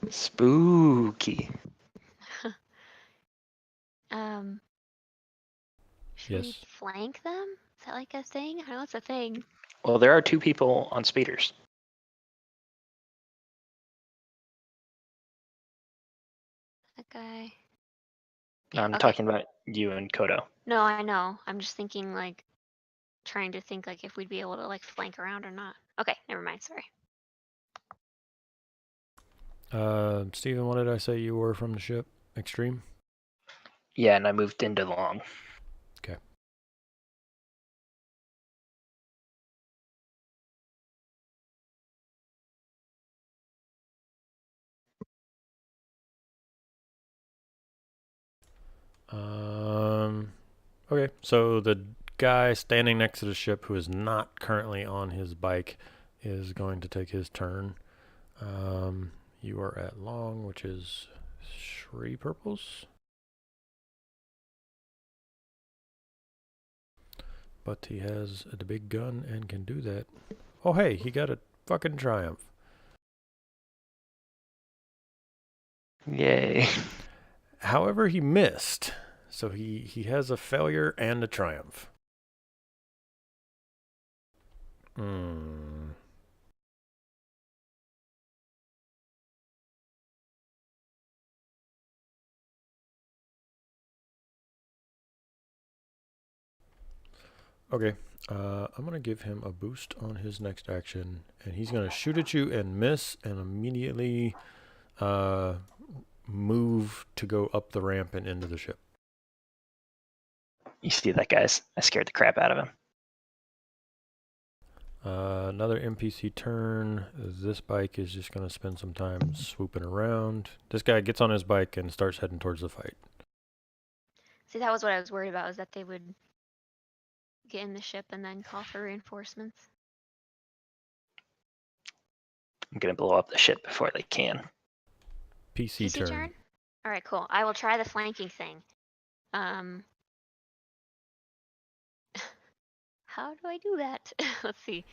Spooky. Should we Yes. flank them? Is that like a thing? I know it's a thing. Well, there are 2 people on speeders. That guy. I'm Okay. talking about you and Kodo. No, I know. I'm just thinking like, trying to think like if we'd be able to like flank around or not. Okay, never mind. Sorry. Steven, what did I say you were from the ship? Extreme? Yeah, and I moved into the long. Okay. Okay, so the guy standing next to the ship who is not currently on his bike is going to take his turn. You are at long, which is 3 purples. But he has the big gun and can do that. Oh hey, he got a fucking triumph. Yay. However, he missed. So he has a failure and a triumph. Okay, I'm going to give him a boost on his next action, and he's going to shoot at you and miss and immediately move to go up the ramp and into the ship. You see that, guys? I scared the crap out of him. Another NPC turn. This bike is just going to spend some time swooping around. This guy gets on his bike and starts heading towards the fight. See, that was what I was worried about, is that they would get in the ship and then call for reinforcements. I'm gonna blow up the ship before they can. PC PC turn? All right, cool. I will try the flanking thing. How do I do that? Let's see.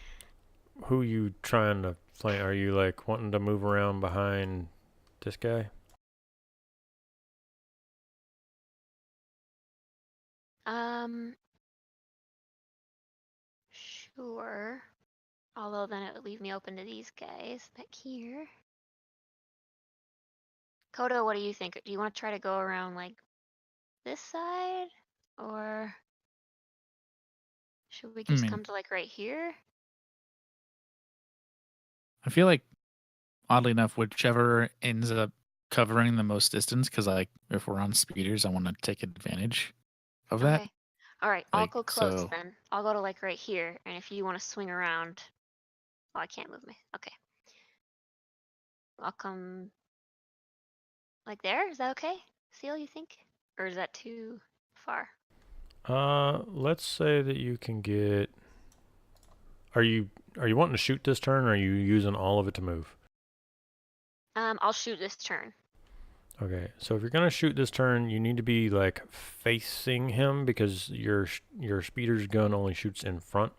Who you trying to flank? Are you like wanting to move around behind this guy? Sure. Although then it would leave me open to these guys back here. Kodo, what do you think? Do you want to try to go around like this side? Or should we just mean- come to like right here? I feel like, oddly enough, whichever ends up covering the most distance, because like if we're on speeders, I want to take advantage of that. Okay. All right, I'll Like, go close so- then. I'll go to like right here, and if you want to swing around, oh, I can't move me. Okay. I'll come like there. Is that okay? Seal, you think? Or is that too far? Let's say that you can get. Are you wanting to shoot this turn, or are you using all of it to move? I'll shoot this turn. Okay, so if you're gonna shoot this turn, you need to be like facing him because your speeder's gun only shoots in front.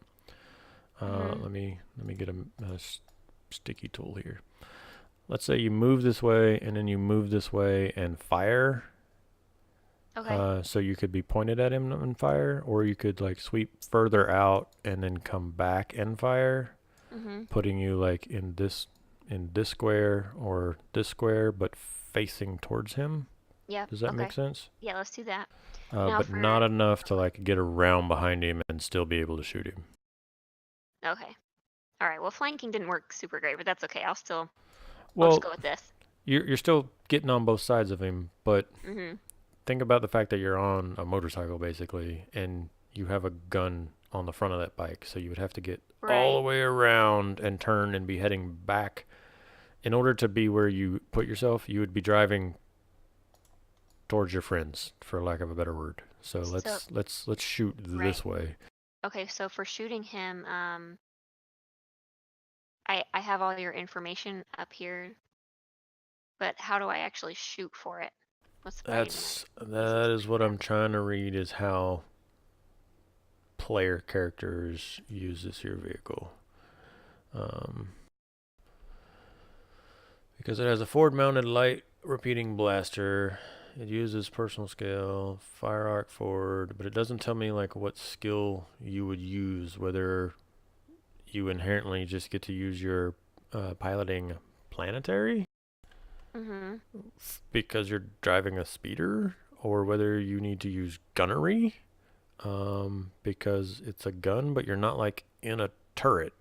Let me get a sticky tool here. Let's say you move this way and then you move this way and fire. Okay. So you could be pointed at him and fire, or you could like sweep further out and then come back and fire, putting you like in this square or this square, but facing towards him. Yeah. Does that okay. make sense? Yeah, let's do that. But for- not enough to like get around behind him and still be able to shoot him. Okay. All right. Well, flanking didn't work super great, but that's okay. I'll just Well, go with this. you're still getting on both sides of him, but Mm-hmm. think about the fact that you're on a motorcycle basically, and you have a gun on the front of that bike, so you would have to get all the way around and turn and be heading back. In order to be where you put yourself, you would be driving towards your friends, for lack of a better word. So let's shoot this way. Okay, so for shooting him, I have all your information up here, but how do I actually shoot for it? What's the That is what I'm trying to read, is how player characters use this here vehicle. Because it has a forward-mounted light repeating blaster. It uses personal scale, fire arc forward, but it doesn't tell me like what skill you would use, whether you inherently just get to use your piloting planetary because you're driving a speeder, or whether you need to use gunnery because it's a gun, but you're not like in a turret.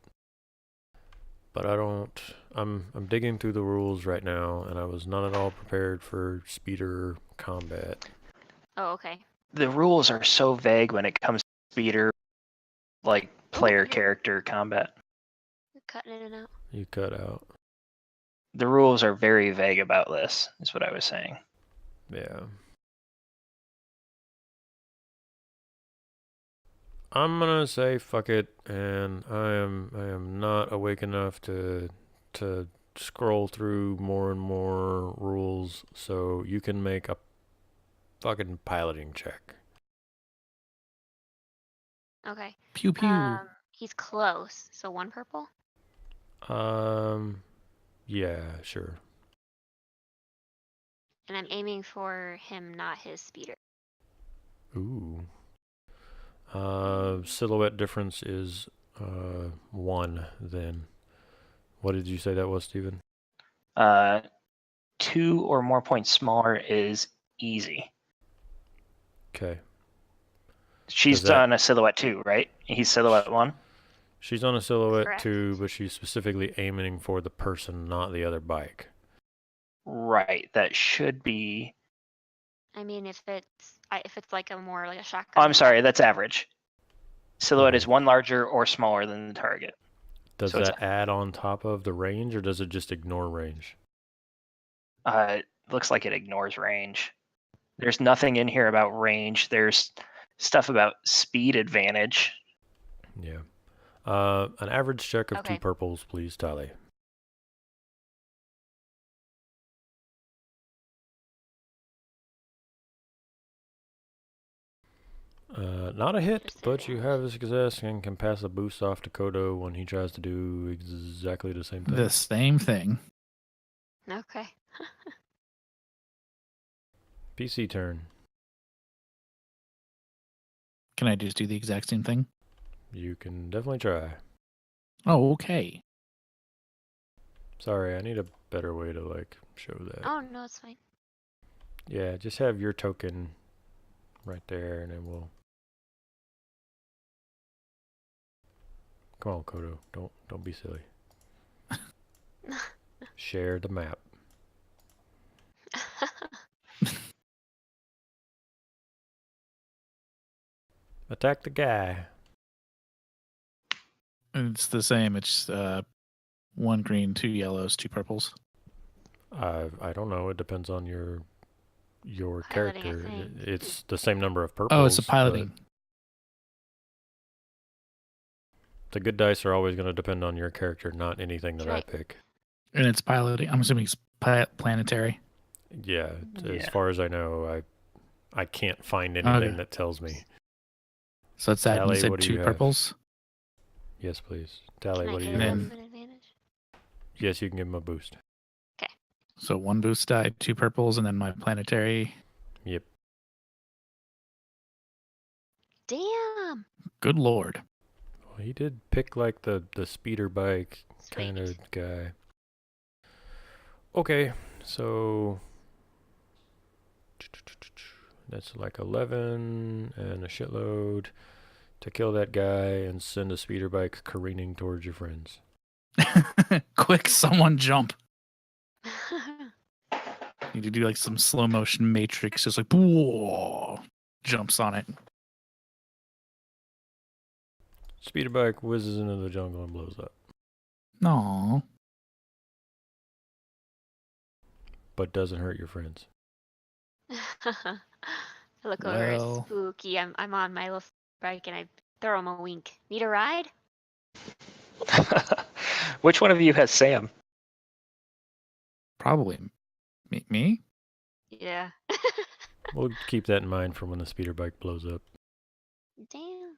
But I'm digging through the rules right now, and I was not at all prepared for speeder combat. Oh, okay. The rules are so vague when it comes to speeder, like player character combat. You're cutting in and out. You cut out. The rules are very vague about this, is what I was saying. Yeah. I'm gonna say fuck it, and I am not awake enough to scroll through more and more rules, so you can make a fucking piloting check. Okay. Pew pew. He's close, so 1 purple. Yeah, sure. And I'm aiming for him, not his speeder. Ooh. Silhouette difference is 1 then. What did you say that was, Steven? 2 or more points smaller is easy. Okay. She's on a silhouette 2, right? He's silhouette 1? She's on a silhouette Correct. 2, but she's specifically aiming for the person, not the other bike. Right. That should be I mean, if it's like a more like a Oh, shotgun. I'm sorry, that's average. Silhouette is Okay. one larger or smaller than the target. Does So it's- that add on top of the range, or does it just ignore range? It looks like it ignores range. There's nothing in here about range. There's stuff about speed advantage. Yeah. An average check of 2 Okay. purples, please, Tally. Not a hit, but you have a success and can pass a boost off to Kodo when he tries to do exactly the same thing. The same thing. Okay. PC turn. Can I just do the exact same thing? You can definitely try. Oh, okay. Sorry, I need a better way to like show that. Oh no, it's fine. Yeah, just have your token right there, and then we'll. Come on, Kodo. Don't be silly. Share the map. Attack the guy. It's the same. It's 1 green, 2 yellows, 2 purples. I don't know. It depends on your Piloting, I character. think. It's the same number of purples. Oh, it's a but piloting. the good dice are always going to depend on your character, not anything that I Right. pick. And it's piloting. I'm assuming it's planetary. Yeah, as Yeah. far as I know, I can't find anything Okay. that tells me. So it's that. And Tally, you said what do 2 you have? purples. Yes, please. Tally, Can I what do you give have? Then- him an advantage? Yes, you can give him a boost. So 1 boost die, 2 purples, and then my planetary. Yep. Damn. Good lord. Well, he did pick like the speeder bike kind Sweet. of guy. Okay, so that's like 11 and a shitload to kill that guy and send a speeder bike careening towards your friends. Quick, someone jump. Need to do like some slow motion matrix, just like whoa, jumps on it. Speeder bike whizzes into the jungle and blows up, No. but doesn't hurt your friends. I look over as Well. spooky. I'm on my little bike and I throw him a wink. Need a ride? Which one of you has Sam? Probably me. Yeah. We'll keep that in mind for when the speeder bike blows up. Damn.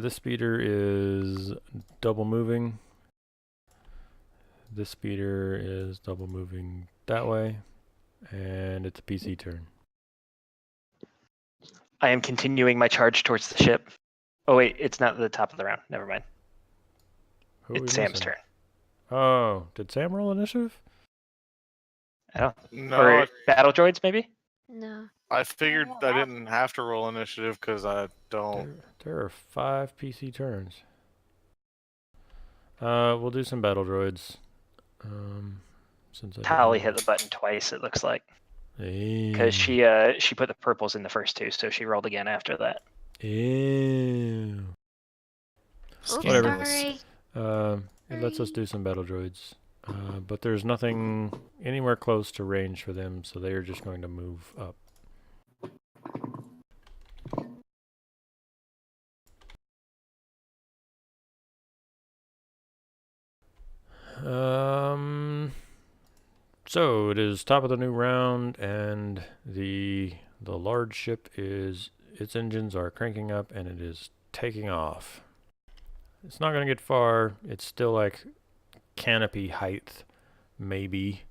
This speeder is double moving. This speeder is double moving that way, and it's a PC turn. I am continuing my charge towards the ship. Oh wait, it's not the top of the round. Never mind. Who are we It's Sam's missing? turn. Oh, did Sam roll initiative? I don't. No, Or battle droids maybe. No. I figured I didn't have to roll initiative because I don't. There are 5 PC turns. We'll do some battle droids. Since I Tally didn't- hit the button twice. It looks like Ew. because she put the purples in the first 2, so she rolled again after that. Ew. Oops, Whatever. sorry. It lets us do some battle droids. But there's nothing anywhere close to range for them, so they are just going to move up. So it is top of the new round, and the large ship is, its engines are cranking up, and it is taking off. It's not going to get far. It's still like canopy height, maybe.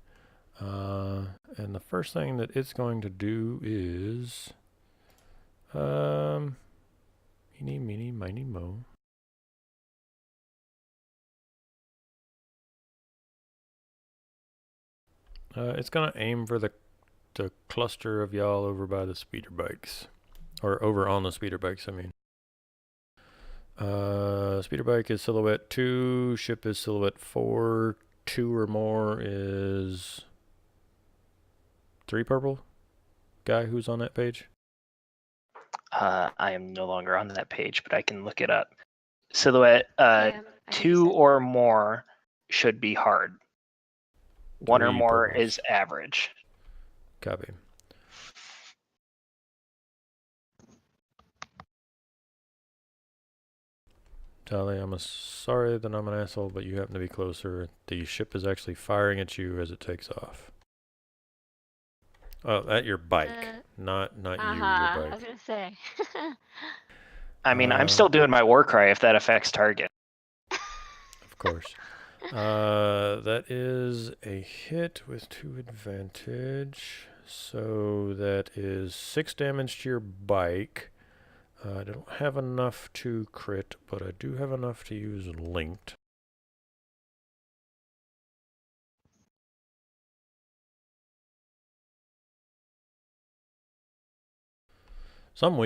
And the first thing that it's going to do is, eeny, meeny, miny, mo. It's gonna aim for the cluster of y'all over by the speeder bikes, or over on the speeder bikes. I mean, speeder bike is silhouette 2, ship is silhouette 4. 2 or more is 3 purple guy who's on that page? I am no longer on that page, but I can look it up. Silhouette, I think you 2 said- or more should be hard. 1 or 3 more purples. is average. Copy. Tally, sorry that I'm an asshole, but you happen to be closer. The ship is actually firing at you as it takes off. Oh, at your bike, not you, your I bike. was gonna say. I mean, I'm still doing my war cry if that affects target. Of course. That is a hit with 2 advantage. So that is 6 damage to your bike. I don't have enough to crit, but I do have enough to use linked. Some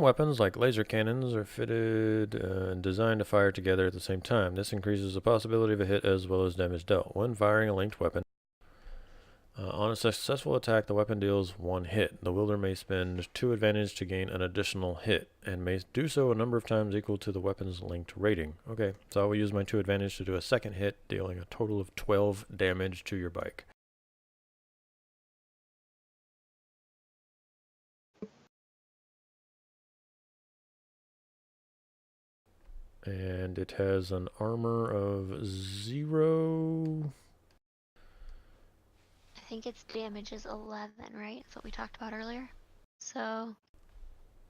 weapons, like laser cannons, are fitted and designed to fire together at the same time. This increases the possibility of a hit as well as damage dealt. When firing a linked weapon, on a successful attack, the weapon deals 1 hit. The wielder may spend 2 advantage to gain an additional hit, and may do so a number of times equal to the weapon's linked rating. Okay, so I will use my 2 advantage to do a second hit, dealing a total of 12 damage to your bike. And it has an armor of 0. I think its damage is 11, right? That's what we talked about earlier. So.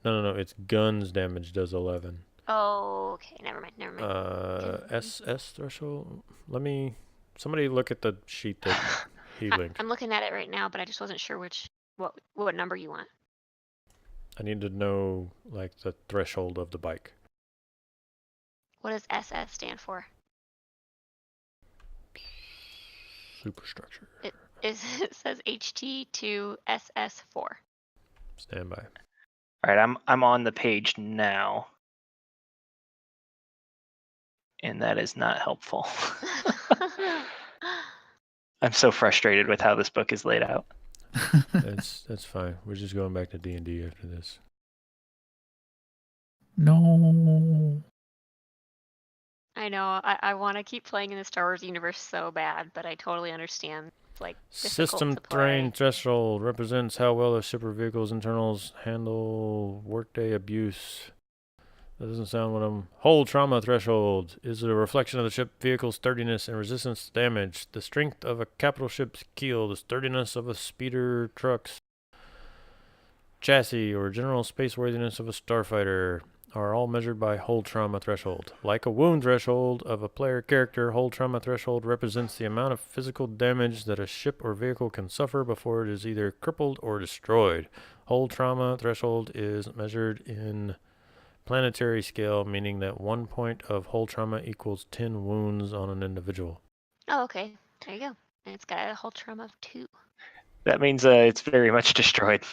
No, its guns damage does 11. Oh, okay. Never mind. SS threshold. Somebody look at the sheet that he linked. I'm looking at it right now, but I just wasn't sure what number you want. I need to know, like, the threshold of the bike. What does SS stand for? Superstructure. It says HT2 SS4. Stand by. All right, I'm on the page now, and that is not helpful. I'm so frustrated with how this book is laid out. That's fine. We're just going back to D&D after this. No. I know. I want to keep playing in the Star Wars universe so bad, but I totally understand. It's like System difficult to terrain play. threshold represents how well a ship or vehicle's internals handle workday abuse. That doesn't sound what I'm... Hull trauma threshold is a reflection of the ship vehicle's sturdiness and resistance to damage. The strength of a capital ship's keel, the sturdiness of a speeder truck's chassis, or general spaceworthiness of a starfighter are all measured by hull trauma threshold. Like a wound threshold of a player character, hull trauma threshold represents the amount of physical damage that a ship or vehicle can suffer before it is either crippled or destroyed. Hull trauma threshold is measured in planetary scale, meaning that 1 point of hull trauma equals 10 wounds on an individual. Oh, okay. There you go. And it's got a hull trauma of 2. That means it's very much destroyed.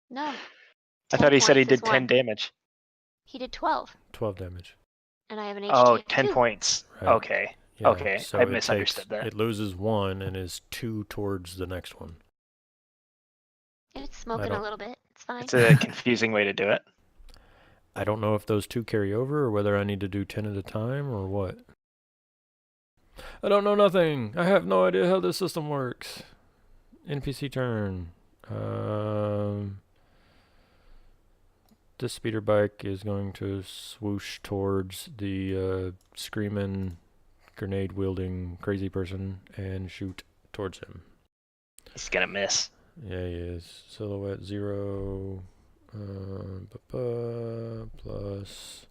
No. I 10 thought he said he points is did 10 1. damage. He did 12. 12 damage. And I have an HT Oh, of 10 2. points. Right. Okay. Yeah, Okay, so I it misunderstood that. It loses 1 and is 2 towards the next one. It's smoking a little bit. It's fine. It's a confusing way to do it. I don't know if those 2 carry over or whether I need to do 10 at a time or what. I don't know nothing. I have no idea how this system works. NPC turn. This speeder bike is going to swoosh towards the screaming, grenade-wielding crazy person and shoot towards him. He's gonna miss. Yeah, he is. Silhouette 0, plus,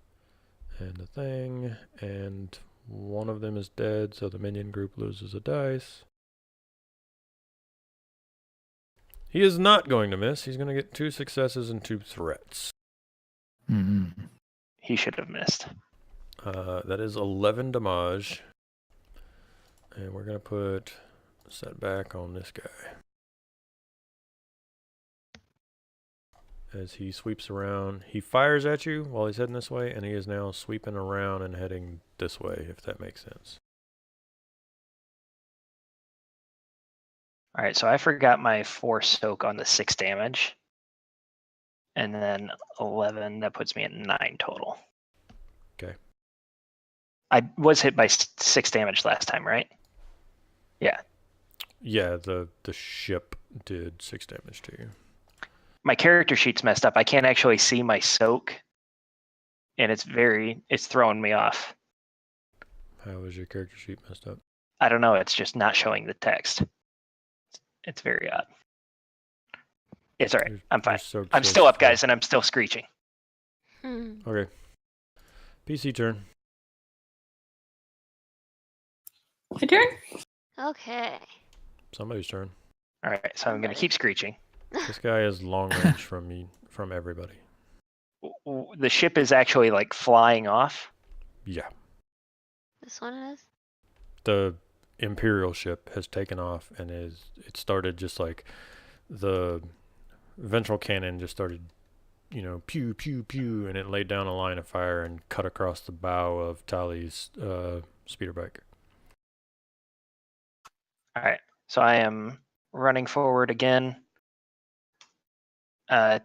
and the thing, and one of them is dead, so the minion group loses a dice. He is not going to miss. He's going to get 2 successes and 2 threats. Mm-hmm. He should have missed. That is 11 damage. And we're going to put setback on this guy. As he sweeps around, he fires at you while he's heading this way, and he is now sweeping around and heading this way, if that makes sense. All right, so I forgot my 4 soak on the 6 damage. And then 11, that puts me at 9 total. Okay. I was hit by 6 damage last time, right? Yeah. Yeah, the ship did 6 damage to you. My character sheet's messed up. I can't actually see my soak. And it's throwing me off. How is your character sheet messed up? I don't know, it's just not showing the text. It's very odd. It's all right. I'm fine. I'm still up, guys, and I'm still screeching. Okay. PC turn. My turn? Okay. Somebody's turn. All right, so I'm going to keep screeching. This guy is long range from everybody. The ship is actually like flying off. Yeah. This one is? The Imperial ship has taken off and it started just like the ventral cannon just started, pew, pew, pew, and it laid down a line of fire and cut across the bow of Tali's speeder bike. All right, so I am running forward again,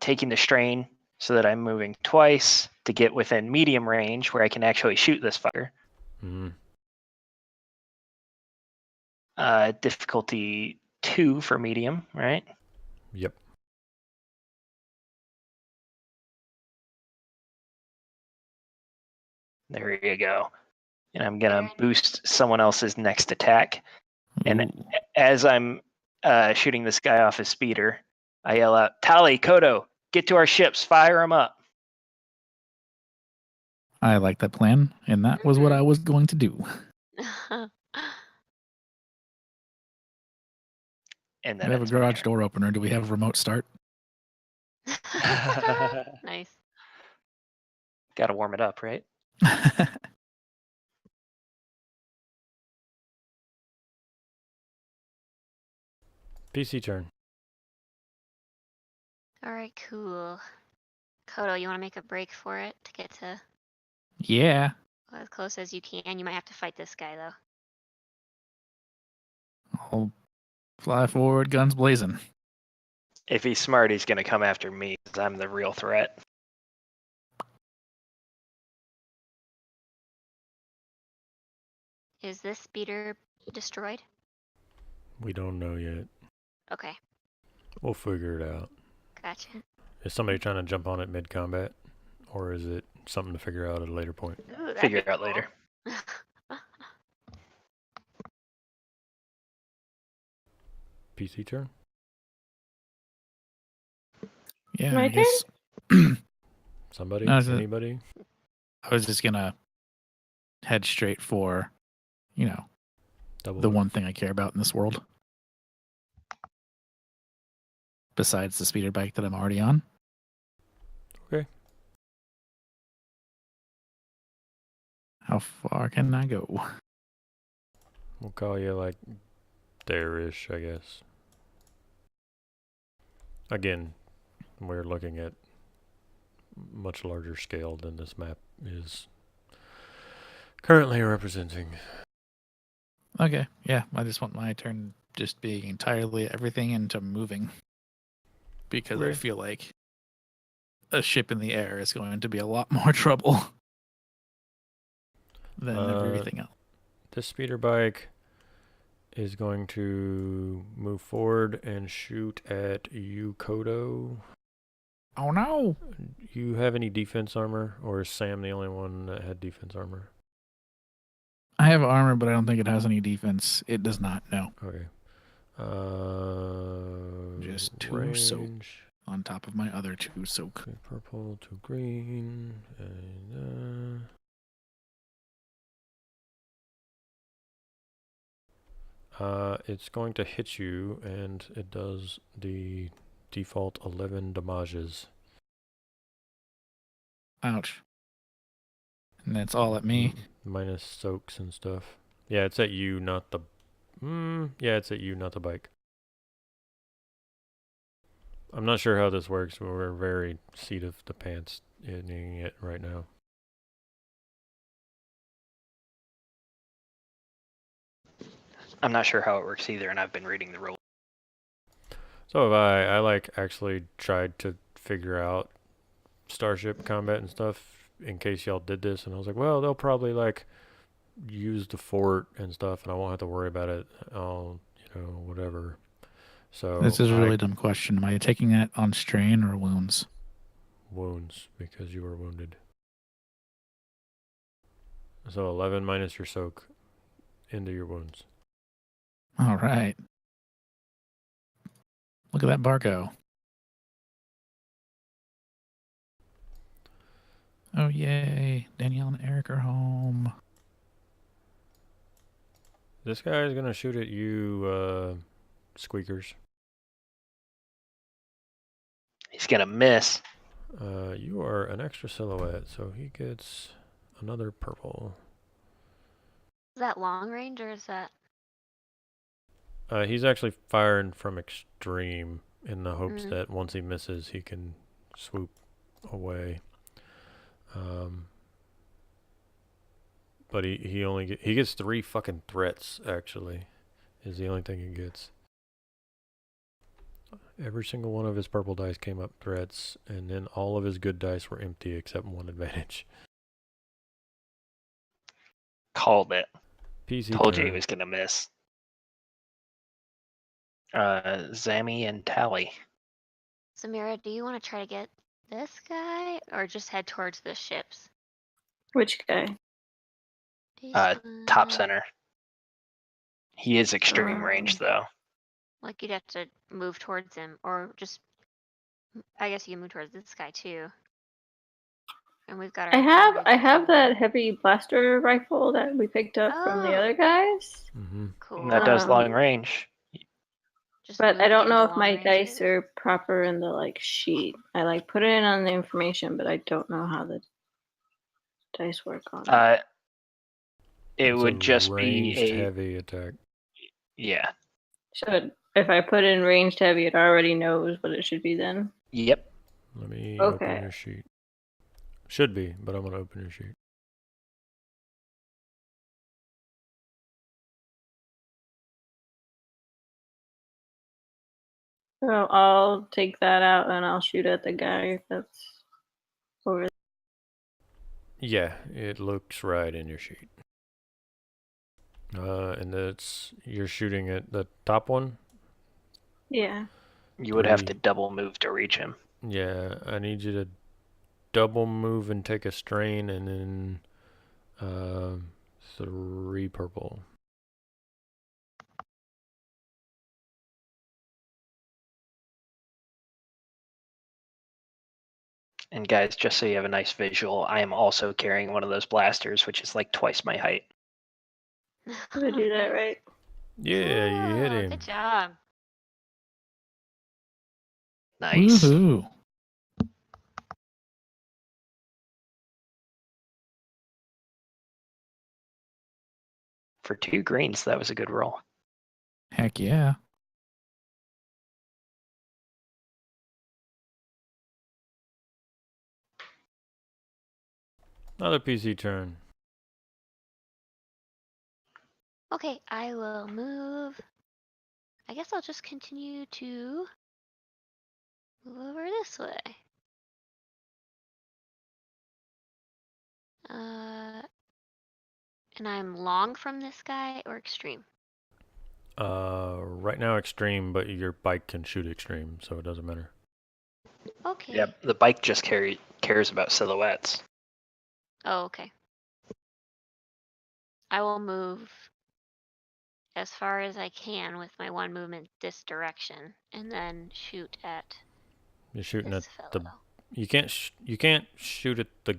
taking the strain so that I'm moving twice to get within medium range where I can actually shoot this fucker. Mm-hmm. Difficulty 2 for medium, right? Yep. There you go. And I'm gonna boost someone else's next attack. And Ooh. as I'm shooting this guy off his speeder, I yell out, "Tali, Kodo, get to our ships, fire them up." I like that plan, and that was what I was going to do. And We then have a it's garage door opener. Do we have a remote start? Nice. Got to warm it up, right? PC turn. All right, cool. Kodo, you want to make a break for it to get to Yeah. as close as you can? You might have to fight this guy, though. I'll fly forward, guns blazing. If he's smart, he's going to come after me because I'm the real threat. Is this speeder destroyed? We don't know yet. Okay, We'll figure it out. gotcha. Is somebody trying to jump on it mid-combat? Or is it something to figure out at a later point? Ooh, that'd Figure be it out cool. later. PC turn? Yeah, My I guess. Somebody? No, Anybody? I was just gonna head straight for, Double the up? one thing I care about in this world. Besides the speeder bike that I'm already on. Okay. How far can I go? We'll call you like there-ish, I guess. Again, we're looking at much larger scale than this map is currently representing. Okay, yeah, I just want my turn just being entirely everything into moving. Because I Okay. feel like a ship in the air is going to be a lot more trouble than everything else. This speeder bike is going to move forward and shoot at you, Kodo. Oh no! You have any defense armor, or is Sam the only one that had defense armor? I have armor, but I don't think it has any defense. It does not, no. Okay. Just 2 soak range. on top of my other 2 soak. 2 purple, 2 green, and it's going to hit you, and it does the default 11 damages. Ouch. And that's all at me. Minus soaks and stuff. Yeah, it's at you, not the... yeah, it's at you, not the bike. I'm not sure how this works, but we're very seat of the pants in it right now. I'm not sure how it works either, and I've been reading the rules. So have I like actually tried to figure out Starship combat and stuff in case y'all did this, and I was like, well, they'll probably like use the fort and stuff, and I won't have to worry about it. I'll, whatever. So This is a really dumb question. Am I taking that on strain or wounds? wounds because you were wounded. So 11 minus your soak into your wounds. All right. Look at that bar go. Oh, yay. Danielle and Eric are home. This guy is gonna shoot at you, squeakers. He's gonna miss. You are an extra silhouette, so he gets another purple. Is that long range or is that? He's actually firing from extreme in the hopes Mhm. that once he misses, he can swoop away. But he only he gets 3 fucking threats. Actually, is the only thing he gets. Every single one of his purple dice came up threats, and then all of his good dice were empty except 1 advantage. Called it. PC Told you he turn. was gonna miss. Zammy and Tally. Samira, do you want to try to get this guy or just head towards the ships? Which guy? This Top one. center. He is extreme range though. Like you'd have to move towards him, or just. I guess you can move towards this guy too. And we've got our. I have that heavy blaster rifle that we picked up from the Oh. other guys. Mm-hmm. Cool. That does long range. Just But move I to don't get know into if my long dice ranges. are proper in the like sheet. I like put it in on the information, but I don't know how the dice work on it. It It's would a just ranged be a heavy attack. yeah. So if I put in ranged heavy, it already knows what it should be then. Yep. Let me Okay. open your sheet. Should be, but I'm gonna open your sheet. So I'll take that out and I'll shoot at the guy that's over there. Yeah, it looks right in your sheet. And you're shooting at the top one? Yeah. You would have to 3. double move to reach him. Yeah, I need you to double move and take a strain, and then 3 purple. And guys, just so you have a nice visual, I am also carrying one of those blasters, which is like twice my height. Did I do that right? Yeah, you hit Cool, him. Good job. Nice. Woohoo. For 2 greens, that was a good roll. Heck yeah. Another PC turn. Okay, I will move. I guess I'll just continue to move over this way. And I'm long from this guy or extreme? Right now extreme, but your bike can shoot extreme, so it doesn't matter. Okay. Yep. The bike just cares about silhouettes. Oh, okay. I will move as far as I can with my 1 movement this direction, and then shoot at You're shooting this at the. fellow. You can't shoot at the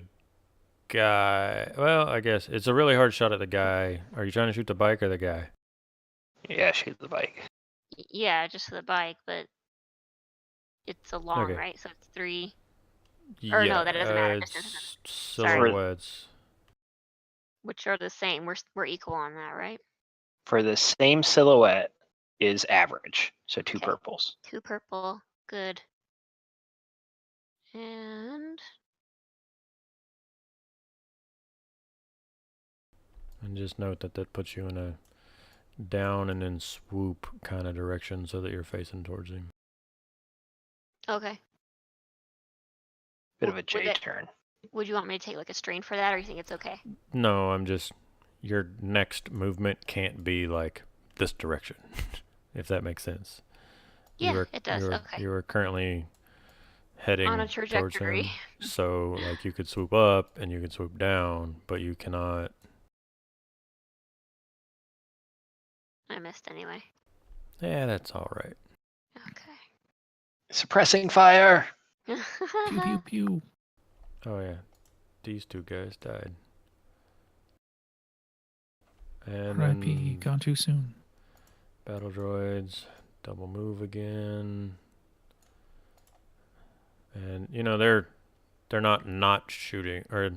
guy. Well, I guess it's a really hard shot at the guy. Are you trying to shoot the bike or the guy? Yeah, shoot the bike. Yeah, just the bike, but it's a long, Okay. right? So it's 3. Yeah. Or no, that doesn't matter. Distance It's doesn't- Sorry. silhouettes. Which are the same. We're equal on that, right? For the same silhouette is average, so 2 Okay. purples. 2 purple. Good. And And just note that puts you in a down and then swoop kind of direction so that you're facing towards him. Okay. Bit of a Would J it- turn. Would you want me to take like a strain for that, or you think it's okay? No, I'm just. Your next movement can't be like this direction, if that makes sense. Yeah, it does. You are, Okay. you are currently heading On a towards trajectory. him. So, like, you could swoop up and you could swoop down, but you cannot. I missed anyway. Yeah, that's all right. Suppressing fire. Pew pew pew. Oh yeah, these two guys died. And R.I.P. then Gone too soon. battle droids, double move again. And you know they're not shooting, or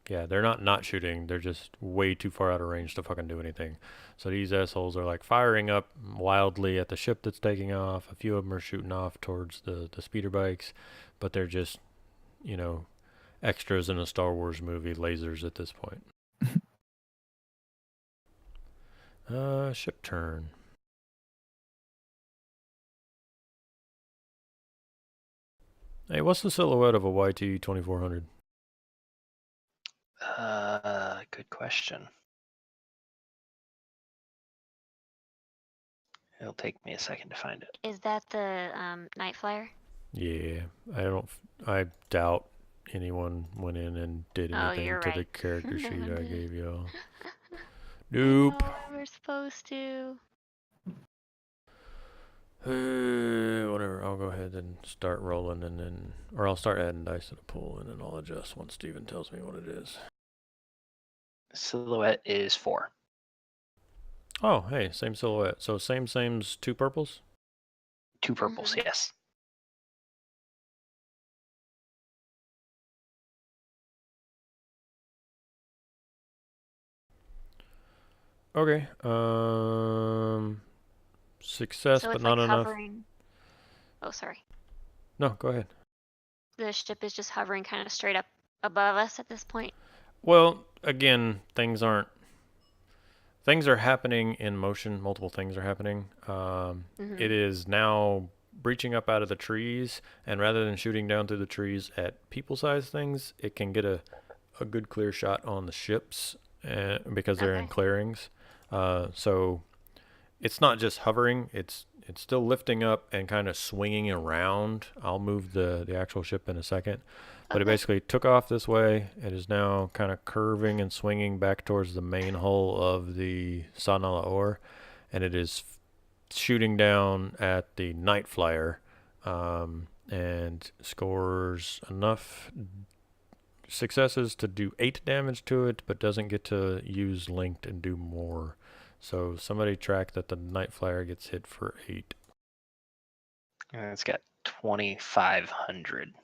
yeah, they're not shooting. They're just way too far out of range to fucking do anything. So these assholes are like firing up wildly at the ship that's taking off. A few of them are shooting off towards the speeder bikes, but they're just, you know, extras in a Star Wars movie, lasers at this point. Ship turn. Hey, what's the silhouette of a YT 2400? Good question. It'll take me a second to find it. Is that the night flyer? Yeah, I doubt anyone went in and did Oh, anything you're to the right. character No sheet one I did. gave y'all. I Nope. know we were supposed to. Whatever, I'll go ahead and start rolling and then, or I'll start adding dice to the pool and then I'll adjust once Steven tells me what it is. Silhouette is 4. Oh, hey, same silhouette. So same's 2 purples? 2 purples, Mhm. yes. Okay, success, So but it's not like enough. hovering. Oh, sorry. No, go ahead. The ship is just hovering kind of straight up above us at this point. Well, again, things are happening in motion. Multiple things are happening. Mhm. It is now breaching up out of the trees, and rather than shooting down through the trees at people-sized things, it can get a good clear shot on the ships because they're in Okay. clearings. So it's not just hovering; it's still lifting up and kind of swinging around. I'll move the actual ship in a second. But it Okay. basically took off this way. It is now kind of curving and swinging back towards the main hull of the Sanala Ore, and it is shooting down at the Night Flyer, and scores enough successes to do 8 damage to it, but doesn't get to use linked and do more. So somebody track that the Night Flyer gets hit for 8. And it's got 2,500.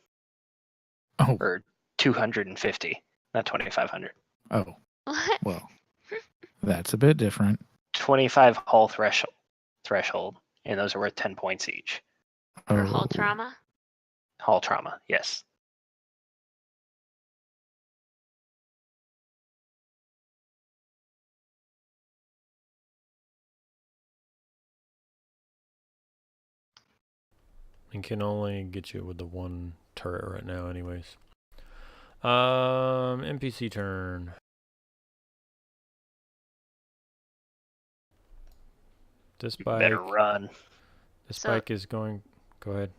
Oh, Or 250, not 2,500. oh, What? well, that's a bit different. 25 hull threshold, and those are worth 10 points each. For Oh, hull trauma? Hull trauma, yes. And can only get you with the 1 turret right now anyways. NPC turn. This You bike. better run. This So- bike is going. Go ahead.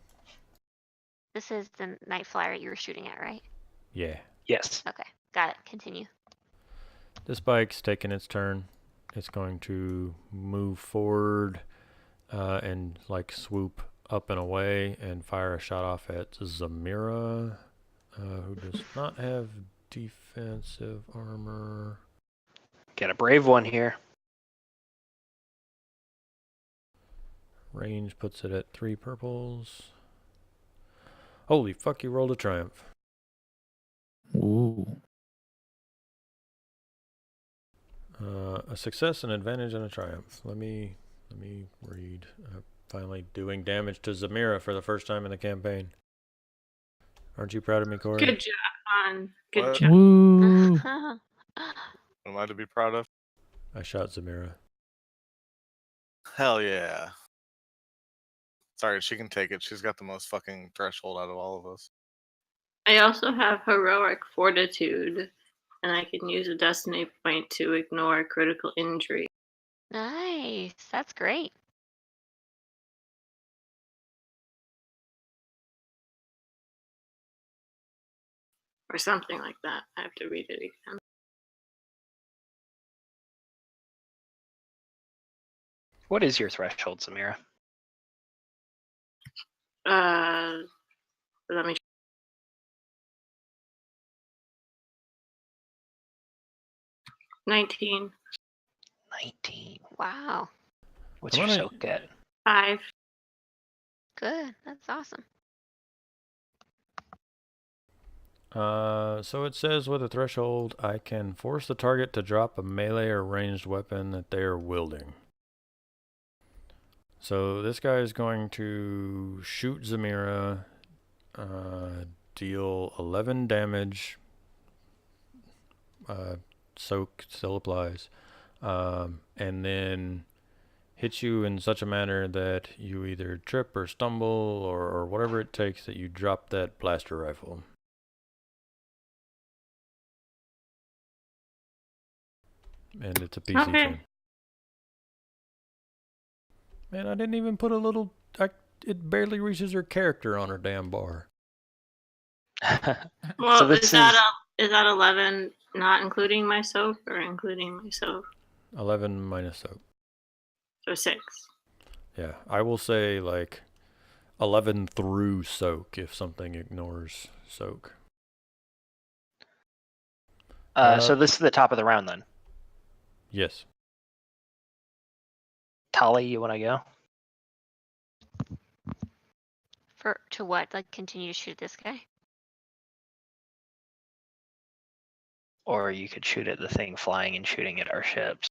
This is the night flyer you were shooting at, right? Yeah. Yes. Okay. Got it. Continue. This bike's taking its turn. It's going to move forward and like swoop up and away and fire a shot off at Zamira, who does not have defensive armor. Get a brave one here. Range puts it at 3 purples. Holy fuck, you rolled a triumph. ooh. A success, an advantage, and a triumph. Let me read. Finally doing damage to Zamira for the first time in the campaign. Aren't you proud of me, Corey? Good job, on. Good What? job. Woo. Am I to be proud of? I shot Zamira. Hell yeah. Sorry, she can take it. She's got the most fucking threshold out of all of us. I also have heroic fortitude, and I can use a destiny point to ignore critical injury. Nice. That's great. Or something like that. I have to read it again. What is your threshold, Samira? Let me. 19. 19. Wow. What's I'm your gonna- soak at? 5. Good. That's awesome. So it says with a threshold, I can force the target to drop a melee or ranged weapon that they are wielding. So this guy is going to shoot Zamira, deal 11 damage. Soak still applies. And then hit you in such a manner that you either trip or stumble or whatever it takes that you drop that blaster rifle. And it's a PC Okay. thing. Man, I didn't even put a little... it barely reaches her character on her damn bar. Well, So this is that 11 not including my soak or including my soak? 11 minus soak. So 6. Yeah, I will say like 11 through soak if something ignores soak. So this is the top of the round then. Yes. Tali, you want to go? To what? Like continue to shoot this guy? Or you could shoot at the thing flying and shooting at our ships.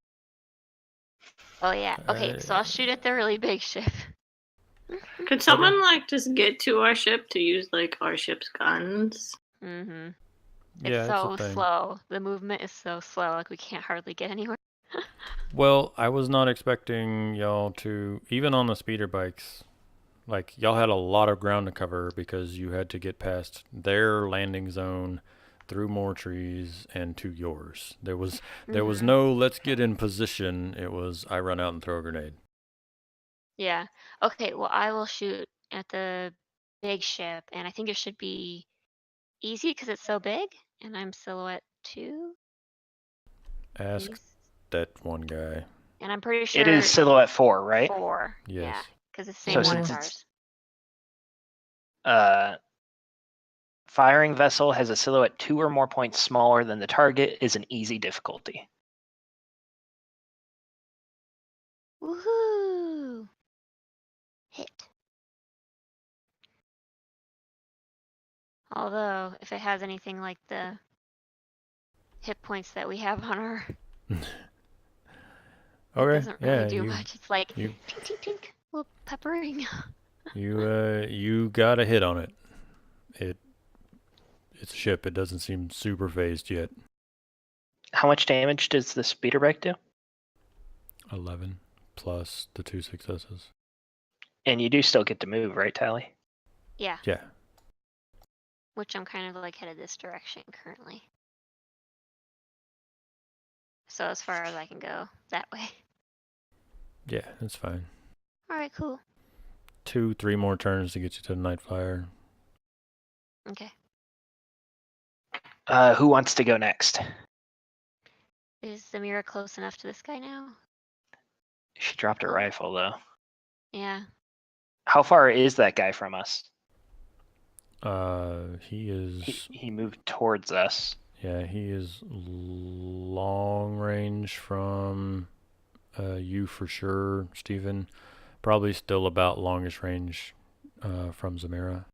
Oh yeah. Okay, so I'll shoot at the really big ship. Could someone like just get to our ship to use like our ship's guns? Mm-hmm. Yeah, It's that's so the thing. slow. The movement is so slow, like we can't hardly get anywhere. Well, I was not expecting y'all to, even on the speeder bikes, like y'all had a lot of ground to cover because you had to get past their landing zone, through more trees, and to yours. There was Mhm. no let's get in position. It was I run out and throw a grenade. Yeah. Okay, well I will shoot at the big ship, and I think it should be easy because it's so big, and I'm silhouette 2. Ask Yes. that one guy. And I'm pretty sure It is silhouette 4, right? 4. Yes. Yeah, because it's the So same one since as it's- ours. Firing vessel has a silhouette 2 or more points smaller than the target is an easy difficulty. Woohoo! Hit. Although, if it has anything like the hit points that we have on our, it Okay. doesn't really Yeah. do much. It's like you- tink tink tink, little peppering. You got a hit on it. It's a ship. It doesn't seem super phased yet. How much damage does the speeder bike do? 11 plus the 2 successes. And you do still get to move, right, Tally? Yeah, Yeah. which I'm kind of like headed this direction currently. So as far as I can go that way. Yeah, that's fine. All right, cool. 2-3 more turns to get you to the night flyer. Okay. Who wants to go next? Is Zamira close enough to this guy now? She dropped her rifle, though. Yeah. How far is that guy from us? He is. He moved towards us. Yeah, he is long range from you for sure, Steven. Probably still about longish range from Zamira.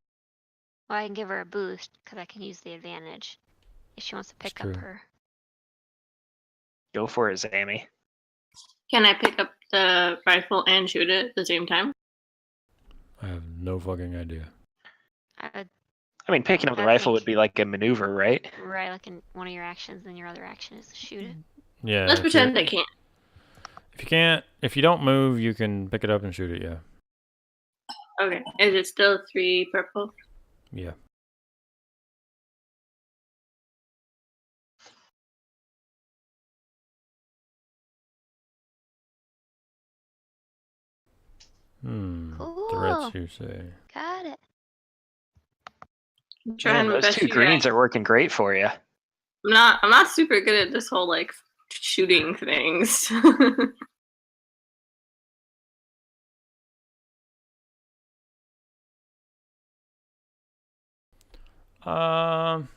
Well, I can give her a boost because I can use the advantage if she wants to pick up true. her. Go for it, Zammy. Can I pick up the rifle and shoot it at the same time? I have no fucking idea. I I mean, picking up the I rifle think- would be like a maneuver, right? right, like in one of your actions, then your other action is to shoot it. Yeah. Let's if pretend you're- I can't. If you don't move, you can pick it up and shoot it. Yeah. Okay. Is it still 3 purple? Yeah. Threats, Cool. you say? Got it. I'm trying Man, my those best 2 here. greens are working great for you. I'm not super good at this whole like shooting things. For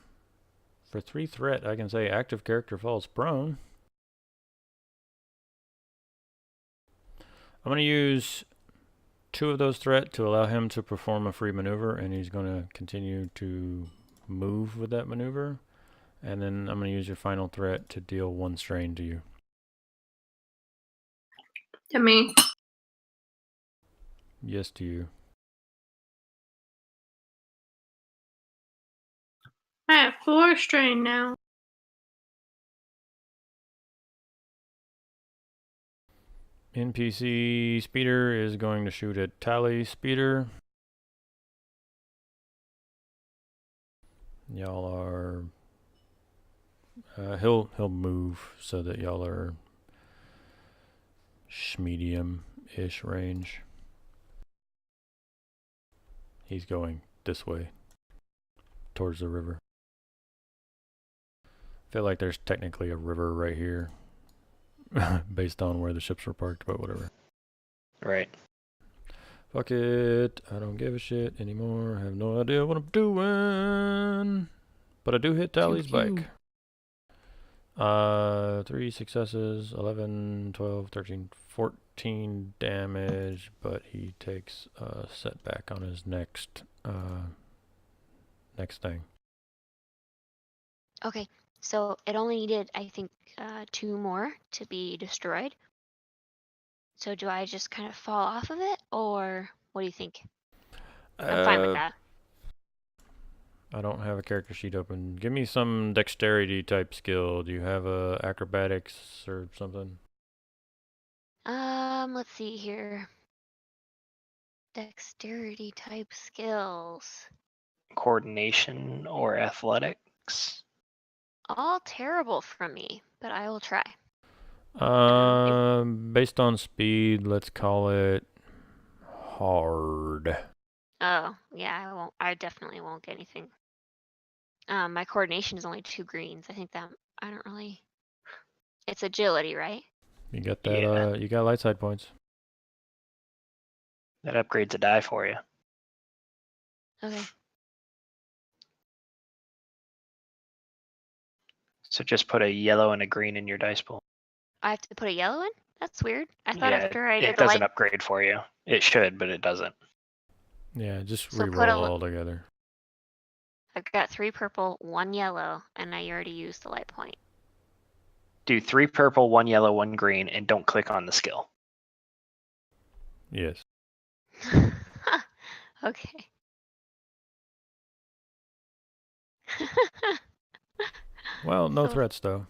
3 threat, I can say active character falls prone. I'm going to use 2 of those threat to allow him to perform a free maneuver, and he's going to continue to move with that maneuver. And then I'm going to use your final threat to deal 1 strain to you. To me. Yes, to you. I have 4 strain now. NPC Speeder is going to shoot at Tally Speeder. Y'all are... he'll move so that y'all are medium-ish range. He's going this way, towards the river. I feel like there's technically a river right here, based on where the ships were parked, but whatever. Right. Fuck it, I don't give a shit anymore. I have no idea what I'm doing. But I do hit Tally's bike. 3 successes, 11, 12, 13, 14 damage, but he takes a setback on his next thing. Okay, so it only needed, I think, 2 more to be destroyed. So do I just kind of fall off of it, or what do you think? I'm fine with that. I don't have a character sheet open. Give me some dexterity type skill. Do you have acrobatics or something? Let's see here. Dexterity type skills. Coordination or athletics. All terrible from me, but I will try. Based on speed, let's call it hard. Oh, yeah, I definitely won't get anything. My coordination is only 2 greens. I think that, I don't really... It's agility, right? You got that, Yeah. you got light side points. That upgrades a die for you. Okay. So just put a yellow and a green in your dice pool. I have to put a yellow in? That's weird. I thought Yeah, after I it did the doesn't light... upgrade for you. It should, but it doesn't. Yeah, just So reroll all together. I've got 3 purple, 1 yellow, and I already used the light point. Do 3 purple, 1 yellow, 1 green, and don't click on the skill. Yes. Okay. Well, no So- threats though.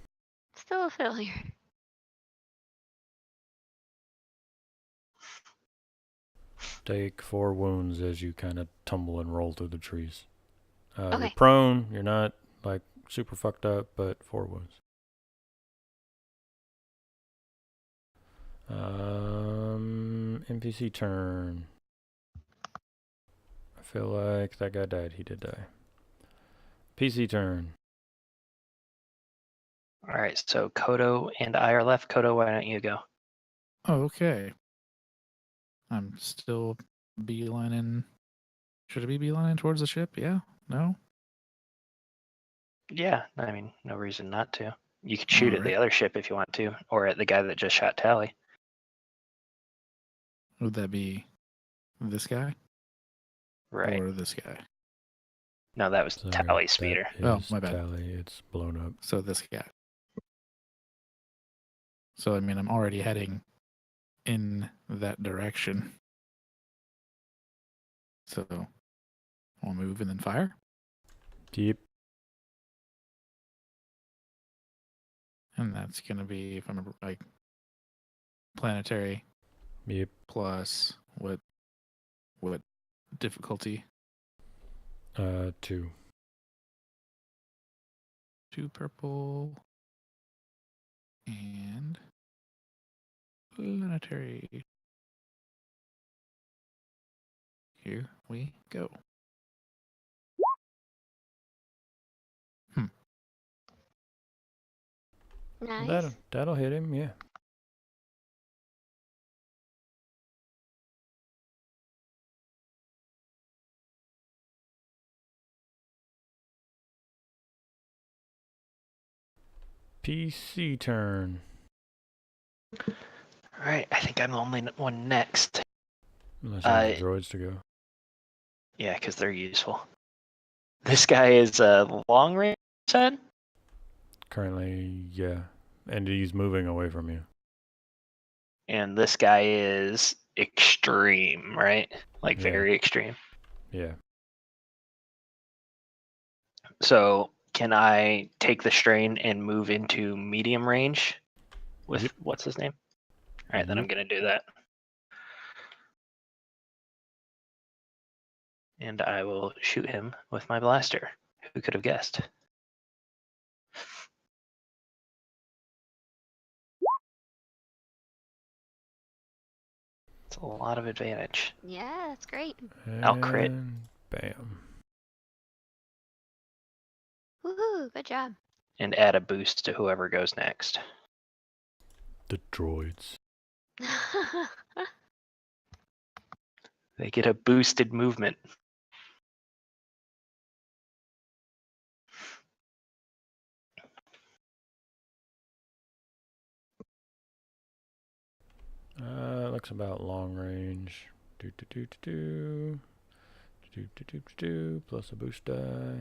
Still a failure. Take 4 wounds as you kind of tumble and roll through the trees. You're Okay. prone. You're not like super fucked up, but 4 wounds. NPC turn. I feel like that guy died. He did die. PC turn. All right, so Kodo and I are left. Kodo, why don't you go? Oh, okay. I'm still beelining. Should I be beelining towards the ship? Yeah? No? Yeah, I mean, no reason not to. You could shoot at the Alright. other ship if you want to, or at the guy that just shot Tally. Would that be this guy? Right. Or this guy? No, that was Sorry, Tally that Speeder. Oh, is my bad. Tally. It's blown up. So this guy. So, I mean, I'm already heading in that direction. So, I'll move and then fire. Deep. And that's going to be, if I remember, like, planetary Yep. plus what difficulty? 2. 2 purple. And planetary. Here we go. Nice. That'll hit him, yeah. PC turn. All right, I think I'm the only one next. Unless you want the droids to go. Yeah, because they're useful. This guy is a long range, said? Currently, yeah. And he's moving away from you. And this guy is extreme, right? Like Yeah. very extreme. Yeah. So can I take the strain and move into medium range with Yep. what's his name? All right, then I'm Yep. going to do that. And I will shoot him with my blaster. Who could have guessed? It's a lot of advantage. Yeah, that's great. I'll crit. And bam. Woohoo! Good job. And add a boost to whoever goes next. The droids. They get a boosted movement. Looks about long range. Plus a boost die.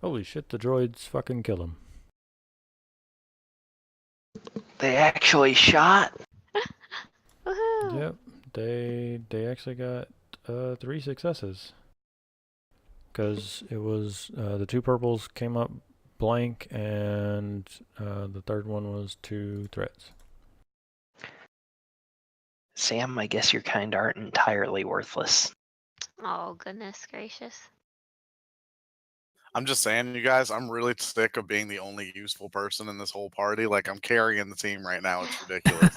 Holy shit, the droids fucking kill him. They actually shot? Woohoo! Yep, they actually got 3 successes. Because it was the 2 purples came up blank, and the third one was 2 threats. Sam, I guess your kind aren't entirely worthless. Oh, goodness gracious. I'm just saying, you guys, I'm really sick of being the only useful person in this whole party. Like, I'm carrying the team right now. It's ridiculous.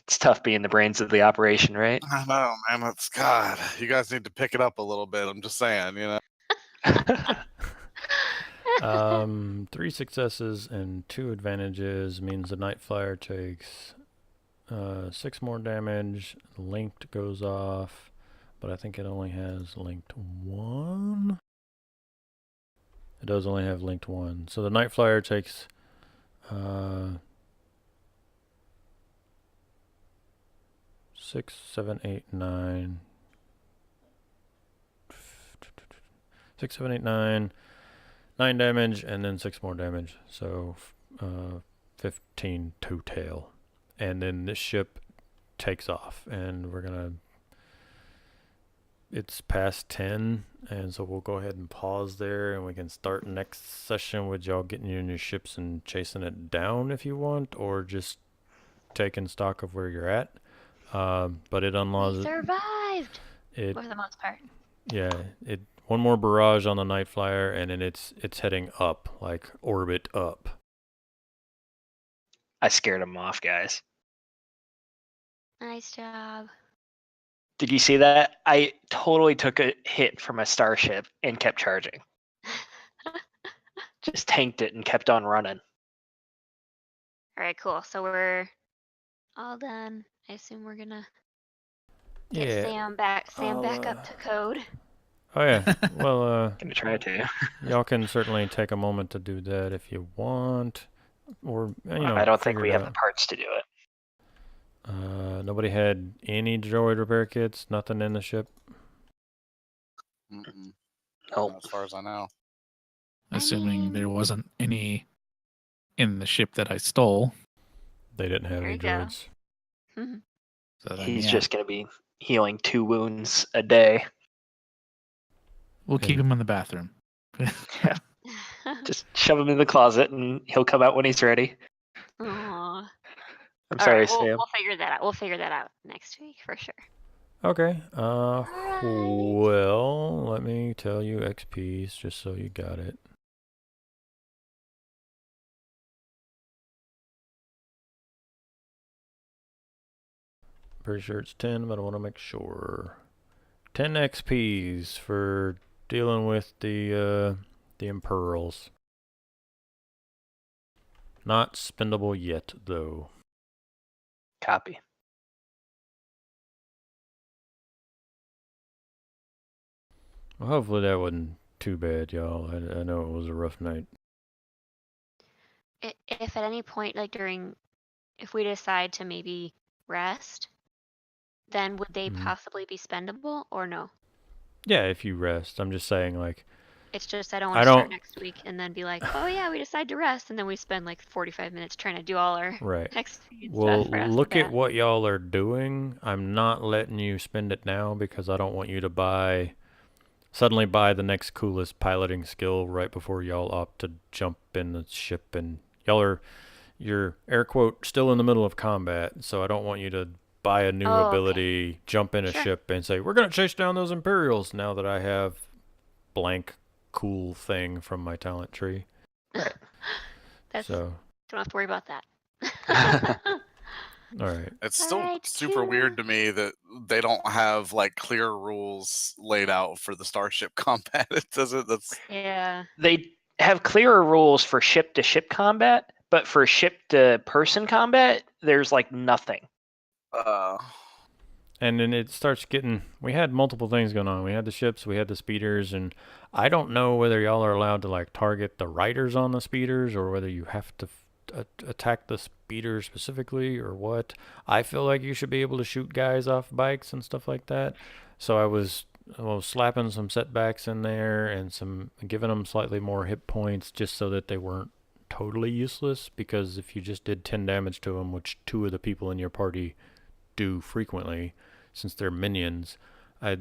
It's tough being the brains of the operation, right? I know, man. That's God. You guys need to pick it up a little bit. I'm just saying, you know. 3 successes and 2 advantages means the Night Flyer takes 6 more damage. Linked goes off, but I think it only has linked 1. It does only have linked 1. So the Night Flyer takes 6, 7, 8, 9. 6, 7, 8, 9. 9 damage, and then 6 more damage. So 15 total. And then this ship takes off, and we're gonna. It's past 10, and so we'll go ahead and pause there, and we can start next session with y'all getting in your ships and chasing it down if you want, or just taking stock of where you're at. But it unlocks. We survived! It, For the most part. yeah, it. One more barrage on the Night Flyer, and then it's heading up, like orbit up. I scared him off, guys. Nice job. Did you see that? I totally took a hit from a Starship and kept charging. Just tanked it and kept on running. Alright, cool. So we're all done. I assume we're gonna get Yeah. Sam back up to code. Oh yeah. Well, Gonna try to. y'all can certainly take a moment to do that if you want, or you know. I don't think figure we it have out. the parts to do it. Nobody had any droid repair kits. Nothing in the ship. Mm-mm. Nope. As far as I know. Assuming there wasn't any in the ship that I stole. They didn't have There any you go. droids. So then, He's yeah, just gonna be healing 2 wounds a day. we'll keep And- him in the bathroom. Just shove him in the closet and he'll come out when he's ready. Aw. I'm All sorry, right, Sam. we'll figure that out. We'll figure that out next week for sure. Okay. Alright. Well, let me tell you XPs just so you got it. Pretty sure it's 10, but I want to make sure. 10 XPs for dealing with the Imperials. Not spendable yet, though. Copy. Well, hopefully that wasn't too bad, y'all. I know it was a rough night. If at any point, like if we decide to maybe rest, then would they possibly be spendable or no? Yeah, if you rest. I'm just saying, like, It's just I don't want I to start don't- next week and then be like, oh yeah, we decide to rest, and then we spend like 45 minutes trying to do all our right. XP Well, stuff right off the look at bat. what y'all are doing. I'm not letting you spend it now because I don't want you to suddenly buy the next coolest piloting skill right before y'all opt to jump in the ship, and you're air quote still in the middle of combat, so I don't want you to buy a new Oh, okay. ability, jump in a Sure. ship and say, we're going to chase down those Imperials now that I have blank cool thing from my talent tree. That's So, don't have to worry about that. all right. It's still Alright, super weird to me that they don't have like clear rules laid out for the Starship combat. It doesn't. That's Yeah. They have clearer rules for ship-to-ship combat, but for ship-to-person combat, there's like nothing. And then it starts getting, we had multiple things going on. We had the ships, we had the speeders, and I don't know whether y'all are allowed to like target the riders on the speeders or whether you have to attack the speeder specifically or what. I feel like you should be able to shoot guys off bikes and stuff like that. So I was slapping some setbacks in there and giving them slightly more hit points just so that they weren't totally useless, because if you just did 10 damage to them, which 2 of the people in your party do frequently since they're minions, I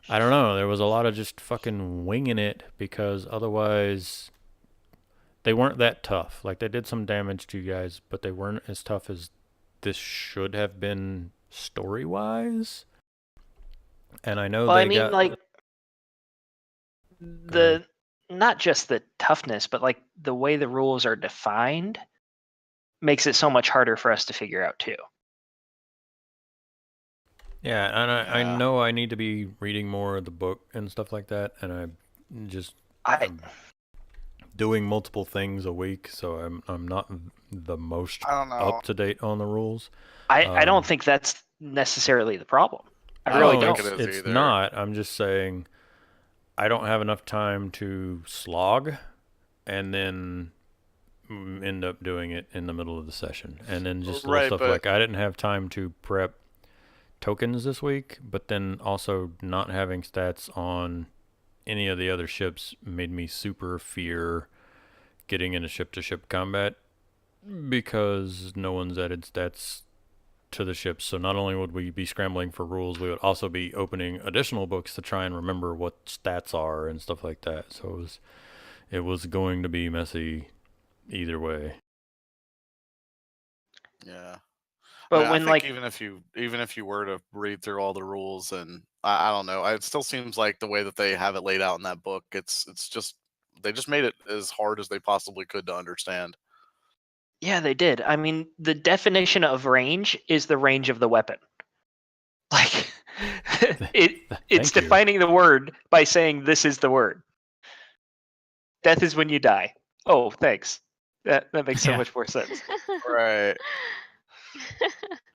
don't know, there was a lot of just fucking winging it because otherwise they weren't that tough. Like, they did some damage to you guys, but they weren't as tough as this should have been story-wise. And I know Well, they I mean, got like not just the toughness, but like the way the rules are defined makes it so much harder for us to figure out too. Yeah, and I Yeah. know I need to be reading more of the book and stuff like that, and I'm doing multiple things a week, so I'm not the most I don't know. up to date on the rules. I don't think that's necessarily the problem. I I really don't don't. think it is It's either. not. I'm just saying I don't have enough time to slog and then end up doing it in the middle of the session. And then just little Right, stuff but- like I didn't have time to prep tokens this week, but then also not having stats on any of the other ships made me super fear getting into ship-to-ship combat because no one's added stats to the ships. So not only would we be scrambling for rules, we would also be opening additional books to try and remember what stats are and stuff like that. So it was going to be messy either way. Yeah. But I when think like even if you were to read through all the rules, and I don't know, it still seems like the way that they have it laid out in that book, it's just they just made it as hard as they possibly could to understand. yeah, they did. I mean, the definition of range is the range of the weapon. Like it's Thank you. defining the word by saying this is the word. Death is when you die. Oh, thanks. That makes so Yeah. much more sense. Right.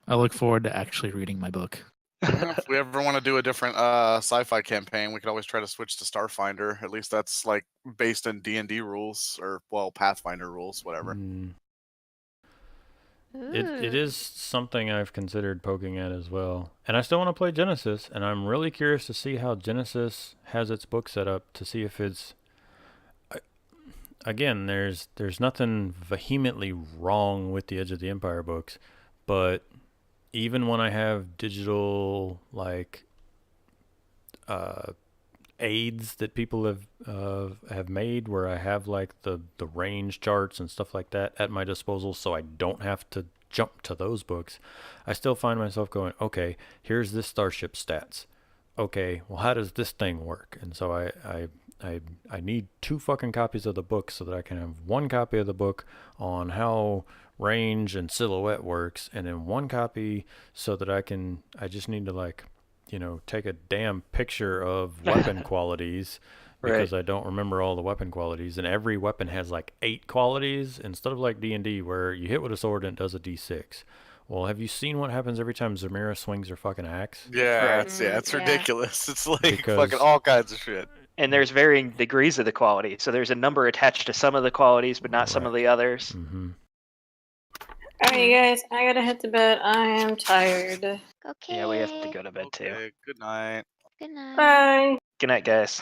I look forward to actually reading my book. If we ever want to do a different sci-fi campaign, we could always try to switch to Starfinder. At least that's like based in D&D rules, or well, Pathfinder rules, whatever. It is something I've considered poking at as well. And I still want to play Genesis, and I'm really curious to see how Genesis has its book set up, to see if it's again, there's nothing vehemently wrong with the Edge of the Empire books, but even when I have digital like aids that people have made where I have like the range charts and stuff like that at my disposal, so I don't have to jump to those books, I still find myself going, okay, here's this Starship stats. Okay, well, how does this thing work? And so I need 2 fucking copies of the book so that I can have 1 copy of the book on how range and silhouette works, and then 1 copy so that I just need to like, take a damn picture of weapon qualities because I don't remember all the weapon qualities, and every weapon has like 8 qualities instead of like D&D where you hit with a sword and it does a D6. Well, have you seen what happens every time Zamira swings her fucking axe? Yeah, Right. it's Yeah. ridiculous. It's like Because- fucking all kinds of shit. And there's varying degrees of the quality. So there's a number attached to some of the qualities, but not some of Right. the others. Mm-hmm. All right, you guys, I gotta head to bed. I am tired. Okay. Yeah, we have to go to bed too. Okay, good night. Good night. Bye. Good night, guys.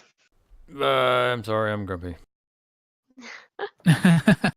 I'm sorry, I'm grumpy.